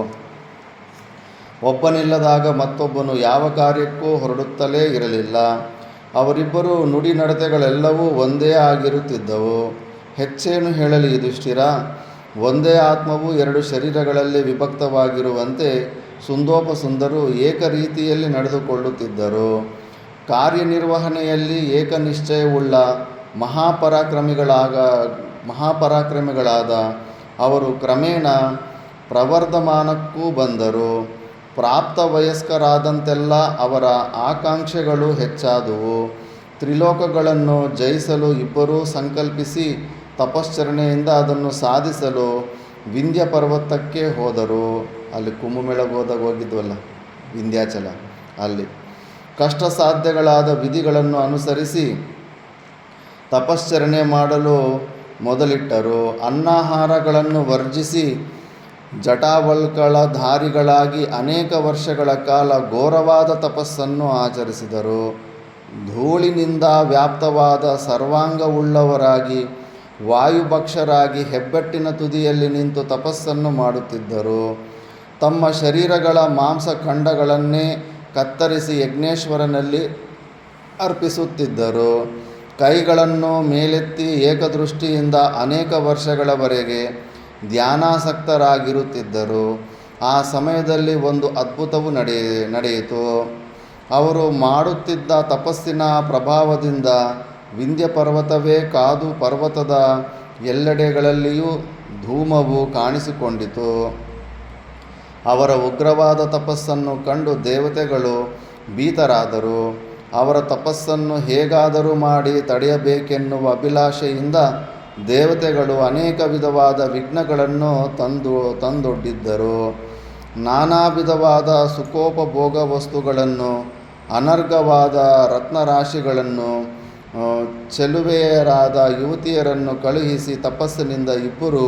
ಒಬ್ಬನಿಲ್ಲದಾಗ ಮತ್ತೊಬ್ಬನು ಯಾವ ಕಾರ್ಯಕ್ಕೂ ಹೊರಡುತ್ತಲೇ ಇರಲಿಲ್ಲ. ಅವರಿಬ್ಬರು ನುಡಿ ನಡತೆಗಳೆಲ್ಲವೂ ಒಂದೇ ಆಗಿರುತ್ತಿದ್ದವು. ಹೆಚ್ಚೇನು ಹೇಳಲಿ ಯುಧಿಷ್ಠಿರ, ಒಂದೇ ಆತ್ಮವು ಎರಡು ಶರೀರಗಳಲ್ಲಿ ವಿಭಕ್ತವಾಗಿರುವಂತೆ ಸುಂದೋಪಸುಂದರು ಏಕರೀತಿಯಲ್ಲಿ ನಡೆದುಕೊಳ್ಳುತ್ತಿದ್ದರು. ಕಾರ್ಯನಿರ್ವಹಣೆಯಲ್ಲಿ ಏಕನಿಶ್ಚಯವುಳ್ಳ ಮಹಾಪರಾಕ್ರಮಿಗಳಾದ ಅವರು ಕ್ರಮೇಣ ಪ್ರವರ್ಧಮಾನಕ್ಕೂ ಬಂದರು. ಪ್ರಾಪ್ತ ವಯಸ್ಕರಾದಂತೆಲ್ಲ ಅವರ ಆಕಾಂಕ್ಷೆಗಳು ಹೆಚ್ಚಾದುವು. ತ್ರಿಲೋಕಗಳನ್ನು ಜಯಿಸಲು ಇಬ್ಬರೂ ಸಂಕಲ್ಪಿಸಿ ತಪಶ್ಚರಣೆಯಿಂದ ಅದನ್ನು ಸಾಧಿಸಲು ವಿಂಧ್ಯ ಪರ್ವತಕ್ಕೆ ಹೋದರು. ಅಲ್ಲಿ ಕುಂಭಮೇಳಕ್ಕೆ ಹೋಗಿದ್ವಲ್ಲ, ವಿಂಧ್ಯಾಚಲ, ಅಲ್ಲಿ ಕಷ್ಟ ಸಾಧ್ಯಗಳಾದ ವಿಧಿಗಳನ್ನು ಅನುಸರಿಸಿ ತಪಶ್ಚರಣೆ ಮಾಡಲು ಮೊದಲಿಟ್ಟರು. ಅನ್ನಾಹಾರಗಳನ್ನು ವರ್ಜಿಸಿ ಜಟಾವಲ್ಕಳಧಾರಿಗಳಾಗಿ ಅನೇಕ ವರ್ಷಗಳ ಕಾಲ ಘೋರವಾದ ತಪಸ್ಸನ್ನು ಆಚರಿಸಿದರು. ಧೂಳಿನಿಂದ ವ್ಯಾಪ್ತವಾದ ಸರ್ವಾಂಗವುಳ್ಳವರಾಗಿ ವಾಯುಭಕ್ಷರಾಗಿ ಹೆಬ್ಬೆಟ್ಟಿನ ತುದಿಯಲ್ಲಿ ನಿಂತು ತಪಸ್ಸನ್ನು ಮಾಡುತ್ತಿದ್ದರು. ತಮ್ಮ ಶರೀರಗಳ ಮಾಂಸಖಂಡಗಳನ್ನೇ ಕತ್ತರಿಸಿ ಯಜ್ಞೇಶ್ವರನಲ್ಲಿ ಅರ್ಪಿಸುತ್ತಿದ್ದರು. ಕೈಗಳನ್ನು ಮೇಲೆತ್ತಿ ಏಕದೃಷ್ಟಿಯಿಂದ ಅನೇಕ ವರ್ಷಗಳವರೆಗೆ ಧ್ಯಾನಾಸಕ್ತರಾಗಿರುತ್ತಿದ್ದರು. ಆ ಸಮಯದಲ್ಲಿ ಒಂದು ಅದ್ಭುತವು ನಡೆಯಿತು. ಅವರು ಮಾಡುತ್ತಿದ್ದ ತಪಸ್ಸಿನ ಪ್ರಭಾವದಿಂದ ವಿಂಧ್ಯ ಪರ್ವತವೇ ಕಾದು ಪರ್ವತದ ಎಲ್ಲೆಡೆಗಳಲ್ಲಿಯೂ ಧೂಮವು ಕಾಣಿಸಿಕೊಂಡಿತು. ಅವರ ಉಗ್ರವಾದ ತಪಸ್ಸನ್ನು ಕಂಡು ದೇವತೆಗಳು ಭೀತರಾದರು. ಅವರ ತಪಸ್ಸನ್ನು ಹೇಗಾದರೂ ಮಾಡಿ ತಡೆಯಬೇಕೆನ್ನುವ ಅಭಿಲಾಷೆಯಿಂದ ದೇವತೆಗಳು ಅನೇಕ ವಿಧವಾದ ವಿಘ್ನಗಳನ್ನು ತಂದೊಡ್ಡಿದ್ದರು. ನಾನಾ ವಿಧವಾದ ಸುಖೋಪಭೋಗ ವಸ್ತುಗಳನ್ನು, ಅನರ್ಘವಾದ ರತ್ನರಾಶಿಗಳನ್ನು, ಚೆಲುವೆಯರಾದ ಯುವತಿಯರನ್ನು ಕಳುಹಿಸಿ ತಪಸ್ಸಿನಿಂದ ಇಬ್ಬರು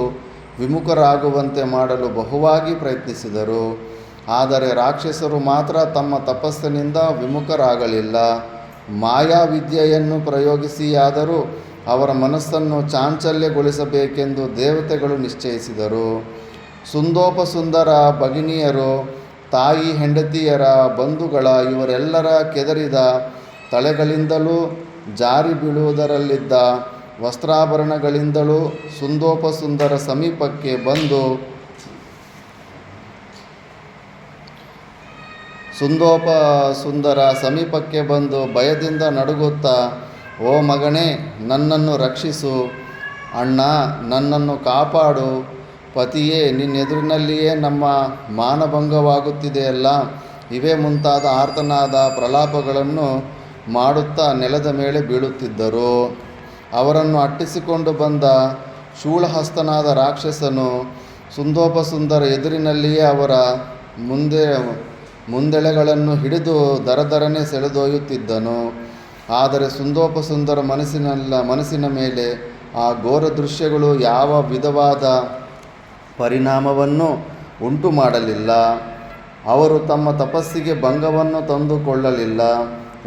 ವಿಮುಖರಾಗುವಂತೆ ಮಾಡಲು ಬಹುವಾಗಿ ಪ್ರಯತ್ನಿಸಿದರು. ಆದರೆ ರಾಕ್ಷಸರು ಮಾತ್ರ ತಮ್ಮ ತಪಸ್ಸಿನಿಂದ ವಿಮುಖರಾಗಲಿಲ್ಲ. ಮಾಯಾವಿದ್ಯೆಯನ್ನು ಪ್ರಯೋಗಿಸಿಯಾದರೂ ಅವರ ಮನಸ್ಸನ್ನು ಚಾಂಚಲ್ಯಗೊಳಿಸಬೇಕೆಂದು ದೇವತೆಗಳು ನಿಶ್ಚಯಿಸಿದರು. ಸುಂದೋಪಸುಂದರ ಭಗಿನಿಯರು, ತಾಯಿ ಹೆಂಡತಿಯರ ಬಂಧುಗಳ ಇವರೆಲ್ಲರ ಕೆದರಿದ ತಲೆಗಳಿಂದಲೂ ಜಾರಿ ಬೀಳುವುದರಲ್ಲಿದ್ದ ವಸ್ತ್ರಾಭರಣಗಳಿಂದಲೂ ಸುಂದೋಪಸುಂದರ ಸಮೀಪಕ್ಕೆ ಬಂದು ಭಯದಿಂದ ನಡುಗುತ್ತಾ, ಓ ಮಗನೇ, ನನ್ನನ್ನು ರಕ್ಷಿಸು, ಅಣ್ಣ ನನ್ನನ್ನು ಕಾಪಾಡು, ಪತಿಯೇ ನಿನ್ನೆದುರಿನಲ್ಲಿಯೇ ನಮ್ಮ ಮಾನಭಂಗವಾಗುತ್ತಿದೆಯಲ್ಲ, ಇವೇ ಮುಂತಾದ ಆರ್ತನಾದ ಪ್ರಲಾಪಗಳನ್ನು ಮಾಡುತ್ತಾ ನೆಲದ ಮೇಲೆ ಬೀಳುತ್ತಿದ್ದರು. ಅವರನ್ನು ಅಟ್ಟಿಸಿಕೊಂಡು ಬಂದ ಶೂಲಹಸ್ತನಾದ ರಾಕ್ಷಸನು ಸುಂದೋಪಸುಂದರ ಎದುರಿನಲ್ಲಿಯೇ ಅವರ ಮುಂದೆಳೆಗಳನ್ನು ಹಿಡಿದು ದರದರನೆ ಸೆಳೆದೊಯ್ಯುತ್ತಿದ್ದನು. ಆದರೆ ಸುಂದೋಪಸುಂದರ ಮನಸ್ಸಿನ ಮೇಲೆ ಆ ಘೋರ ದೃಶ್ಯಗಳು ಯಾವ ವಿಧವಾದ ಪರಿಣಾಮವನ್ನು ಉಂಟು ಮಾಡಲಿಲ್ಲ. ಅವರು ತಮ್ಮ ತಪಸ್ಸಿಗೆ ಭಂಗವನ್ನು ತಂದುಕೊಳ್ಳಲಿಲ್ಲ.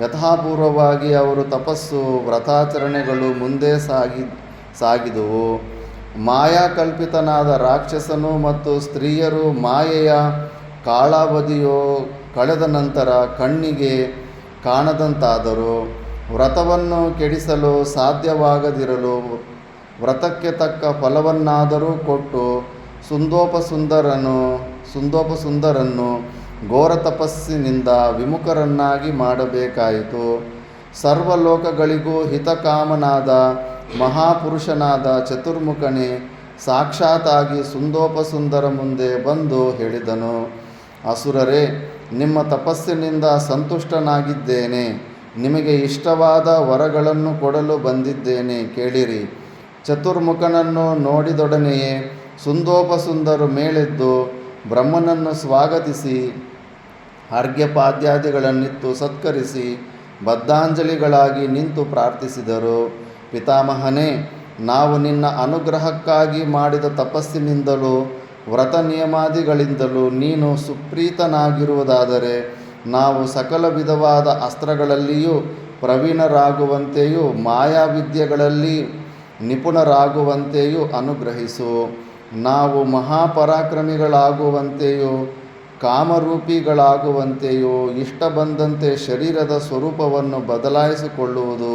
ಯಥಾಪೂರ್ವವಾಗಿ ಅವರು ತಪಸ್ಸು ವ್ರತಾಚರಣೆಗಳು ಮುಂದೆ ಸಾಗಿದುವು. ಮಾಯಾಕಲ್ಪಿತನಾದ ರಾಕ್ಷಸನು ಮತ್ತು ಸ್ತ್ರೀಯರು ಮಾಯೆಯ ಕಾಲಾವಧಿಯು ಕಳೆದ ನಂತರ ಕಣ್ಣಿಗೆ ಕಾಣದಂತಾದರು. ವ್ರತವನ್ನು ಕೆಡಿಸಲು ಸಾಧ್ಯವಾಗದಿರಲು ವ್ರತಕ್ಕೆ ತಕ್ಕ ಫಲವನ್ನಾದರೂ ಕೊಟ್ಟು ಸುಂದೋಪಸುಂದರನ್ನು ಘೋರ ತಪಸ್ಸಿನಿಂದ ವಿಮುಖರನ್ನಾಗಿ ಮಾಡಬೇಕಾಯಿತು. ಸರ್ವಲೋಕಗಳಿಗೂ ಹಿತಕಾಮನಾದ ಮಹಾಪುರುಷನಾದ ಚತುರ್ಮುಖನೇ ಸಾಕ್ಷಾತ್ತಾಗಿ ಸುಂದೋಪಸುಂದರ ಮುಂದೆ ಬಂದು ಹೇಳಿದನು, ಅಸುರರೇ, ನಿಮ್ಮ ತಪಸ್ಸಿನಿಂದ ಸಂತುಷ್ಟನಾಗಿದ್ದೇನೆ. ನಿಮಗೆ ಇಷ್ಟವಾದ ವರಗಳನ್ನು ಕೊಡಲು ಬಂದಿದ್ದೇನೆ, ಕೇಳಿರಿ. ಚತುರ್ಮುಖನನ್ನು ನೋಡಿದೊಡನೆಯೇ ಸುಂದೋಪಸುಂದರು ಮೇಲೆದ್ದು ಬ್ರಹ್ಮನನ್ನು ಸ್ವಾಗತಿಸಿ ಅರ್ಘ್ಯಪಾದ್ಯಾದಿಗಳನ್ನಿತ್ತು ಸತ್ಕರಿಸಿ ಬದ್ಧಾಂಜಲಿಗಳಾಗಿ ನಿಂತು ಪ್ರಾರ್ಥಿಸಿದರು. ಪಿತಾಮಹನೇ, ನಾವು ನಿನ್ನ ಅನುಗ್ರಹಕ್ಕಾಗಿ ಮಾಡಿದ ತಪಸ್ಸಿನಿಂದಲೂ ವ್ರತ ನಿಯಮಾದಿಗಳಿಂದಲೂ ನೀನು ಸುಪ್ರೀತನಾಗಿರುವುದಾದರೆ ನಾವು ಸಕಲ ವಿಧವಾದ ಅಸ್ತ್ರಗಳಲ್ಲಿಯೂ ಪ್ರವೀಣರಾಗುವಂತೆಯೂ ಮಾಯಾವಿದ್ಯೆಗಳಲ್ಲಿ ನಿಪುಣರಾಗುವಂತೆಯೂ ಅನುಗ್ರಹಿಸು. ನಾವು ಮಹಾಪರಾಕ್ರಮಿಗಳಾಗುವಂತೆಯೂ ಕಾಮರೂಪಿಗಳಾಗುವಂತೆಯೂ ಇಷ್ಟ ಬಂದಂತೆ ಶರೀರದ ಸ್ವರೂಪವನ್ನು ಬದಲಾಯಿಸಿಕೊಳ್ಳುವುದು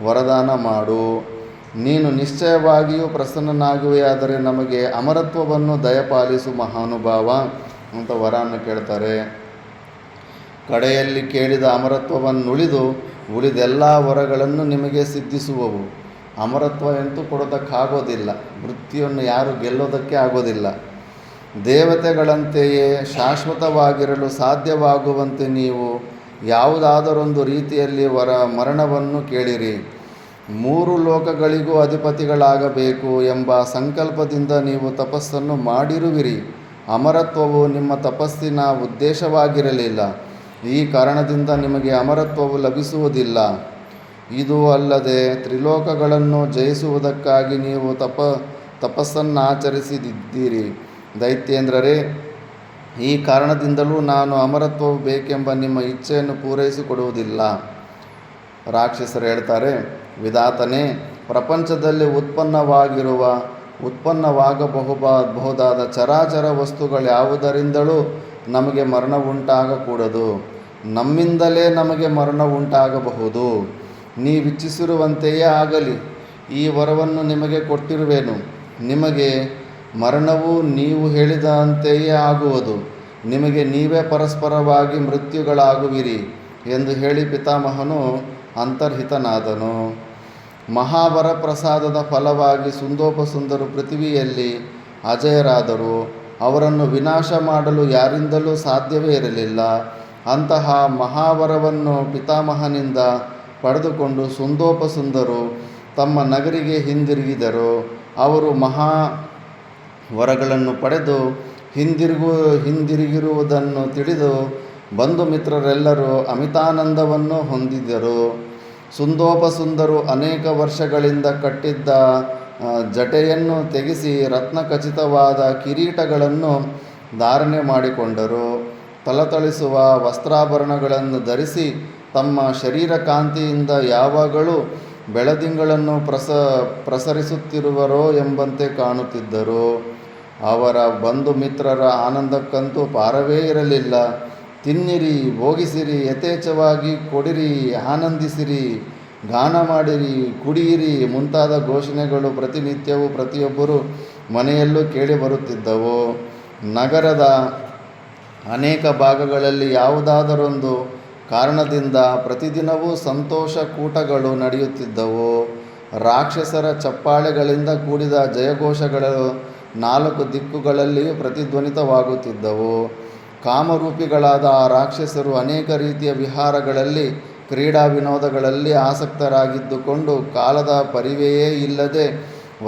ವರದಾನ ಮಾಡು. ನೀನು ನಿಶ್ಚಯವಾಗಿಯೂ ಪ್ರಸನ್ನನಾಗುವೆಯಾದರೆ ನಮಗೆ ಅಮರತ್ವವನ್ನು ದಯಪಾಲಿಸು ಮಹಾನುಭಾವ ಅಂತ ವರವನ್ನು ಕೇಳ್ತಾರೆ. ಕಡೆಯಲ್ಲಿ ಕೇಳಿದ ಅಮರತ್ವವನ್ನುಳಿದು ಉಳಿದೆಲ್ಲ ವರಗಳನ್ನು ನಿಮಗೆ ಸಿದ್ಧಿಸುವವು. ಅಮರತ್ವ ಅಂತೂ ಕೊಡೋದಕ್ಕಾಗೋದಿಲ್ಲ, ಮೃತ್ಯುವನ್ನು ಯಾರು ಗೆಲ್ಲೋದಕ್ಕೆ ಆಗೋದಿಲ್ಲ. ದೇವತೆಗಳಂತೆಯೇ ಶಾಶ್ವತವಾಗಿರಲು ಸಾಧ್ಯವಾಗುವಂತೆ ನೀವು ಯಾವುದಾದರೊಂದು ರೀತಿಯಲ್ಲಿ ಮರಣವನ್ನು ಕೇಳಿರಿ. 3 ಲೋಕಗಳಿಗೂ ಅಧಿಪತಿಗಳಾಗಬೇಕು ಎಂಬ ಸಂಕಲ್ಪದಿಂದ ನೀವು ತಪಸ್ಸನ್ನು ಮಾಡಿರುವಿರಿ. ಅಮರತ್ವವು ನಿಮ್ಮ ತಪಸ್ಸಿನ ಉದ್ದೇಶವಾಗಿರಲಿಲ್ಲ. ಈ ಕಾರಣದಿಂದ ನಿಮಗೆ ಅಮರತ್ವವು ಲಭಿಸುವುದಿಲ್ಲ. ಇದು ಅಲ್ಲದೆ ತ್ರಿಲೋಕಗಳನ್ನು ಜಯಿಸುವುದಕ್ಕಾಗಿ ನೀವು ತಪಸ್ಸನ್ನಾಚರಿಸಿದ್ದೀರಿ. ದೈತ್ಯೇಂದ್ರರೇ, ಈ ಕಾರಣದಿಂದಲೂ ನಾನು ಅಮರತ್ವವು ಬೇಕೆಂಬ ನಿಮ್ಮ ಇಚ್ಛೆಯನ್ನು ಪೂರೈಸಿಕೊಡುವುದಿಲ್ಲ. ರಾಕ್ಷಸರು ಹೇಳ್ತಾರೆ, ವಿಧಾತನೇ, ಪ್ರಪಂಚದಲ್ಲಿ ಉತ್ಪನ್ನವಾಗಬಹುದಾದ ಚರಾಚರ ವಸ್ತುಗಳ್ಯಾವುದರಿಂದಲೂ ನಮಗೆ ಮರಣ ಉಂಟಾಗಕೂಡದು. ನಮ್ಮಿಂದಲೇ ನಮಗೆ ಮರಣ ಉಂಟಾಗಬಹುದು. ನೀವಿಚ್ಛಿಸಿರುವಂತೆಯೇ ಆಗಲಿ. ಈ ವರವನ್ನು ನಿಮಗೆ ಕೊಟ್ಟಿರುವೆನು. ನಿಮಗೆ ಮರಣವು ನೀವು ಹೇಳಿದಂತೆಯೇ ಆಗುವುದು. ನಿಮಗೆ ನೀವೇ ಪರಸ್ಪರವಾಗಿ ಮೃತ್ಯುಗಳಾಗುವಿರಿ ಎಂದು ಹೇಳಿ ಪಿತಾಮಹನು ಅಂತರ್ಹಿತನಾದನು. ಮಹಾವರ ಪ್ರಸಾದದ ಫಲವಾಗಿ ಸುಂದೋಪಸುಂದರು ಪೃಥ್ವಿಯಲ್ಲಿ ಅಜಯರಾದರು. ಅವರನ್ನು ವಿನಾಶ ಮಾಡಲು ಯಾರಿಂದಲೂ ಸಾಧ್ಯವೇ ಇರಲಿಲ್ಲ. ಅಂತಹ ಮಹಾವರವನ್ನು ಪಿತಾಮಹನಿಂದ ಪಡೆದುಕೊಂಡು ಸುಂದೋಪಸುಂದರು ತಮ್ಮ ನಗರಿಗೆ ಹಿಂದಿರುಗಿದರು. ಅವರು ಮಹಾವರಗಳನ್ನು ಪಡೆದು ಹಿಂದಿರುಗಿರುವುದನ್ನು ತಿಳಿದು ಬಂಧು ಮಿತ್ರರೆಲ್ಲರೂ ಅಮಿತಾನಂದವನ್ನು ಹೊಂದಿದರು. ಸುಂದೋಪಸುಂದರು ಅನೇಕ ವರ್ಷಗಳಿಂದ ಕಟ್ಟಿದ್ದ ಜಟೆಯನ್ನು ತೆಗೆಸಿ ರತ್ನಖಚಿತವಾದ ಕಿರೀಟಗಳನ್ನು ಧಾರಣೆ ಮಾಡಿಕೊಂಡರು. ಥಳಥಳಿಸುವ ವಸ್ತ್ರಾಭರಣಗಳನ್ನು ಧರಿಸಿ ತಮ್ಮ ಶರೀರ ಕಾಂತಿಯಿಂದ ಯಾವಾಗಲೂ ಬೆಳದಿಂಗಳನ್ನು ಪ್ರಸರಿಸುತ್ತಿರುವರೋ ಎಂಬಂತೆ ಕಾಣುತ್ತಿದ್ದರು. ಅವರ ಬಂಧು ಮಿತ್ರರ ಆನಂದಕ್ಕಂತೂ ಪಾರವೇ ಇರಲಿಲ್ಲ. ತಿನ್ನಿರಿ, ಭೋಗಿಸಿರಿ, ಯಥೇಚ್ಛವಾಗಿ ಕೊಡಿರಿ, ಆನಂದಿಸಿರಿ, ಗಾನ ಮಾಡಿರಿ, ಕುಡಿಯಿರಿ ಮುಂತಾದ ಘೋಷಣೆಗಳು ಪ್ರತಿನಿತ್ಯವೂ ಪ್ರತಿಯೊಬ್ಬರು ಮನೆಯಲ್ಲೂ ಕೇಳಿಬರುತ್ತಿದ್ದವು. ನಗರದ ಅನೇಕ ಭಾಗಗಳಲ್ಲಿ ಯಾವುದಾದರೊಂದು ಕಾರಣದಿಂದ ಪ್ರತಿದಿನವೂ ಸಂತೋಷ ಕೂಟಗಳು ನಡೆಯುತ್ತಿದ್ದವು. ರಾಕ್ಷಸರ ಚಪ್ಪಾಳೆಗಳಿಂದ ಕೂಡಿದ ಜಯಘೋಷಗಳು 4 ದಿಕ್ಕುಗಳಲ್ಲಿಯೂ ಪ್ರತಿಧ್ವನಿತವಾಗುತ್ತಿದ್ದವು. ಕಾಮರೂಪಿಗಳಾದ ಆ ರಾಕ್ಷಸರು ಅನೇಕ ರೀತಿಯ ವಿಹಾರಗಳಲ್ಲಿ, ಕ್ರೀಡಾ ವಿನೋದಗಳಲ್ಲಿ ಆಸಕ್ತರಾಗಿದ್ದುಕೊಂಡು ಕಾಲದ ಪರಿವೆಯೇ ಇಲ್ಲದೆ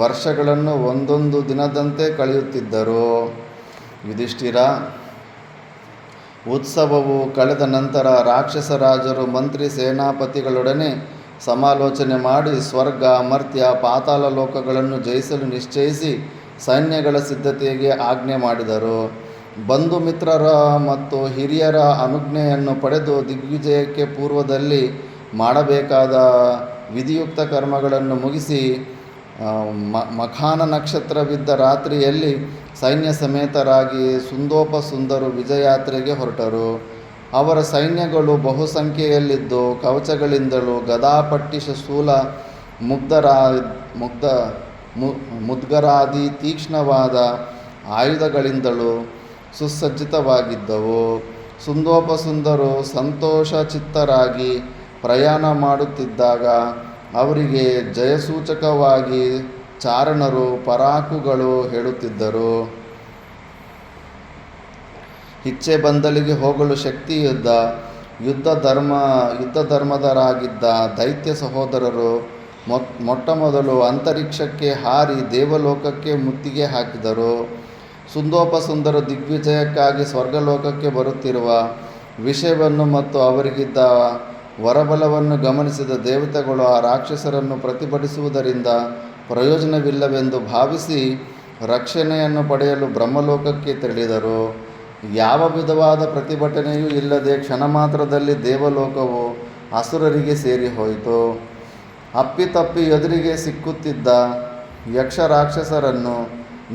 ವರ್ಷಗಳನ್ನು ಒಂದೊಂದು ದಿನದಂತೆ ಕಳೆಯುತ್ತಿದ್ದರು. ಯುಧಿಷ್ಠಿರ, ಉತ್ಸವವು ಕಳೆದ ನಂತರ ರಾಕ್ಷಸರಾಜರು ಮಂತ್ರಿ ಸೇನಾಪತಿಗಳೊಡನೆ ಸಮಾಲೋಚನೆ ಮಾಡಿ ಸ್ವರ್ಗ, ಮರ್ತ್ಯ, ಪಾತಾಳ ಲೋಕಗಳನ್ನು ಜಯಿಸಲು ನಿಶ್ಚಯಿಸಿ ಸೈನ್ಯಗಳ ಸಿದ್ಧತೆಗೆ ಆಜ್ಞೆ ಮಾಡಿದರು. ಬಂಧು ಮಿತ್ರರ ಮತ್ತು ಹಿರಿಯರ ಅನುಜ್ಞೆಯನ್ನು ಪಡೆದು ದಿಗ್ವಿಜಯಕ್ಕೆ ಪೂರ್ವದಲ್ಲಿ ಮಾಡಬೇಕಾದ ವಿಧಿಯುಕ್ತ ಕರ್ಮಗಳನ್ನು ಮುಗಿಸಿ ಮಖಾನ ನಕ್ಷತ್ರವಿದ್ದ ರಾತ್ರಿಯಲ್ಲಿ ಸೈನ್ಯ ಸಮೇತರಾಗಿ ಸುಂದೋಪಸುಂದರು ವಿಜಯಾತ್ರೆಗೆ ಹೊರಟರು. ಅವರ ಸೈನ್ಯಗಳು ಬಹುಸಂಖ್ಯೆಯಲ್ಲಿದ್ದು ಕವಚಗಳಿಂದಲೂ ಗದಾಪಟ್ಟಿ ಶೂಲ ಮುದ್ಗರಾದಿ ತೀಕ್ಷ್ಣವಾದ ಆಯುಧಗಳಿಂದಲೂ ಸುಸಜ್ಜಿತವಾಗಿದ್ದವು. ಸುಂದೋಪಸುಂದರು ಸಂತೋಷಚಿತ್ತರಾಗಿ ಪ್ರಯಾಣ ಮಾಡುತ್ತಿದ್ದಾಗ ಅವರಿಗೆ ಜಯಸೂಚಕವಾಗಿ ಚಾರಣರು ಪರಾಕುಗಳು ಹೇಳುತ್ತಿದ್ದರು. ಇಚ್ಛೆ ಬಂದಲ್ಲಿಗೆ ಹೋಗಲು ಶಕ್ತಿಯುದ್ದ ಯುದ್ಧ ಧರ್ಮದರಾಗಿದ್ದ ದೈತ್ಯ ಸಹೋದರರು ಮೊಟ್ಟಮೊದಲು ಅಂತರಿಕ್ಷಕ್ಕೆ ಹಾರಿ ದೇವಲೋಕಕ್ಕೆ ಮುತ್ತಿಗೆ ಹಾಕಿದರು. ಸುಂದೋಪಸುಂದರು ದಿಗ್ವಿಜಯಕ್ಕಾಗಿ ಸ್ವರ್ಗಲೋಕಕ್ಕೆ ಬರುತ್ತಿರುವ ವಿಷಯವನ್ನು ಮತ್ತು ಅವರಿಗಿದ್ದ ವರಬಲವನ್ನು ಗಮನಿಸಿದ ದೇವತೆಗಳು ಆ ರಾಕ್ಷಸರನ್ನು ಪ್ರತಿಭಟಿಸುವುದರಿಂದ ಪ್ರಯೋಜನವಿಲ್ಲವೆಂದು ಭಾವಿಸಿ ರಕ್ಷಣೆಯನ್ನು ಪಡೆಯಲು ಬ್ರಹ್ಮಲೋಕಕ್ಕೆ ತೆರಳಿದರು. ಯಾವ ವಿಧವಾದ ಪ್ರತಿಭಟನೆಯೂ ಇಲ್ಲದೆ ಕ್ಷಣ ಮಾತ್ರದಲ್ಲಿ ದೇವಲೋಕವು ಅಸುರರಿಗೆ ಸೇರಿ ಹೋಯಿತು. ಅಪ್ಪಿತಪ್ಪಿ ಎದುರಿಗೆ ಸಿಕ್ಕುತ್ತಿದ್ದ ಯಕ್ಷ ರಾಕ್ಷಸರನ್ನು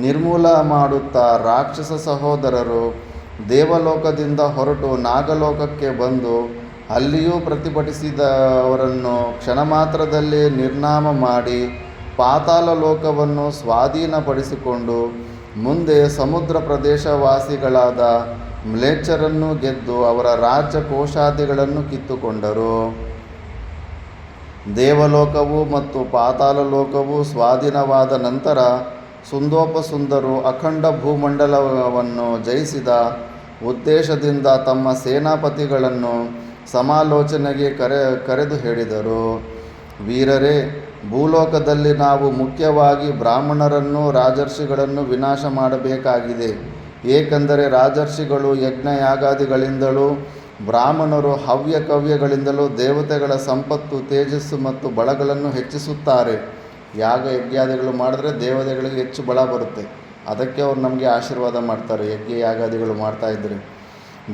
ನಿರ್ಮೂಲ ಮಾಡುತ್ತಾ ರಾಕ್ಷಸ ಸಹೋದರರು ದೇವಲೋಕದಿಂದ ಹೊರಟು ನಾಗಲೋಕಕ್ಕೆ ಬಂದು ಅಲ್ಲಿಯೂ ಪ್ರತಿಭಟಿಸಿದವರನ್ನು ಕ್ಷಣ ಮಾತ್ರದಲ್ಲಿ ನಿರ್ನಾಮ ಮಾಡಿ ಪಾತಾಳ ಲೋಕವನ್ನು ಸ್ವಾಧೀನಪಡಿಸಿಕೊಂಡು ಮುಂದೆ ಸಮುದ್ರ ಪ್ರದೇಶವಾಸಿಗಳಾದ ಮ್ಲೇಚ್ಛರನ್ನು ಗೆದ್ದು ಅವರ ರಾಜ್ಯ ಕೋಶಾದಿಗಳನ್ನು ಕಿತ್ತುಕೊಂಡರು. ದೇವಲೋಕವು ಮತ್ತು ಪಾತಾಳ ಲೋಕವು ಸ್ವಾಧೀನವಾದ ನಂತರ ಸುಂದೋಪಸುಂದರು ಅಖಂಡ ಭೂಮಂಡಲವನ್ನು ಜಯಿಸಿದ ಉದ್ದೇಶದಿಂದ ತಮ್ಮ ಸೇನಾಪತಿಗಳನ್ನು ಸಮಾಲೋಚನೆಗೆ ಕರೆದು ಹೇಳಿದರು. ವೀರರೇ, ಭೂಲೋಕದಲ್ಲಿ ನಾವು ಮುಖ್ಯವಾಗಿ ಬ್ರಾಹ್ಮಣರನ್ನು ರಾಜರ್ಷಿಗಳನ್ನು ವಿನಾಶ ಮಾಡಬೇಕಾಗಿದೆ. ಏಕೆಂದರೆ ರಾಜರ್ಷಿಗಳು ಯಜ್ಞಯಾಗಾದಿಗಳಿಂದಲೂ ಬ್ರಾಹ್ಮಣರು ಹವ್ಯ ಕವ್ಯಗಳಿಂದಲೂ ದೇವತೆಗಳ ಸಂಪತ್ತು, ತೇಜಸ್ಸು ಮತ್ತು ಬಲಗಳನ್ನು ಹೆಚ್ಚಿಸುತ್ತಾರೆ. ಯಾಗ ಯಜ್ಞಾದಿಗಳು ಮಾಡಿದ್ರೆ ದೇವತೆಗಳಿಗೆ ಹೆಚ್ಚು ಬಲ ಬರುತ್ತೆ. ಅದಕ್ಕೆ ಅವರು ನಮಗೆ ಆಶೀರ್ವಾದ ಮಾಡ್ತಾರೆ ಯಜ್ಞ ಯಾಗಾದಿಗಳು ಮಾಡ್ತಾಯಿದ್ರೆ.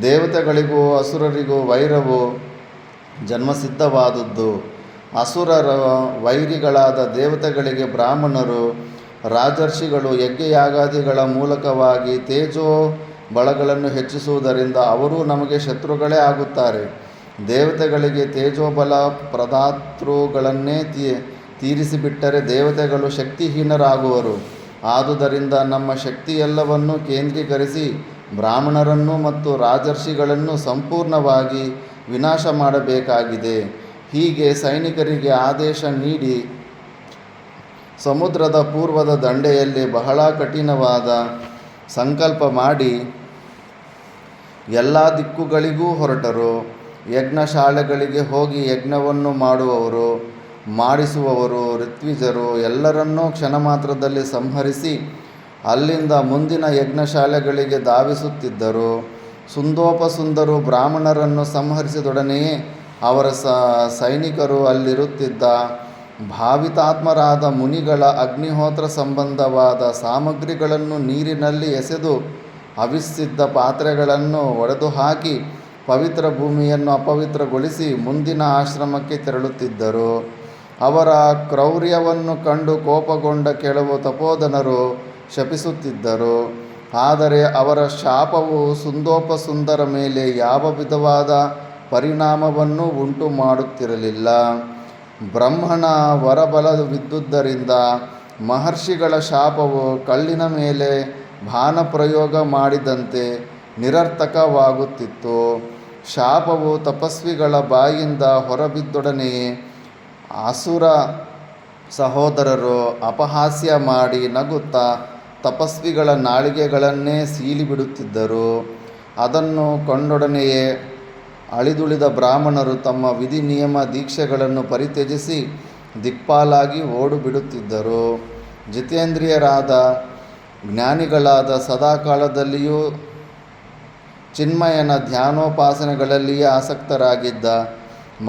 ದೇವತೆಗಳಿಗೂ ಅಸುರರಿಗೂ ವೈರವು ಜನ್ಮಸಿದ್ಧವಾದದ್ದು. ಅಸುರರ ವೈರಿಗಳಾದ ದೇವತೆಗಳಿಗೆ ಬ್ರಾಹ್ಮಣರು ರಾಜರ್ಷಿಗಳು ಯಜ್ಞಯಾಗಾದಿಗಳ ಮೂಲಕವಾಗಿ ತೇಜೋ ಬಲಗಳನ್ನು ಹೆಚ್ಚಿಸುವುದರಿಂದ ಅವರೂ ನಮಗೆ ಶತ್ರುಗಳೇ ಆಗುತ್ತಾರೆ. ದೇವತೆಗಳಿಗೆ ತೇಜೋಬಲ ಪ್ರದಾತೃಗಳನ್ನೇ ತೀರಿಸಿಬಿಟ್ಟರೆ ದೇವತೆಗಳು ಶಕ್ತಿಹೀನರಾಗುವರು. ಆದುದರಿಂದ ನಮ್ಮ ಶಕ್ತಿಯೆಲ್ಲವನ್ನೂ ಕೇಂದ್ರೀಕರಿಸಿ ಬ್ರಾಹ್ಮಣರನ್ನು ಮತ್ತು ರಾಜರ್ಷಿಗಳನ್ನು ಸಂಪೂರ್ಣವಾಗಿ ವಿನಾಶ ಮಾಡಬೇಕಾಗಿದೆ. ಹೀಗೆ ಸೈನಿಕರಿಗೆ ಆದೇಶ ನೀಡಿ ಸಮುದ್ರದ ಪೂರ್ವದ ದಂಡೆಯಲ್ಲಿ ಬಹಳ ಕಠಿಣವಾದ ಸಂಕಲ್ಪ ಮಾಡಿ ಎಲ್ಲ ದಿಕ್ಕುಗಳಿಗೂ ಹೊರಟರು. ಯಜ್ಞಶಾಲೆಗಳಿಗೆ ಹೋಗಿ ಯಜ್ಞವನ್ನು ಮಾಡಿಸುವವರು ಋತ್ವಿಜರು ಎಲ್ಲರನ್ನೂ ಕ್ಷಣ ಮಾತ್ರದಲ್ಲಿ ಸಂಹರಿಸಿ ಅಲ್ಲಿಂದ ಮುಂದಿನ ಯಜ್ಞಶಾಲೆಗಳಿಗೆ ಧಾವಿಸುತ್ತಿದ್ದರು. ಸುಂದೋಪಸುಂದರು ಬ್ರಾಹ್ಮಣರನ್ನು ಸಂಹರಿಸಿದೊಡನೆಯೇ ಅವರ ಸೈನಿಕರು ಅಲ್ಲಿರುತ್ತಿದ್ದ ಭಾವಿತಾತ್ಮರಾದ ಮುನಿಗಳ ಅಗ್ನಿಹೋತ್ರ ಸಂಬಂಧವಾದ ಸಾಮಗ್ರಿಗಳನ್ನು ನೀರಿನಲ್ಲಿ ಎಸೆದು ಹವಿಸ್ಸಿದ್ದ ಪಾತ್ರೆಗಳನ್ನು ಒಡೆದು ಹಾಕಿ ಪವಿತ್ರ ಭೂಮಿಯನ್ನು ಅಪವಿತ್ರಗೊಳಿಸಿ ಮುಂದಿನ ಆಶ್ರಮಕ್ಕೆ ತೆರಳುತ್ತಿದ್ದರು. ಅವರ ಕ್ರೌರ್ಯವನ್ನು ಕಂಡು ಕೋಪಗೊಂಡ ಕೆಲವು ತಪೋಧನರು ಶಪಿಸುತ್ತಿದ್ದರು. ಆದರೆ ಅವರ ಶಾಪವು ಸುಂದೋಪಸುಂದರ ಮೇಲೆ ಯಾವ ವಿಧವಾದ ಪರಿಣಾಮವನ್ನು ಉಂಟು ಮಾಡುತ್ತಿರಲಿಲ್ಲ. ಬ್ರಹ್ಮನ ವರಬಲವಿದ್ದುದರಿಂದ ಮಹರ್ಷಿಗಳ ಶಾಪವು ಕಳ್ಳಿನ ಮೇಲೆ ಬಾಣಪ್ರಯೋಗ ಮಾಡಿದಂತೆ ನಿರರ್ಥಕವಾಗುತ್ತಿತ್ತು. ಶಾಪವು ತಪಸ್ವಿಗಳ ಬಾಯಿಂದ ಹೊರಬಿದ್ದೊಡನೆಯೇ ಅಸುರ ಸಹೋದರರು ಅಪಹಾಸ್ಯ ಮಾಡಿ ನಗುತ್ತಾ ತಪಸ್ವಿಗಳ ನಾಲಿಗೆಗಳನ್ನೇ ಸೀಳಿಬಿಡುತ್ತಿದ್ದರು. ಅದನ್ನು ಕಂಡೊಡನೆಯೇ ಅಳಿದುಳಿದ ಬ್ರಾಹ್ಮಣರು ತಮ್ಮ ವಿಧಿ ನಿಯಮ ದೀಕ್ಷೆಗಳನ್ನು ಪರಿತ್ಯಜಿಸಿ ದಿಕ್ಪಾಲಾಗಿ ಓಡಿಬಿಡುತ್ತಿದ್ದರು. ಜಿತೇಂದ್ರಿಯರಾದ ಜ್ಞಾನಿಗಳಾದ ಸದಾಕಾಲದಲ್ಲಿಯೂ ಚಿನ್ಮಯನ ಧ್ಯಾನೋಪಾಸನೆಗಳಲ್ಲಿಯೇ ಆಸಕ್ತರಾಗಿದ್ದ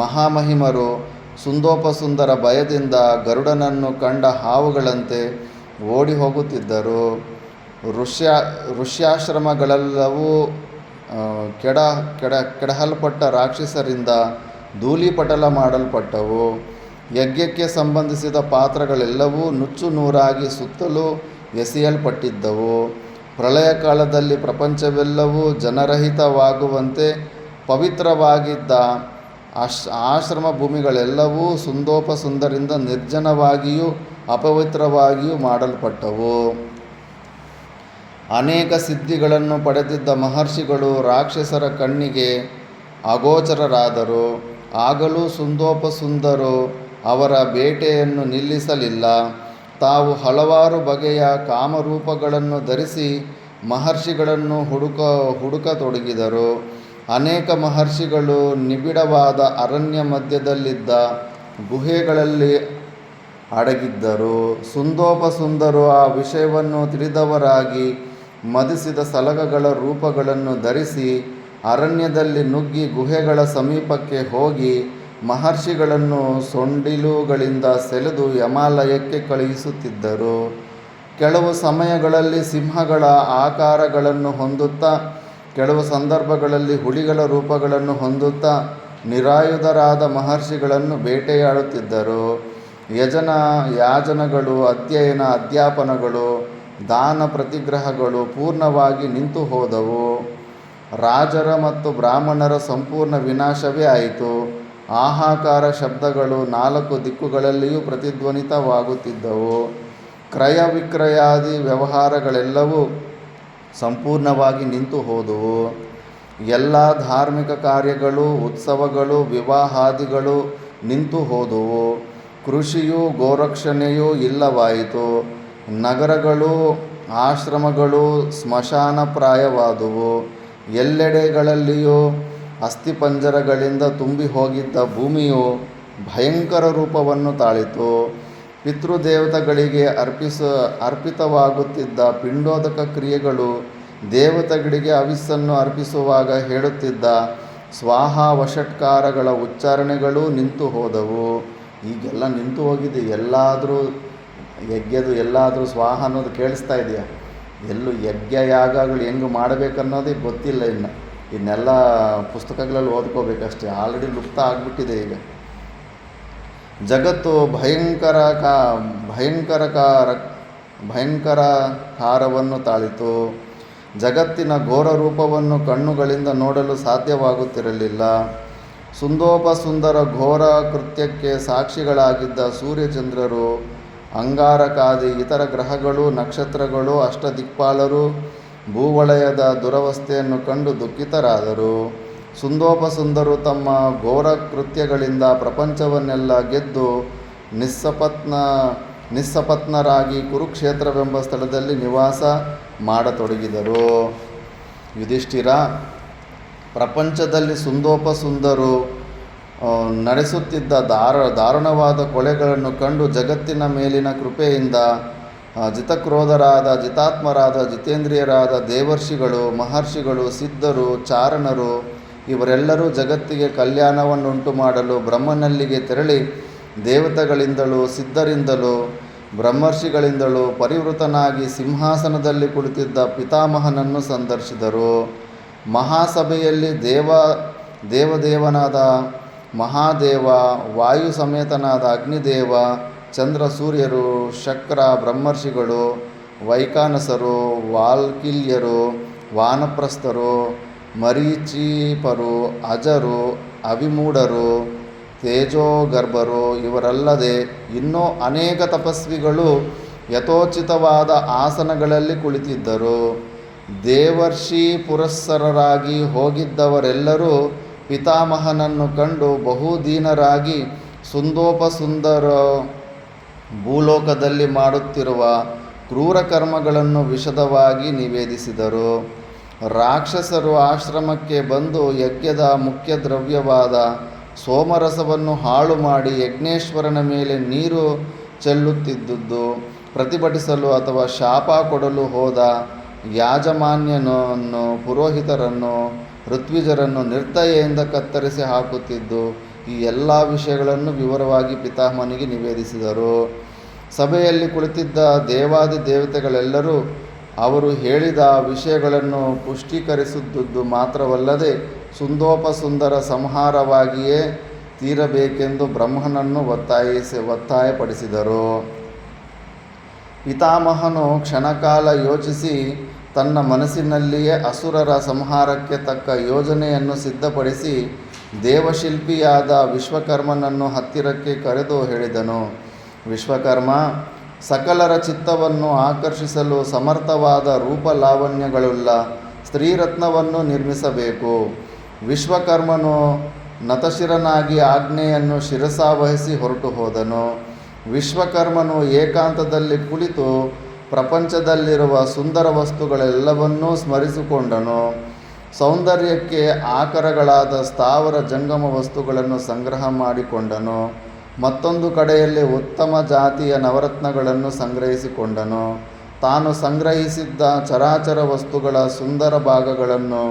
ಮಹಾಮಹಿಮರು ಸುಂದೋಪಸುಂದರ ಭಯದಿಂದ ಗರುಡನನ್ನು ಕಂಡ ಹಾವುಗಳಂತೆ ಓಡಿ ಹೋಗುತ್ತಿದ್ದರು. ಋಷ್ಯಾಶ್ರಮಗಳೆಲ್ಲವೂ ಕೆಡಹಲ್ಪಟ್ಟ ರಾಕ್ಷಸರಿಂದ ಧೂಳೀಪಟಲ ಮಾಡಲ್ಪಟ್ಟವು. ಯಜ್ಞಕ್ಕೆ ಸಂಬಂಧಿಸಿದ ಪಾತ್ರಗಳೆಲ್ಲವೂ ನುಚ್ಚು ನೂರಾಗಿ ಸುತ್ತಲೂ ಎಸೆಯಲ್ಪಟ್ಟಿದ್ದವು. ಪ್ರಳಯ ಕಾಲದಲ್ಲಿ ಪ್ರಪಂಚವೆಲ್ಲವೂ ಜನರಹಿತವಾಗುವಂತೆ ಪವಿತ್ರವಾಗಿದ್ದ ಆಶ್ರಮ ಭೂಮಿಗಳೆಲ್ಲವೂ ಸುಂದೋಪಸುಂದರಿಂದ ನಿರ್ಜನವಾಗಿಯೂ ಅಪವಿತ್ರವಾಗಿಯೂ ಮಾಡಲ್ಪಟ್ಟವು. ಅನೇಕ ಸಿದ್ಧಿಗಳನ್ನು ಪಡೆದಿದ್ದ ಮಹರ್ಷಿಗಳು ರಾಕ್ಷಸರ ಕಣ್ಣಿಗೆ ಅಗೋಚರರಾದರು. ಆಗಲೂ ಸುಂದೋಪಸುಂದರು ಅವರ ಬೇಟೆಯನ್ನು ನಿಲ್ಲಿಸಲಿಲ್ಲ. ತಾವು ಹಲವಾರು ಬಗೆಯ ಕಾಮರೂಪಗಳನ್ನು ಧರಿಸಿ ಮಹರ್ಷಿಗಳನ್ನು ಹುಡುಕತೊಡಗಿದರು. ಅನೇಕ ಮಹರ್ಷಿಗಳು ನಿಬಿಡವಾದ ಅರಣ್ಯ ಮಧ್ಯದಲ್ಲಿದ್ದ ಗುಹೆಗಳಲ್ಲಿ ಅಡಗಿದ್ದರು. ಸುಂದೋಪಸುಂದರು ಆ ವಿಷಯವನ್ನು ತಿಳಿದವರಾಗಿ ಮದಿಸಿದ ಸಲಗಗಳ ರೂಪಗಳನ್ನು ಧರಿಸಿ ಅರಣ್ಯದಲ್ಲಿ ನುಗ್ಗಿ ಗುಹೆಗಳ ಸಮೀಪಕ್ಕೆ ಹೋಗಿ ಮಹರ್ಷಿಗಳನ್ನು ಸೊಂಡಿಲುಗಳಿಂದ ಸೆಳೆದು ಯಮಾಲಯಕ್ಕೆ ಕಳುಹಿಸುತ್ತಿದ್ದರು. ಕೆಲವು ಸಮಯಗಳಲ್ಲಿ ಸಿಂಹಗಳ ಆಕಾರಗಳನ್ನು ಹೊಂದುತ್ತಾ, ಕೆಲವು ಸಂದರ್ಭಗಳಲ್ಲಿ ಹುಲಿಗಳ ರೂಪಗಳನ್ನು ಹೊಂದುತ್ತಾ ನಿರಾಯುಧರಾದ ಮಹರ್ಷಿಗಳನ್ನು ಬೇಟೆಯಾಡುತ್ತಿದ್ದರು. ಯಾಜನಗಳು, ಅಧ್ಯಯನ, ಅಧ್ಯಾಪನಗಳು, ದಾನ ಪ್ರತಿಗ್ರಹಗಳು ಪೂರ್ಣವಾಗಿ ನಿಂತು ಹೋದವು. ರಾಜರ ಮತ್ತು ಬ್ರಾಹ್ಮಣರ ಸಂಪೂರ್ಣ ವಿನಾಶವೇ ಆಯಿತು. ಹಾಹಾಕಾರ ಶಬ್ದಗಳು 4 ದಿಕ್ಕುಗಳಲ್ಲಿಯೂ ಪ್ರತಿಧ್ವನಿತವಾಗುತ್ತಿದ್ದವು. ಕ್ರಯ ವಿಕ್ರಯಾದಿ ವ್ಯವಹಾರಗಳೆಲ್ಲವೂ ಸಂಪೂರ್ಣವಾಗಿ ನಿಂತು ಹೋದವು. ಎಲ್ಲ ಧಾರ್ಮಿಕ ಕಾರ್ಯಗಳು, ಉತ್ಸವಗಳು, ವಿವಾಹಾದಿಗಳು ನಿಂತು ಹೋದವು. ಕೃಷಿಯೂ ಗೋರಕ್ಷಣೆಯೂ ಇಲ್ಲವಾಯಿತು. ನಗರಗಳು, ಆಶ್ರಮಗಳು ಸ್ಮಶಾನಪ್ರಾಯವಾದುವು. ಎಲ್ಲೆಡೆಗಳಲ್ಲಿಯೂ ಅಸ್ಥಿಪಂಜರಗಳಿಂದ ತುಂಬಿ ಹೋಗಿದ್ದ ಭೂಮಿಯು ಭಯಂಕರ ರೂಪವನ್ನು ತಾಳಿತು. ಪಿತೃದೇವತೆಗಳಿಗೆ ಅರ್ಪಿತವಾಗುತ್ತಿದ್ದ ಪಿಂಡೋದಕ ಕ್ರಿಯೆಗಳು, ದೇವತೆಗಳಿಗೆ ಹವಿಸ್ಸನ್ನು ಅರ್ಪಿಸುವಾಗ ಹೇಳುತ್ತಿದ್ದ ಸ್ವಾಹಾ ವಷಟ್ಕಾರಗಳ ಉಚ್ಚಾರಣೆಗಳೂ ನಿಂತು ಹೋದವು. ಈಗೆಲ್ಲ ನಿಂತು ಹೋಗಿದೆ. ಎಲ್ಲಾದರೂ ಯಜ್ಞದು ಎಲ್ಲಾದರೂ ಸ್ವಾಹ ಅನ್ನೋದು ಕೇಳಿಸ್ತಾ ಇದೆಯಾ? ಎಲ್ಲೂ ಯಜ್ಞ ಯಾಗಗಳು ಹೆಂಗೆ ಮಾಡಬೇಕನ್ನೋದೇ ಗೊತ್ತಿಲ್ಲ. ಇನ್ನೆಲ್ಲ ಪುಸ್ತಕಗಳಲ್ಲಿ ಓದ್ಕೋಬೇಕಷ್ಟೇ. ಆಲ್ರೆಡಿ ಲುಪ್ತ ಆಗಿಬಿಟ್ಟಿದೆ. ಈಗ ಜಗತ್ತು ಭಯಂಕರಕಾರವನ್ನು ತಾಳಿತು. ಜಗತ್ತಿನ ಘೋರ ರೂಪವನ್ನು ಕಣ್ಣುಗಳಿಂದ ನೋಡಲು ಸಾಧ್ಯವಾಗುತ್ತಿರಲಿಲ್ಲ. ಸುಂದೋಪಸುಂದರ ಘೋರ ಕೃತ್ಯಕ್ಕೆ ಸಾಕ್ಷಿಗಳಾಗಿದ್ದ ಸೂರ್ಯಚಂದ್ರರು, ಅಂಗಾರಕಾದಿ ಇತರ ಗ್ರಹಗಳು, ನಕ್ಷತ್ರಗಳು, ಅಷ್ಟದಿಕ್ಪಾಲರು ಭೂವಲಯದ ದುರವಸ್ಥೆಯನ್ನು ಕಂಡು ದುಃಖಿತರಾದರು. ಸುಂದೋಪಸುಂದರು ತಮ್ಮ ಘೋರ ಕೃತ್ಯಗಳಿಂದ ಪ್ರಪಂಚವನ್ನೆಲ್ಲ ಗೆದ್ದು ನಿಸ್ಸಪತ್ನರಾಗಿ ಕುರುಕ್ಷೇತ್ರವೆಂಬ ಸ್ಥಳದಲ್ಲಿ ನಿವಾಸ ಮಾಡತೊಡಗಿದರು. ಯುಧಿಷ್ಠಿರ, ಪ್ರಪಂಚದಲ್ಲಿ ಸುಂದೋಪಸುಂದರು ನಡೆಸುತ್ತಿದ್ದ ದಾರುಣವಾದ ಕೊಲೆಗಳನ್ನು ಕಂಡು ಜಗತ್ತಿನ ಮೇಲಿನ ಕೃಪೆಯಿಂದ ಜಿತಕ್ರೋಧರಾದ, ಜಿತಾತ್ಮರಾದ, ಜಿತೇಂದ್ರಿಯರಾದ ದೇವರ್ಷಿಗಳು, ಮಹರ್ಷಿಗಳು, ಸಿದ್ಧರು, ಚಾರಣರು ಇವರೆಲ್ಲರೂ ಜಗತ್ತಿಗೆ ಕಲ್ಯಾಣವನ್ನುಂಟು ಮಾಡಲು ಬ್ರಹ್ಮನಲ್ಲಿಗೆ ತೆರಳಿ ದೇವತೆಗಳಿಂದಲೂ ಸಿದ್ಧರಿಂದಲೂ ಬ್ರಹ್ಮರ್ಷಿಗಳಿಂದಲೂ ಪರಿವೃತನಾಗಿ ಸಿಂಹಾಸನದಲ್ಲಿ ಕುಳಿತಿದ್ದ ಪಿತಾಮಹನನ್ನು ಸಂದರ್ಶಿದರು. ಮಹಾಸಭೆಯಲ್ಲಿ ದೇವದೇವನಾದ ಮಹಾದೇವ, ವಾಯು ಸಮೇತನಾದ ಅಗ್ನಿದೇವ, ಚಂದ್ರ ಸೂರ್ಯರು, ಶಕ್ರ, ಬ್ರಹ್ಮರ್ಷಿಗಳು, ವೈಖಾನಸರು, ವಾಲ್ಕೀಲ್ಯರು, ವಾನಪ್ರಸ್ಥರು, ಮರೀಚೀಪರು, ಅಜರು, ಅವಿಮೂಢರು, ತೇಜೋಗರ್ಭರು ಇವರಲ್ಲದೆ ಇನ್ನೂ ಅನೇಕ ತಪಸ್ವಿಗಳು ಯಥೋಚಿತವಾದ ಆಸನಗಳಲ್ಲಿ ಕುಳಿತಿದ್ದರು. ದೇವರ್ಷಿ ಪುರಸ್ಸರರಾಗಿ ಹೋಗಿದ್ದವರೆಲ್ಲರೂ ಪಿತಾಮಹನನ್ನು ಕಂಡು ಬಹುದೀನರಾಗಿ ಸುಂದೋಪಸುಂದರ ಭೂಲೋಕದಲ್ಲಿ ಮಾಡುತ್ತಿರುವ ಕ್ರೂರ ಕರ್ಮಗಳನ್ನು ವಿಶದವಾಗಿ ನಿವೇದಿಸಿದರು. ರಾಕ್ಷಸರು ಆಶ್ರಮಕ್ಕೆ ಬಂದು ಯಜ್ಞದ ಮುಖ್ಯ ದ್ರವ್ಯವಾದ ಸೋಮರಸವನ್ನು ಹಾಳು ಮಾಡಿ ಯಜ್ಞೇಶ್ವರನ ಮೇಲೆ ನೀರು ಚೆಲ್ಲುತ್ತಿದ್ದುದು ಪ್ರತಿಭಟಿಸಲು ಅಥವಾ ಶಾಪ ಕೊಡಲು ಹೋದ ಯಾಜಮಾನ್ಯನನ್ನು, ಪುರೋಹಿತರನ್ನು, ಋತ್ವಿಜರನ್ನು ನಿರ್ದಯೆಯಿಂದ ಕತ್ತರಿಸಿ ಹಾಕುತ್ತಿದ್ದು ಈ ಎಲ್ಲ ವಿಷಯಗಳನ್ನು ವಿವರವಾಗಿ ಪಿತಾಮಹನಿಗೆ ನಿವೇದಿಸಿದರು. ಸಭೆಯಲ್ಲಿ ಕುಳಿತಿದ್ದ ದೇವಾದಿ ದೇವತೆಗಳೆಲ್ಲರೂ ಅವರು ಹೇಳಿದ ವಿಷಯಗಳನ್ನು ಪುಷ್ಟೀಕರಿಸಿದ್ದುದು ಮಾತ್ರವಲ್ಲದೆ ಸುಂದೋಪಸುಂದರ ಸಂಹಾರವಾಗಿಯೇ ತೀರಬೇಕೆಂದು ಬ್ರಹ್ಮನನ್ನು ಒತ್ತಾಯಪಡಿಸಿದರು. ಪಿತಾಮಹನು ಕ್ಷಣಕಾಲ ಯೋಚಿಸಿ ತನ್ನ ಮನಸ್ಸಿನಲ್ಲಿಯೇ ಅಸುರರ ಸಂಹಾರಕ್ಕೆ ತಕ್ಕ ಯೋಜನೆಯನ್ನು ಸಿದ್ಧಪಡಿಸಿ ದೇವಶಿಲ್ಪಿಯಾದ ವಿಶ್ವಕರ್ಮನನ್ನು ಹತ್ತಿರಕ್ಕೆ ಕರೆದು ಹೇಳಿದನು. ವಿಶ್ವಕರ್ಮ, ಸಕಲರ ಚಿತ್ತವನ್ನು ಆಕರ್ಷಿಸಲು ಸಮರ್ಥವಾದ ರೂಪಲಾವಣ್ಯಗಳುಳ್ಳ ಸ್ತ್ರೀರತ್ನವನ್ನು ನಿರ್ಮಿಸಬೇಕು. ವಿಶ್ವಕರ್ಮನು ನತಶಿರನಾಗಿ ಆಜ್ಞೆಯನ್ನು ಶಿರಸಾವಹಿಸಿ ಹೊರಟು ಹೋದನು. ವಿಶ್ವಕರ್ಮನು ಏಕಾಂತದಲ್ಲಿ ಕುಳಿತು ಪ್ರಪಂಚದಲ್ಲಿರುವ ಸುಂದರ ವಸ್ತುಗಳೆಲ್ಲವನ್ನೂ ಸ್ಮರಿಸಿಕೊಂಡನು. ಸೌಂದರ್ಯಕ್ಕೆ ಆಕರಗಳಾದ ಸ್ಥಾವರ ಜಂಗಮ ವಸ್ತುಗಳನ್ನು ಸಂಗ್ರಹ ಮಾಡಿಕೊಂಡನು. ಮತ್ತೊಂದು ಕಡೆಯಲ್ಲಿ ಉತ್ತಮ ಜಾತಿಯ ನವರತ್ನಗಳನ್ನು ಸಂಗ್ರಹಿಸಿಕೊಂಡನು. ತಾನು ಸಂಗ್ರಹಿಸಿದ್ದ ಚರಾಚರ ವಸ್ತುಗಳ ಸುಂದರ ಭಾಗಗಳನ್ನು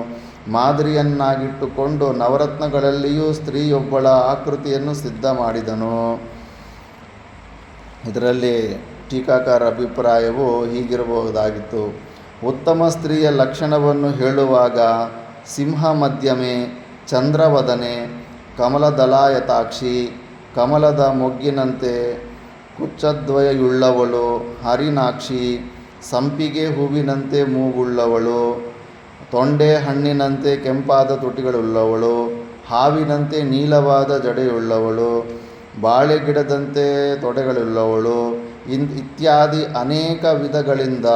ಮಾದರಿಯನ್ನಾಗಿಟ್ಟುಕೊಂಡು ನವರತ್ನಗಳಲ್ಲಿಯೂ ಸ್ತ್ರೀಯೊಬ್ಬಳ ಆಕೃತಿಯನ್ನು ಸಿದ್ಧ ಮಾಡಿದನು. ಇದರಲ್ಲಿ ಟೀಕಾಕಾರ ಅಭಿಪ್ರಾಯವು ಹೀಗಿರಬಹುದಾಗಿತ್ತು. ಉತ್ತಮ ಸ್ತ್ರೀಯ ಲಕ್ಷಣವನ್ನು ಹೇಳುವಾಗ ಸಿಂಹ ಮಧ್ಯಮೆ, ಚಂದ್ರವದನೆ, ಕಮಲದಲಾಯತಾಕ್ಷಿ, ಕಮಲದ ಮೊಗ್ಗಿನಂತೆ ಕುಚ್ಚದ್ವಯಯುಳ್ಳವಳು, ಹರಿನಾಕ್ಷಿ, ಸಂಪಿಗೆ ಹೂವಿನಂತೆ ಮೂಗುಳ್ಳವಳು, ತೊಂಡೆ ಹಣ್ಣಿನಂತೆ ಕೆಂಪಾದ ತುಟಿಗಳುಳ್ಳವಳು, ಹಾವಿನಂತೆ ನೀಲವಾದ ಜಡೆಯುಳ್ಳವಳು, ಬಾಳೆಗಿಡದಂತೆ ತೊಡೆಗಳುಳ್ಳವಳು ಇತ್ಯಾದಿ ಅನೇಕ ವಿಧಗಳಿಂದ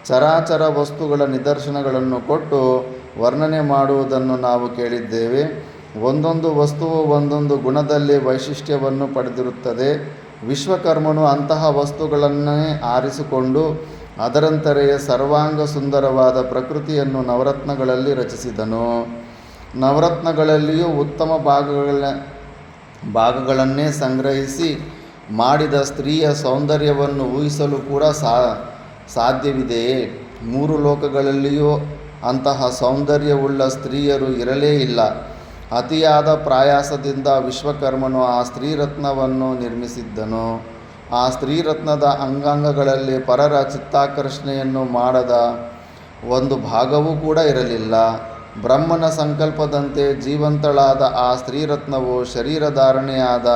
ಚರಾಚರ ವಸ್ತುಗಳ ನಿದರ್ಶನಗಳನ್ನು ಕೊಟ್ಟು ವರ್ಣನೆ ಮಾಡುವುದನ್ನು ನಾವು ಕೇಳಿದ್ದೇವೆ. ಒಂದೊಂದು ವಸ್ತುವು ಒಂದೊಂದು ಗುಣದಲ್ಲಿ ವೈಶಿಷ್ಟ್ಯವನ್ನು ಪಡೆದಿರುತ್ತದೆ. ವಿಶ್ವಕರ್ಮನು ಅಂತಹ ವಸ್ತುಗಳನ್ನೇ ಆರಿಸಿಕೊಂಡು ಅದರಂತೆಯೇ ಸರ್ವಾಂಗ ಸುಂದರವಾದ ಪ್ರಕೃತಿಯನ್ನು ನವರತ್ನಗಳಲ್ಲಿ ರಚಿಸಿದನು. ನವರತ್ನಗಳಲ್ಲಿಯೂ ಉತ್ತಮ ಭಾಗಗಳನ್ನೇ ಸಂಗ್ರಹಿಸಿ ಮಾಡಿದ ಸ್ತ್ರೀಯ ಸೌಂದರ್ಯವನ್ನು ಊಹಿಸಲು ಕೂಡ ಸಾಧ್ಯವಿದೆಯೇ? ಮೂರು ಲೋಕಗಳಲ್ಲಿಯೂ ಅಂತಹ ಸೌಂದರ್ಯವುಳ್ಳ ಸ್ತ್ರೀಯರು ಇರಲೇ ಇಲ್ಲ. ಅತಿಯಾದ ಪ್ರಯಾಸದಿಂದ ವಿಶ್ವಕರ್ಮನು ಆ ಸ್ತ್ರೀರತ್ನವನ್ನು ನಿರ್ಮಿಸಿದ್ದನು. ಆ ಸ್ತ್ರೀರತ್ನದ ಅಂಗಾಂಗಗಳಲ್ಲಿ ಪರರ ಚಿತ್ತಾಕರ್ಷಣೆಯನ್ನು ಮಾಡದ ಒಂದು ಭಾಗವೂ ಕೂಡ ಇರಲಿಲ್ಲ. ಬ್ರಹ್ಮನ ಸಂಕಲ್ಪದಂತೆ ಜೀವಂತಳಾದ ಆ ಸ್ತ್ರೀರತ್ನವು ಶರೀರಧಾರಣೆಯಾದ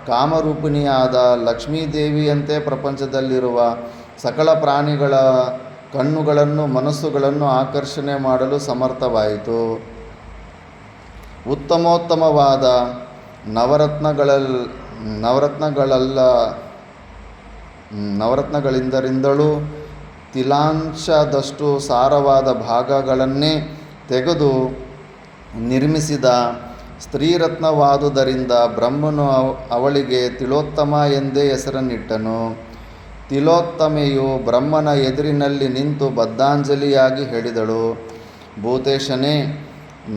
ಕಾಮರೂಪಿಣಿಯಾದ ಲಕ್ಷ್ಮೀದೇವಿಯಂತೆ ಪ್ರಪಂಚದಲ್ಲಿರುವ ಸಕಲ ಪ್ರಾಣಿಗಳ ಕಣ್ಣುಗಳನ್ನು ಮನಸ್ಸುಗಳನ್ನು ಆಕರ್ಷಣೆ ಮಾಡಲು ಸಮರ್ಥವಾಯಿತು. ಉತ್ತಮೋತ್ತಮವಾದ ನವರತ್ನಗಳಿಂದರಿಂದಲೂ ತಿಲಾಂಶದಷ್ಟು ಸಾರವಾದ ಭಾಗಗಳನ್ನೇ ತೆಗೆದು ನಿರ್ಮಿಸಿದ ಸ್ತ್ರೀರತ್ನವಾದುದರಿಂದ ಬ್ರಹ್ಮನು ಅವಳಿಗೆ ತಿಲೋತ್ತಮ ಎಂದೇ ಹೆಸರನ್ನಿಟ್ಟನು. ತಿಲೋತ್ತಮೆಯು ಬ್ರಹ್ಮನ ಎದುರಿನಲ್ಲಿ ನಿಂತು ಬದ್ಧಾಂಜಲಿಯಾಗಿ ಹೇಳಿದಳು, ಭೂತೇಶನೇ,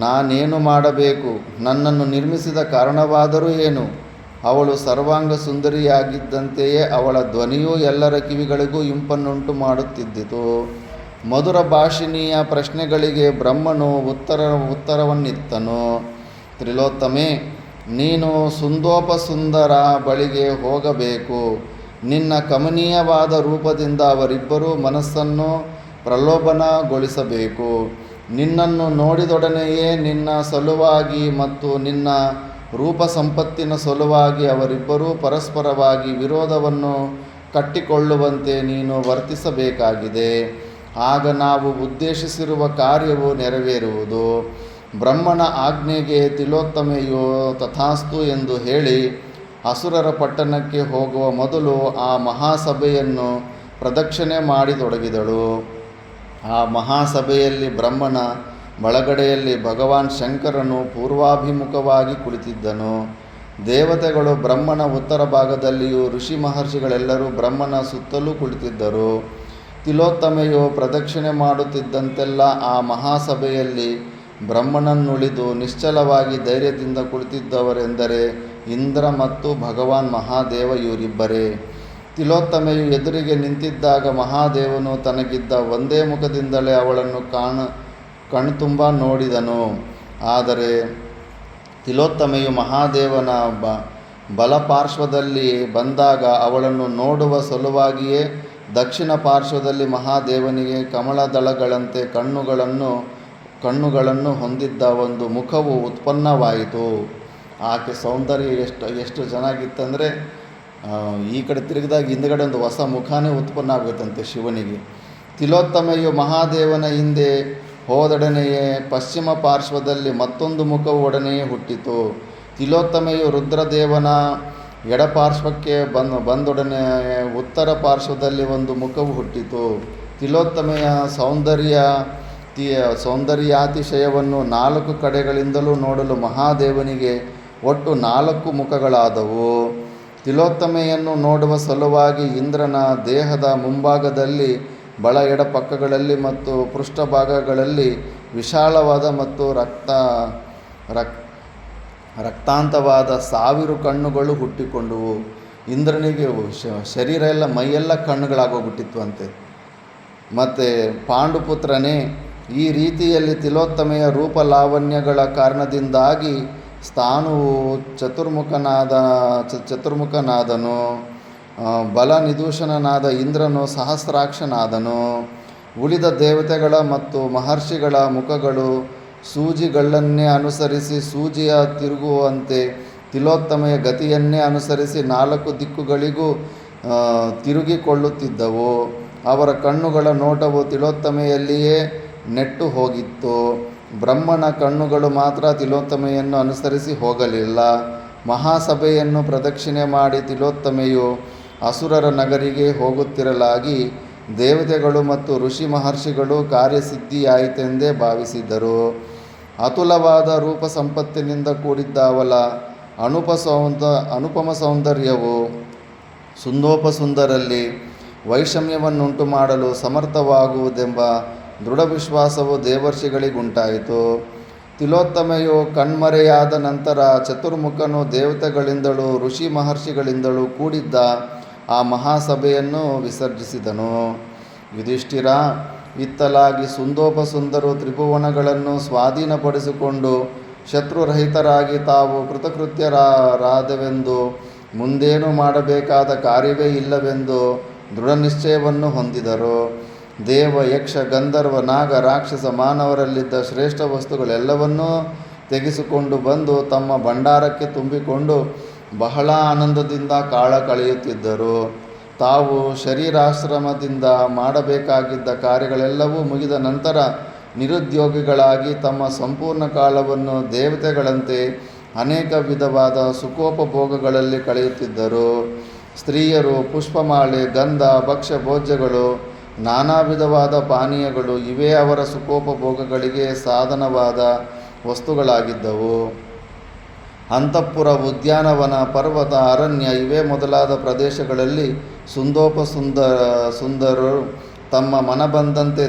ನಾನೇನು ಮಾಡಬೇಕು? ನನ್ನನ್ನು ನಿರ್ಮಿಸಿದ ಕಾರಣವಾದರೂ ಏನು? ಅವಳು ಸರ್ವಾಂಗ ಸುಂದರಿಯಾಗಿದ್ದಂತೆಯೇ ಅವಳ ಧ್ವನಿಯೂ ಎಲ್ಲರ ಕಿವಿಗಳಿಗೂ ಇಂಪನ್ನುಂಟು ಮಾಡುತ್ತಿದ್ದಿತು. ಮಧುರ ಭಾಷಿಣಿಯ ಪ್ರಶ್ನೆಗಳಿಗೆ ಬ್ರಹ್ಮನು ಉತ್ತರವನ್ನಿತ್ತನು. ತ್ರಿಲೋತ್ತಮೆ, ನೀನು ಸುಂದೋಪಸುಂದರ ಬಳಿಗೆ ಹೋಗಬೇಕು. ನಿನ್ನ ಕಮನೀಯವಾದ ರೂಪದಿಂದ ಅವರಿಬ್ಬರೂ ಮನಸ್ಸನ್ನು ಪ್ರಲೋಭನಗೊಳಿಸಬೇಕು. ನಿನ್ನನ್ನು ನೋಡಿದೊಡನೆಯೇ ನಿನ್ನ ಸಲುವಾಗಿ ಮತ್ತು ನಿನ್ನ ರೂಪ ಸಂಪತ್ತಿನ ಸಲುವಾಗಿ ಅವರಿಬ್ಬರೂ ಪರಸ್ಪರವಾಗಿ ವಿರೋಧವನ್ನು ಕಟ್ಟಿಕೊಳ್ಳುವಂತೆ ನೀನು ವರ್ತಿಸಬೇಕಾಗಿದೆ. ಆಗ ನಾವು ಉದ್ದೇಶಿಸಿರುವ ಕಾರ್ಯವು ನೆರವೇರುವುದು. ಬ್ರಹ್ಮನ ಆಜ್ಞೆಗೆ ತಿಲೋತ್ತಮೆಯು ತಥಾಸ್ತು ಎಂದು ಹೇಳಿ ಅಸುರರ ಪಟ್ಟಣಕ್ಕೆ ಹೋಗುವ ಮೊದಲು ಆ ಮಹಾಸಭೆಯನ್ನು ಪ್ರದಕ್ಷಿಣೆ ಮಾಡತೊಡಗಿದಳು. ಆ ಮಹಾಸಭೆಯಲ್ಲಿ ಬ್ರಹ್ಮನ ಬಳಗಡೆಯಲ್ಲಿ ಭಗವಾನ್ ಶಂಕರನು ಪೂರ್ವಾಭಿಮುಖವಾಗಿ ಕುಳಿತಿದ್ದನು. ದೇವತೆಗಳು ಬ್ರಹ್ಮನ ಉತ್ತರ ಭಾಗದಲ್ಲಿಯೂ ಋಷಿ ಮಹರ್ಷಿಗಳೆಲ್ಲರೂ ಬ್ರಹ್ಮನ ಸುತ್ತಲೂ ಕುಳಿತಿದ್ದರು. ತಿಲೋತ್ತಮೆಯು ಪ್ರದಕ್ಷಿಣೆ ಮಾಡುತ್ತಿದ್ದಂತೆಲ್ಲ ಆ ಮಹಾಸಭೆಯಲ್ಲಿ ಬ್ರಹ್ಮನನ್ನುಳಿದು ನಿಶ್ಚಲವಾಗಿ ಧೈರ್ಯದಿಂದ ಕುಳಿತಿದ್ದವರೆಂದರೆ ಇಂದ್ರ ಮತ್ತು ಭಗವಾನ್ ಮಹಾದೇವ ಇವರಿಬ್ಬರೇ. ತಿಲೋತ್ತಮೆಯು ಎದುರಿಗೆ ನಿಂತಿದ್ದಾಗ ಮಹಾದೇವನು ತನಗಿದ್ದ ಒಂದೇ ಮುಖದಿಂದಲೇ ಅವಳನ್ನು ಕಣ್ತುಂಬ ನೋಡಿದನು. ಆದರೆ ತಿಲೋತ್ತಮೆಯು ಮಹಾದೇವನ ಬಲಪಾರ್ಶ್ವದಲ್ಲಿ ಬಂದಾಗ ಅವಳನ್ನು ನೋಡುವ ಸಲುವಾಗಿಯೇ ದಕ್ಷಿಣ ಪಾರ್ಶ್ವದಲ್ಲಿ ಮಹಾದೇವನಿಗೆ ಕಮಲದಳಗಳಂತೆ ಕಣ್ಣುಗಳನ್ನು ಹೊಂದಿದ್ದ ಒಂದು ಮುಖವು ಉತ್ಪನ್ನವಾಯಿತು. ಆಕೆ ಸೌಂದರ್ಯ ಎಷ್ಟು ಚೆನ್ನಾಗಿತ್ತಂದರೆ ಈ ಕಡೆ ತಿರುಗಿದಾಗ ಹಿಂದುಗಡೆ ಒಂದು ಹೊಸ ಮುಖನೇ ಉತ್ಪನ್ನ ಆಗುತ್ತಂತೆ ಶಿವನಿಗೆ. ತಿಲೋತ್ತಮೆಯು ಮಹಾದೇವನ ಹಿಂದೆ ಹೋದೊಡನೆಯೇ ಪಶ್ಚಿಮ ಪಾರ್ಶ್ವದಲ್ಲಿ ಮತ್ತೊಂದು ಮುಖವು ಒಡನೆಯೇ ಹುಟ್ಟಿತು. ತಿಲೋತ್ತಮೆಯು ರುದ್ರದೇವನ ಎಡಪಾರ್ಶ್ವಕ್ಕೆ ಬಂದೊಡನೆ ಉತ್ತರ ಪಾರ್ಶ್ವದಲ್ಲಿ ಒಂದು ಮುಖವು ಹುಟ್ಟಿತು. ತಿಲೋತ್ತಮೆಯ ಸೌಂದರ್ಯಾತಿಶಯವನ್ನು 4 ಕಡೆಗಳಿಂದಲೂ ನೋಡಲು ಮಹಾದೇವನಿಗೆ ಒಟ್ಟು 4 ಮುಖಗಳಾದವು. ತಿಲೋತ್ತಮೆಯನ್ನು ನೋಡುವ ಸಲುವಾಗಿ ಇಂದ್ರನ ದೇಹದ ಮುಂಭಾಗದಲ್ಲಿ, ಬಲ ಎಡ ಪಕ್ಕಗಳಲ್ಲಿ ಮತ್ತು ಪೃಷ್ಠಭಾಗಗಳಲ್ಲಿ ವಿಶಾಲವಾದ ಮತ್ತು ರಕ್ತಾಂತವಾದ 1000 ಕಣ್ಣುಗಳು ಹುಟ್ಟಿಕೊಂಡವು. ಇಂದ್ರನಿಗೆ ಶರೀರ ಎಲ್ಲ ಮೈಯೆಲ್ಲ ಕಣ್ಣುಗಳಾಗೋಗ್ಬಿಟ್ಟಿತ್ತು ಅಂತೆ. ಮತ್ತು ಪಾಂಡುಪುತ್ರನೇ, ಈ ರೀತಿಯಲ್ಲಿ ತಿಲೋತ್ತಮೆಯ ರೂಪಲಾವಣ್ಯಗಳ ಕಾರಣದಿಂದಾಗಿ ಸ್ಥಾನುವು ಚತುರ್ಮುಖನಾದನು. ಬಲನಿದೂಷಣನಾದ ಇಂದ್ರನು ಸಹಸ್ರಾಕ್ಷನಾದನು. ಉಳಿದ ದೇವತೆಗಳ ಮತ್ತು ಮಹರ್ಷಿಗಳ ಮುಖಗಳು ಸೂಜಿಗಳನ್ನೇ ಅನುಸರಿಸಿ ಸೂಜಿಯ ತಿರುಗುವಂತೆ ತಿಲೋತ್ತಮೆಯ ಗತಿಯನ್ನೇ ಅನುಸರಿಸಿ 4 ದಿಕ್ಕುಗಳಿಗೂ ತಿರುಗಿಕೊಳ್ಳುತ್ತಿದ್ದವು. ಅವರ ಕಣ್ಣುಗಳ ನೋಟವು ತಿಲೋತ್ತಮೆಯಲ್ಲಿಯೇ ನೆಟ್ಟು ಹೋಗಿತ್ತು. ಬ್ರಹ್ಮನ ಕಣ್ಣುಗಳು ಮಾತ್ರ ತಿಲೋತ್ತಮೆಯನ್ನು ಅನುಸರಿಸಿ ಹೋಗಲಿಲ್ಲ. ಮಹಾಸಭೆಯನ್ನು ಪ್ರದಕ್ಷಿಣೆ ಮಾಡಿ ತಿಲೋತ್ತಮೆಯು ಅಸುರರ ನಗರಿಗೆ ಹೋಗುತ್ತಿರಲಾಗಿ ದೇವತೆಗಳು ಮತ್ತು ಋಷಿ ಮಹರ್ಷಿಗಳು ಕಾರ್ಯಸಿದ್ಧಿಯಾಯಿತೆಂದೇ ಭಾವಿಸಿದರು. ಅತುಲವಾದ ರೂಪ ಸಂಪತ್ತಿನಿಂದ ಕೂಡಿದ್ದ ಅವಳ ಅನುಪಮ ಸೌಂದರ್ಯವು ಸುಂದೋಪಸುಂದರಲ್ಲಿ ವೈಷಮ್ಯವನ್ನುಂಟು ಮಾಡಲು ಸಮರ್ಥವಾಗುವುದೆಂಬ ದೃಢ ವಿಶ್ವಾಸವು ದೇವರ್ಷಿಗಳಿಗುಂಟಾಯಿತು. ತಿಲೋತ್ತಮೆಯು ಕಣ್ಮರೆಯಾದ ನಂತರ ಚತುರ್ಮುಖನು ದೇವತೆಗಳಿಂದಲೂ ಋಷಿ ಮಹರ್ಷಿಗಳಿಂದಲೂ ಕೂಡಿದ್ದ ಆ ಮಹಾಸಭೆಯನ್ನು ವಿಸರ್ಜಿಸಿದನು. ಯುಧಿಷ್ಠಿರ, ಇತ್ತಲಾಗಿ ಸುಂದೋಪಸುಂದರು ತ್ರಿಭುವನಗಳನ್ನು ಸ್ವಾಧೀನಪಡಿಸಿಕೊಂಡು ಶತ್ರುರಹಿತರಾಗಿ ತಾವು ಕೃತಕೃತ್ಯರಾದೆವೆಂದು, ಮುಂದೇನು ಮಾಡಬೇಕಾದ ಕಾರ್ಯವೇ ಇಲ್ಲವೆಂದು ದೃಢನಿಶ್ಚಯವನ್ನು ಹೊಂದಿದರು. ದೇವ, ಯಕ್ಷ, ಗಂಧರ್ವ, ನಾಗ, ರಾಕ್ಷಸ, ಮಾನವರಲ್ಲಿದ್ದ ಶ್ರೇಷ್ಠ ವಸ್ತುಗಳೆಲ್ಲವನ್ನೂ ತೆಗೆಸಿಕೊಂಡು ಬಂದು ತಮ್ಮ ಭಂಡಾರಕ್ಕೆ ತುಂಬಿಕೊಂಡು ಬಹಳ ಆನಂದದಿಂದ ಕಾಲ ಕಳೆಯುತ್ತಿದ್ದರು. ತಾವು ಶರೀರಾಶ್ರಮದಿಂದ ಮಾಡಬೇಕಾಗಿದ್ದ ಕಾರ್ಯಗಳೆಲ್ಲವೂ ಮುಗಿದ ನಂತರ ನಿರುದ್ಯೋಗಿಗಳಾಗಿ ತಮ್ಮ ಸಂಪೂರ್ಣ ಕಾಲವನ್ನು ದೇವತೆಗಳಂತೆ ಅನೇಕ ವಿಧವಾದ ಸುಖೋಪಭೋಗಗಳಲ್ಲಿ ಕಳೆಯುತ್ತಿದ್ದರು. ಸ್ತ್ರೀಯರು ಪುಷ್ಪಮಾಲೆ, ಗಂಧ, ಭಕ್ಷ್ಯ ಭೋಜ್ಯಗಳು, ನಾನಾ ವಿಧವಾದ ಪಾನೀಯಗಳು ಇವೇ ಅವರ ಸುಖೋಪಭೋಗಗಳಿಗೆ ಸಾಧನವಾದ ವಸ್ತುಗಳಾಗಿದ್ದವು. ಅಂತಃಪುರ, ಉದ್ಯಾನವನ, ಪರ್ವತ, ಅರಣ್ಯ ಇವೇ ಮೊದಲಾದ ಪ್ರದೇಶಗಳಲ್ಲಿ ಸುಂದರರು ತಮ್ಮ ಮನಬಂದಂತೆ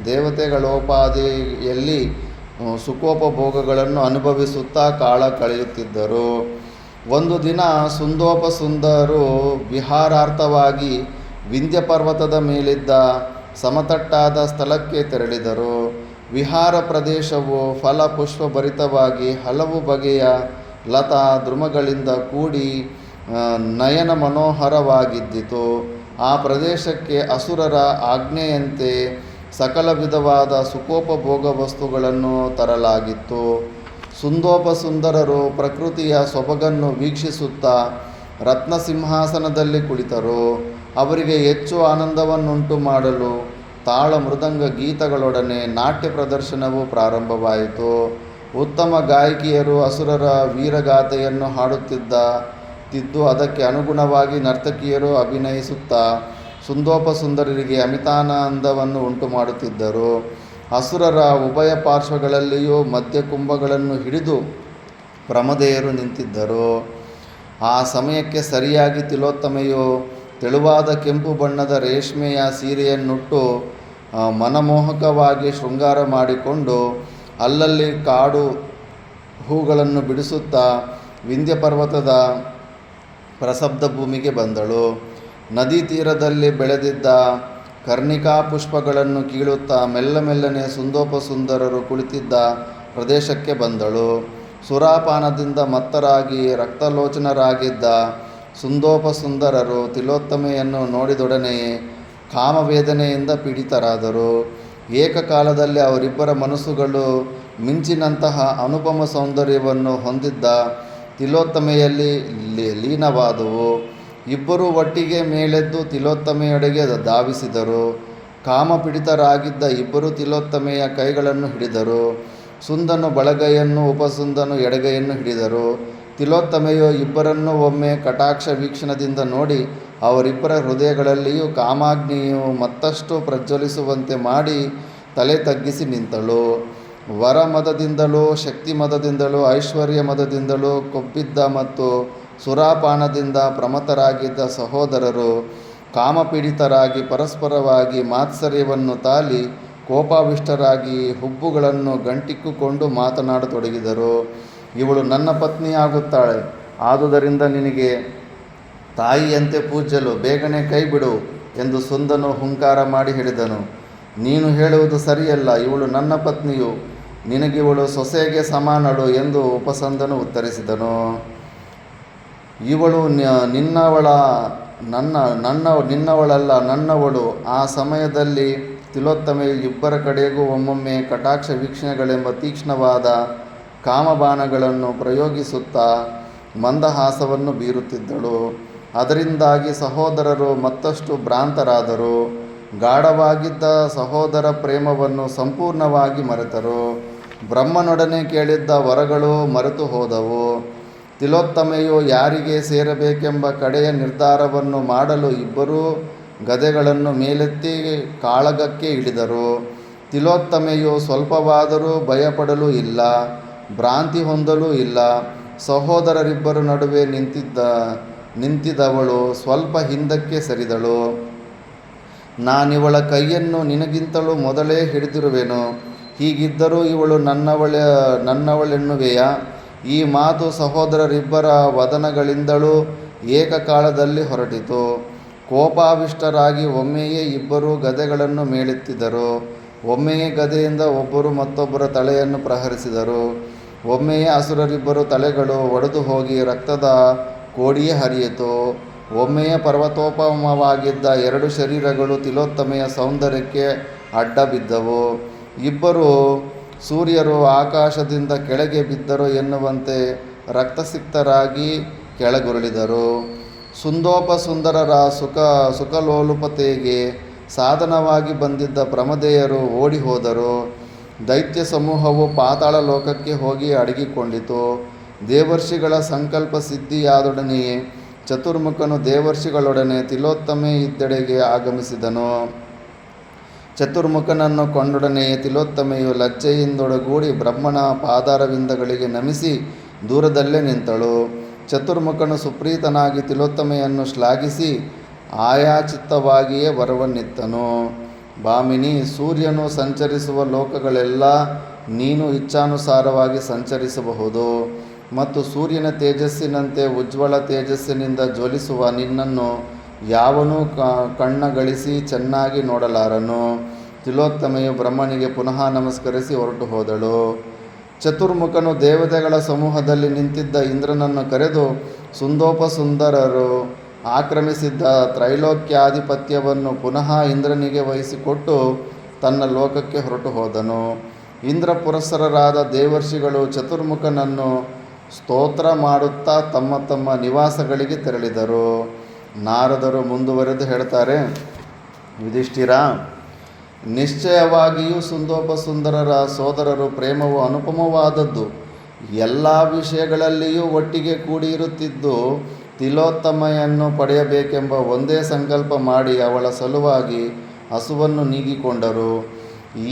ದೇವತೆಗಳೋಪಾದಿಯಲ್ಲಿ ಸುಖೋಪಭೋಗಗಳನ್ನು ಅನುಭವಿಸುತ್ತಾ ಕಾಲ ಕಳೆಯುತ್ತಿದ್ದರು. ಒಂದು ದಿನ ಸುಂದೋಪಸುಂದರು ವಿಹಾರಾರ್ಥವಾಗಿ ವಿಂಧ್ಯ ಪರ್ವತದ ಮೇಲಿದ್ದ ಸಮತಟ್ಟಾದ ಸ್ಥಳಕ್ಕೆ ತೆರಳಿದರು. ವಿಹಾರ ಪ್ರದೇಶವು ಫಲ ಪುಷ್ಪಭರಿತವಾಗಿ ಹಲವು ಬಗೆಯ ಲತಾ ದ್ರುಮಗಳಿಂದ ಕೂಡಿ ನಯನ ಮನೋಹರವಾಗಿದ್ದಿತು. ಆ ಪ್ರದೇಶಕ್ಕೆ ಅಸುರರ ಆಜ್ಞೆಯಂತೆ ಸಕಲ ವಿಧವಾದ ಸುಖೋಪಭೋಗ ವಸ್ತುಗಳನ್ನು ತರಲಾಗಿತ್ತು. ಸುಂದೋಪಸುಂದರರು ಪ್ರಕೃತಿಯ ಸೊಬಗನ್ನು ವೀಕ್ಷಿಸುತ್ತಾ ರತ್ನಸಿಂಹಾಸನದಲ್ಲಿ ಕುಳಿತರು. ಅವರಿಗೆ ಹೆಚ್ಚು ಆನಂದವನ್ನುಂಟು ಮಾಡಲು ತಾಳ ಮೃದಂಗ ಗೀತಗಳೊಡನೆ ನಾಟ್ಯ ಪ್ರದರ್ಶನವು ಪ್ರಾರಂಭವಾಯಿತು. ಉತ್ತಮ ಗಾಯಕಿಯರು ಅಸುರರ ವೀರಗಾಥೆಯನ್ನು ಹಾಡುತ್ತಿದ್ದು ಅದಕ್ಕೆ ಅನುಗುಣವಾಗಿ ನರ್ತಕಿಯರು ಅಭಿನಯಿಸುತ್ತಾ ಸುಂದೋಪಸುಂದರರಿಗೆ ಅಮಿತಾನಂದವನ್ನು ಉಂಟು ಮಾಡುತ್ತಿದ್ದರು. ಅಸುರರ ಉಭಯ ಪಾರ್ಶ್ವಗಳಲ್ಲಿಯೂ ಮಧ್ಯಕುಂಭಗಳನ್ನು ಹಿಡಿದು ಪ್ರಮದೆಯರು ನಿಂತಿದ್ದರು. ಆ ಸಮಯಕ್ಕೆ ಸರಿಯಾಗಿ ತಿಲೋತ್ತಮೆಯು ತೆಳುವಾದ ಕೆಂಪು ಬಣ್ಣದ ರೇಷ್ಮೆಯ ಸೀರೆಯನ್ನುಟ್ಟು ಮನಮೋಹಕವಾಗಿ ಶೃಂಗಾರ ಮಾಡಿಕೊಂಡು ಅಲ್ಲಲ್ಲಿ ಕಾಡು ಹೂಗಳನ್ನು ಬಿಡಿಸುತ್ತಾ ವಿಂಧ್ಯ ಪರ್ವತದ ಪ್ರಸಬ್ಧ ಭೂಮಿಗೆ ಬಂದಳು. ನದಿ ತೀರದಲ್ಲಿ ಬೆಳೆದಿದ್ದ ಕರ್ಣಿಕಾ ಪುಷ್ಪಗಳನ್ನು ಕೀಳುತ್ತಾ ಮೆಲ್ಲನೆ ಸುಂದೋಪಸುಂದರರು ಕುಳಿತಿದ್ದ ಪ್ರದೇಶಕ್ಕೆ ಬಂದಳು. ಸುರಾಪಾನದಿಂದ ಮತ್ತರಾಗಿ ರಕ್ತಲೋಚನರಾಗಿದ್ದ ಸುಂದೋಪಸುಂದರರು ತಿಲೋತ್ತಮೆಯನ್ನು ನೋಡಿದೊಡನೆಯೇ ಕಾಮವೇದನೆಯಿಂದ ಪೀಡಿತರಾದರು. ಏಕಕಾಲದಲ್ಲಿ ಅವರಿಬ್ಬರ ಮನಸ್ಸುಗಳು ಮಿಂಚಿನಂತಹ ಅನುಪಮ ಸೌಂದರ್ಯವನ್ನು ಹೊಂದಿದ್ದ ತಿಲೋತ್ತಮೆಯಲ್ಲಿ ಲೀನವಾದವು. ಇಬ್ಬರೂ ಒಟ್ಟಿಗೆ ಮೇಲೆದ್ದು ತಿಲೋತ್ತಮೆಯೆಡೆಗೆ ಧಾವಿಸಿದರು. ಕಾಮಪೀಡಿತರಾಗಿದ್ದ ಇಬ್ಬರು ತಿಲೋತ್ತಮೆಯ ಕೈಗಳನ್ನು ಹಿಡಿದರು. ಸುಂದನು ಬಲಗೈಯನ್ನು, ಉಪಸುಂದನು ಎಡಗೈಯನ್ನು ಹಿಡಿದರು. ತಿಲೋತ್ತಮೆಯು ಇಬ್ಬರನ್ನೂ ಒಮ್ಮೆ ಕಟಾಕ್ಷ ವೀಕ್ಷಣದಿಂದ ನೋಡಿ ಅವರಿಬ್ಬರ ಹೃದಯಗಳಲ್ಲಿಯೂ ಕಾಮಾಗ್ನಿಯು ಮತ್ತಷ್ಟು ಪ್ರಜ್ವಲಿಸುವಂತೆ ಮಾಡಿ ತಲೆ ತಗ್ಗಿಸಿ ನಿಂತಳು. ವರಮದದಿಂದಲೂ ಶಕ್ತಿಮದದಿಂದಲೂ ಐಶ್ವರ್ಯ ಮದದಿಂದಲೂ ಕೊಬ್ಬಿದ್ದ ಮತ್ತು ಸುರಾಪಾನದಿಂದ ಪ್ರಮತ್ತರಾಗಿದ್ದ ಸಹೋದರರು ಕಾಮಪೀಡಿತರಾಗಿ ಪರಸ್ಪರವಾಗಿ ಮಾತ್ಸರ್ಯವನ್ನು ತಾಳಿ ಕೋಪಾವಿಷ್ಟರಾಗಿ ಹುಬ್ಬುಗಳನ್ನು ಗಂಟಿಕ್ಕಿಕೊಂಡು ಮಾತನಾಡತೊಡಗಿದರು. ಇವಳು ನನ್ನ ಪತ್ನಿಯಾಗುತ್ತಾಳೆ, ಆದುದರಿಂದ ನಿನಗೆ ತಾಯಿಯಂತೆ ಪೂಜ್ಯಳು, ಬೇಗನೆ ಕೈಬಿಡು ಎಂದು ಸುಂದನು ಹುಂಕಾರ ಮಾಡಿ ಹೇಳಿದನು. ನೀನು ಹೇಳುವುದು ಸರಿಯಲ್ಲ, ಇವಳು ನನ್ನ ಪತ್ನಿಯು, ನಿನಗಿವಳು ಸೊಸೆಗೆ ಸಮಾನಳು ಎಂದು ಉಪಸಂದನು ಉತ್ತರಿಸಿದನು. ಇವಳು ನಿನ್ನವಳಲ್ಲ, ನನ್ನವಳು. ಆ ಸಮಯದಲ್ಲಿ ತಿಲೋತ್ತಮೆಯು ಇಬ್ಬರ ಕಡೆಗೂ ಒಮ್ಮೊಮ್ಮೆ ಕಟಾಕ್ಷ ವೀಕ್ಷಣೆಗಳೆಂಬ ತೀಕ್ಷ್ಣವಾದ ಕಾಮಬಾಣಗಳನ್ನು ಪ್ರಯೋಗಿಸುತ್ತಾ ಮಂದಹಾಸವನ್ನು ಬೀರುತ್ತಿದ್ದಳು. ಅದರಿಂದಾಗಿ ಸಹೋದರರು ಮತ್ತಷ್ಟು ಭ್ರಾಂತರಾದರು. ಗಾಢವಾಗಿದ್ದ ಸಹೋದರ ಪ್ರೇಮವನ್ನು ಸಂಪೂರ್ಣವಾಗಿ ಮರೆತರು. ಬ್ರಹ್ಮನೊಡನೆ ಕೇಳಿದ್ದ ವರಗಳು ಮರೆತು ಹೋದವು. ತಿಲೋತ್ತಮೆಯು ಯಾರಿಗೆ ಸೇರಬೇಕೆಂಬ ಕಡೆಯ ನಿರ್ಧಾರವನ್ನು ಮಾಡಲು ಇಬ್ಬರೂ ಗದೆಗಳನ್ನು ಮೇಲೆತ್ತಿ ಕಾಳಗಕ್ಕೆ ಇಳಿದರು. ತಿಲೋತ್ತಮೆಯು ಸ್ವಲ್ಪವಾದರೂ ಭಯಪಡಲೂ ಇಲ್ಲ, ಭ್ರಾಂತಿ ಹೊಂದಲೂ ಇಲ್ಲ. ಸಹೋದರರಿಬ್ಬರ ನಡುವೆ ನಿಂತಿದ್ದವಳು ಸ್ವಲ್ಪ ಹಿಂದಕ್ಕೆ ಸರಿದಳು. ನಾನಿವಳ ಕೈಯನ್ನು ನಿನಗಿಂತಲೂ ಮೊದಲೇ ಹಿಡಿದಿರುವೆನು, ಹೀಗಿದ್ದರೂ ಇವಳು ನನ್ನವಳೆನ್ನುವೆಯಾ? ಈ ಮಾತು ಸಹೋದರರಿಬ್ಬರ ವದನಗಳಿಂದಲೂ ಏಕಕಾಲದಲ್ಲಿ ಹೊರಟಿತು. ಕೋಪಾವಿಷ್ಟರಾಗಿ ಒಮ್ಮೆಯೇ ಇಬ್ಬರೂ ಗದೆಗಳನ್ನು ಮೇಲೆತ್ತಿದರು. ಒಮ್ಮೆಯೇ ಗದೆಯಿಂದ ಒಬ್ಬರು ಮತ್ತೊಬ್ಬರ ತಲೆಯನ್ನು ಪ್ರಹರಿಸಿದರು. ಒಮ್ಮೆಯೇ ಅಸುರರಿಬ್ಬರ ತಲೆಗಳು ಒಡೆದು ಹೋಗಿ ರಕ್ತದ ಕೋಡಿಯೇ ಹರಿಯಿತು. ಒಮ್ಮೆಯೇ ಪರ್ವತೋಪಮವಾಗಿದ್ದ ಎರಡು ಶರೀರಗಳು ತಿಲೋತ್ತಮೆಯ ಸೌಂದರ್ಯಕ್ಕೆ ಅಡ್ಡ ಬಿದ್ದವು. ಇಬ್ಬರು ಸೂರ್ಯರು ಆಕಾಶದಿಂದ ಕೆಳಗೆ ಬಿದ್ದರು ಎನ್ನುವಂತೆ ರಕ್ತಸಿಕ್ತರಾಗಿ ಕೆಳಗುರುಳಿದರು. ಸುಂದೋಪಸುಂದರರ ಸುಖಲೋಲುಪತೆಗೆ ಸಾಧನವಾಗಿ ಬಂದಿದ್ದ ಪ್ರಮದೆಯರು ಓಡಿ ಹೋದರು. ದೈತ್ಯ ಸಮೂಹವು ಪಾತಾಳ ಲೋಕಕ್ಕೆ ಹೋಗಿ ಅಡಗಿಕೊಂಡಿತು. ದೇವರ್ಷಿಗಳ ಸಂಕಲ್ಪ ಸಿದ್ಧಿಯಾದೊಡನೆಯೇ ಚತುರ್ಮುಖನು ದೇವರ್ಷಿಗಳೊಡನೆ ತಿಲೋತ್ತಮೆ ಇದ್ದೆಡೆಗೆ ಆಗಮಿಸಿದನು. ಚತುರ್ಮುಖನನ್ನು ಕೊಂಡೊಡನೆಯೇ ತಿಲೋತ್ತಮೆಯು ಲಜ್ಜೆಯಿಂದೊಡಗೂಡಿ ಬ್ರಹ್ಮನ ಪಾದಾರವಿಂದಗಳಿಗೆ ನಮಿಸಿ ದೂರದಲ್ಲೇ ನಿಂತಳು. ಚತುರ್ಮುಖನು ಸುಪ್ರೀತನಾಗಿ ತಿಲೋತ್ತಮೆಯನ್ನು ಶ್ಲಾಘಿಸಿ ಆಯಾಚಿತ್ತವಾಗಿಯೇ ವರವನ್ನಿತ್ತನು. ಭಾಮಿನಿ, ಸೂರ್ಯನು ಸಂಚರಿಸುವ ಲೋಕಗಳೆಲ್ಲ ನೀನು ಇಚ್ಛಾನುಸಾರವಾಗಿ ಸಂಚರಿಸಬಹುದು ಮತ್ತು ಸೂರ್ಯನ ತೇಜಸ್ಸಿನಂತೆ ಉಜ್ವಲ ತೇಜಸ್ಸಿನಿಂದ ಜ್ವಲಿಸುವ ನಿನ್ನನ್ನು ಯಾವನೂ ಕಣ್ಣಗಳಿಸಿ ಚೆನ್ನಾಗಿ ನೋಡಲಾರನು. ತಿಲೋತ್ತಮೆಯು ಬ್ರಹ್ಮನಿಗೆ ಪುನಃ ನಮಸ್ಕರಿಸಿ ಹೊರಟು ಹೋದಳು. ಚತುರ್ಮುಖನು ದೇವತೆಗಳ ಸಮೂಹದಲ್ಲಿ ನಿಂತಿದ್ದ ಇಂದ್ರನನ್ನು ಕರೆದು ಸುಂದೋಪಸುಂದರರು ಆಕ್ರಮಿಸಿದ್ದ ತ್ರೈಲೋಕ್ಯಾಧಿಪತ್ಯವನ್ನು ಪುನಃ ಇಂದ್ರನಿಗೆ ವಹಿಸಿಕೊಟ್ಟು ತನ್ನ ಲೋಕಕ್ಕೆ ಹೊರಟು ಹೋದನು. ಇಂದ್ರ ಪುರಸ್ಸರರಾದ ದೇವರ್ಷಿಗಳು ಚತುರ್ಮುಖನನ್ನು ಸ್ತೋತ್ರ ಮಾಡುತ್ತಾ ತಮ್ಮ ತಮ್ಮ ನಿವಾಸಗಳಿಗೆ ತೆರಳಿದರು. ನಾರದರು ಮುಂದುವರೆದು ಹೇಳ್ತಾರೆ, ಯುಧಿಷ್ಠಿರ, ನಿಶ್ಚಯವಾಗಿಯೂ ಸುಂದೋಪಸುಂದರರ ಸೋದರರು ಪ್ರೇಮವು ಅನುಪಮವಾದದ್ದು. ಎಲ್ಲ ವಿಷಯಗಳಲ್ಲಿಯೂ ಒಟ್ಟಿಗೆ ಕೂಡಿರುತ್ತಿದ್ದು ತಿಲೋತ್ತಮೆಯನ್ನು ಪಡೆಯಬೇಕೆಂಬ ಒಂದೇ ಸಂಕಲ್ಪ ಮಾಡಿ ಅವಳ ಸಲುವಾಗಿ ಹಸುವನ್ನು ನೀಗಿಕೊಂಡರು.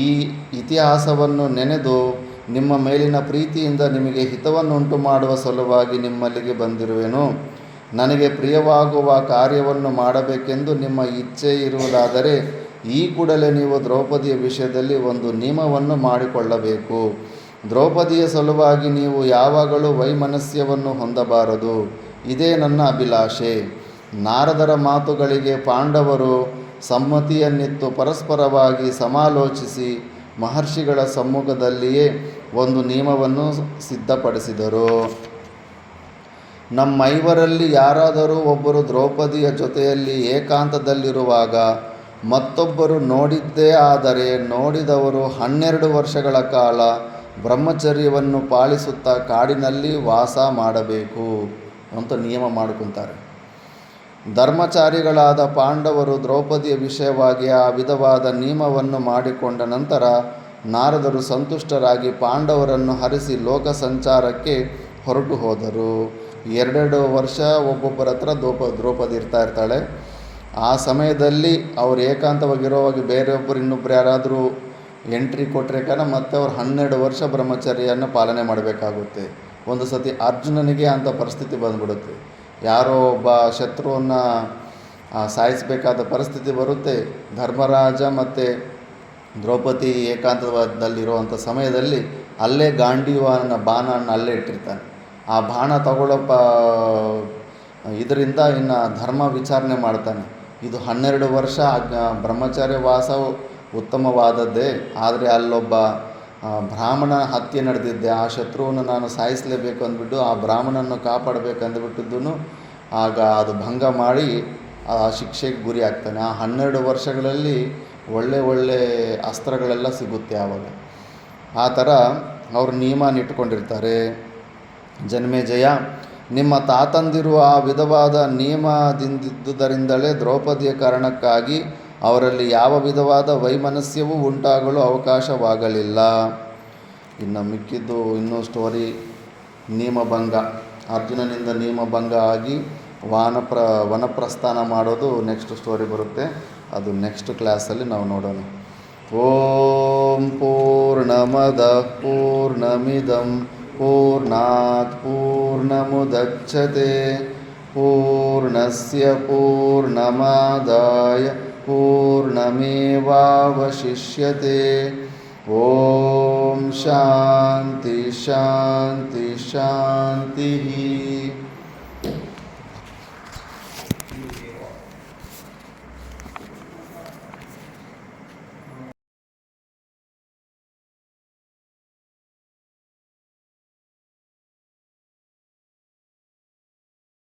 ಈ ಇತಿಹಾಸವನ್ನು ನೆನೆದು ನಿಮ್ಮ ಮೇಲಿನ ಪ್ರೀತಿಯಿಂದ ನಿಮಗೆ ಹಿತವನ್ನುಂಟು ಮಾಡುವ ಸಲುವಾಗಿ ನಿಮ್ಮಲ್ಲಿಗೆ ಬಂದಿರುವೆನು. ನನಗೆ ಪ್ರಿಯವಾಗುವ ಕಾರ್ಯವನ್ನು ಮಾಡಬೇಕೆಂದು ನಿಮ್ಮ ಇಚ್ಛೆ ಇರುವುದಾದರೆ ಈ ಕೂಡಲೇ ನೀವು ದ್ರೌಪದಿಯ ವಿಷಯದಲ್ಲಿ ಒಂದು ನಿಯಮವನ್ನು ಮಾಡಿಕೊಳ್ಳಬೇಕು. ದ್ರೌಪದಿಯ ಸಲುವಾಗಿ ನೀವು ಯಾವಾಗಲೂ ವೈಮನಸ್ಯವನ್ನು ಹೊಂದಬಾರದು. ಇದೇ ನನ್ನ ಅಭಿಲಾಷೆ. ನಾರದರ ಮಾತುಗಳಿಗೆ ಪಾಂಡವರು ಸಮ್ಮತಿಯನ್ನಿತ್ತು ಪರಸ್ಪರವಾಗಿ ಸಮಾಲೋಚಿಸಿ ಮಹರ್ಷಿಗಳ ಸಮ್ಮುಖದಲ್ಲಿಯೇ ಒಂದು ನಿಯಮವನ್ನು ಸಿದ್ಧಪಡಿಸಿದರು. ನಮ್ಮೈವರಲ್ಲಿ ಯಾರಾದರೂ ಒಬ್ಬರು ದ್ರೌಪದಿಯ ಜೊತೆಯಲ್ಲಿ ಏಕಾಂತದಲ್ಲಿರುವಾಗ ಮತ್ತೊಬ್ಬರು ನೋಡಿದ್ದೇ ಆದರೆ ನೋಡಿದವರು 12 ವರ್ಷಗಳ ಕಾಲ ಬ್ರಹ್ಮಚರ್ಯವನ್ನು ಪಾಲಿಸುತ್ತಾ ಕಾಡಿನಲ್ಲಿ ವಾಸ ಮಾಡಬೇಕು ಅಂತ ನಿಯಮ ಮಾಡ್ಕೊತಾರೆ. ಧರ್ಮಚಾರಿಗಳಾದ ಪಾಂಡವರು ದ್ರೌಪದಿಯ ವಿಷಯವಾಗಿ ಆ ವಿಧವಾದ ನಿಯಮವನ್ನು ಮಾಡಿಕೊಂಡ ನಂತರ ನಾರದರು ಸಂತುಷ್ಟರಾಗಿ ಪಾಂಡವರನ್ನು ಹರಿಸಿ ಲೋಕ ಸಂಚಾರಕ್ಕೆ ಹೊರಟು ಹೋದರು. 2 ವರ್ಷ ಒಬ್ಬೊಬ್ಬರ ಹತ್ರ ದ್ರೌಪದಿ ಇರ್ತಾಳೆ. ಆ ಸಮಯದಲ್ಲಿ ಅವರು ಏಕಾಂತವಾಗಿರುವಾಗ ಬೇರೆಯೊಬ್ಬರು ಇನ್ನೊಬ್ಬರು ಯಾರಾದರೂ ಎಂಟ್ರಿ ಕೊಟ್ಟರೆ ಮತ್ತೆ ಅವ್ರು 12 ವರ್ಷ ಬ್ರಹ್ಮಚರ್ಯನ್ನು ಪಾಲನೆ ಮಾಡಬೇಕಾಗುತ್ತೆ. ಒಂದು ಸತಿ ಅರ್ಜುನನಿಗೆ ಅಂಥ ಪರಿಸ್ಥಿತಿ ಬಂದ್ಬಿಡುತ್ತೆ. ಯಾರೋ ಒಬ್ಬ ಶತ್ರುವನ್ನು ಸಾಯಿಸಬೇಕಾದ ಪರಿಸ್ಥಿತಿ ಬರುತ್ತೆ. ಧರ್ಮರಾಜ ಮತ್ತು ದ್ರೌಪದಿ ಏಕಾಂತದಲ್ಲಿರುವಂಥ ಸಮಯದಲ್ಲಿ ಅಲ್ಲೇ ಗಾಂಡೀವನ ಬಾಣವನ್ನು ಅಲ್ಲೇ ಇಟ್ಟಿರ್ತಾನೆ. ಆ ಬಾಣ ತಗೊಳ್ಳೋ ಇದರಿಂದ ಇನ್ನು ಧರ್ಮ ವಿಚಾರಣೆ ಮಾಡ್ತಾನೆ. ಇದು 12 ವರ್ಷ ಬ್ರಹ್ಮಚಾರ್ಯ ವಾಸ ಉತ್ತಮವಾದದ್ದೇ, ಆದರೆ ಅಲ್ಲೊಬ್ಬ ಬ್ರಾಹ್ಮಣ ಹತ್ಯೆ ನಡೆದಿದ್ದೆ. ಆ ಶತ್ರುವನ್ನು ನಾನು ಸಾಯಿಸಲೇಬೇಕು ಅಂದ್ಬಿಟ್ಟು ಆ ಬ್ರಾಹ್ಮಣನ್ನು ಕಾಪಾಡಬೇಕಂದ್ಬಿಟ್ಟಿದ್ದೂ ಆಗ ಅದು ಭಂಗ ಮಾಡಿ ಆ ಶಿಕ್ಷೆಗೆ ಗುರಿ ಆಗ್ತಾನೆ. ಆ 12 ವರ್ಷಗಳಲ್ಲಿ ಒಳ್ಳೆ ಅಸ್ತ್ರಗಳೆಲ್ಲ ಸಿಗುತ್ತೆ. ಆವಾಗ ಆ ಥರ ಅವರು ನಿಯಮ ಇಟ್ಕೊಂಡಿರ್ತಾರೆ. ಜನ್ಮೇಜಯ, ನಿಮ್ಮ ತಾತಂದಿರು ಆ ವಿಧವಾದ ನಿಯಮದಿಂದಿದ್ದುದರಿಂದಲೇ ದ್ರೌಪದಿಯ ಕಾರಣಕ್ಕಾಗಿ ಅವರಲ್ಲಿ ಯಾವ ವಿಧವಾದ ವೈಮನಸ್ಯವೂ ಉಂಟಾಗಲು ಅವಕಾಶವಾಗಲಿಲ್ಲ. ಇನ್ನು ಮಿಕ್ಕಿದ್ದು ಇನ್ನೂ ಸ್ಟೋರಿ ನಿಯಮಭಂಗ, ಅರ್ಜುನನಿಂದ ನಿಯಮಭಂಗ ಆಗಿ ವನಪ್ರಸ್ಥಾನ ಮಾಡೋದು ನೆಕ್ಸ್ಟ್ ಸ್ಟೋರಿ ಬರುತ್ತೆ. ಅದು ನೆಕ್ಸ್ಟ್ ಕ್ಲಾಸಲ್ಲಿ ನಾವು ನೋಡೋಣ. ಓಂ ಪೂರ್ಣಮದ ಪೂರ್ಣಮಿದಂ ಪೂರ್ಣಾತ್ ಪೂರ್ಣಮುದಚ್ಯತೆ ಪೂರ್ಣಸ್ಯ ಪೂರ್ಣಮಾದಾಯ ಪೂರ್ಣಮೇವಾವಶಿಷ್ಯತೆ. ಓಂ ಶಾಂತಿ ಶಾಂತಿ ಶಾಂತಿ.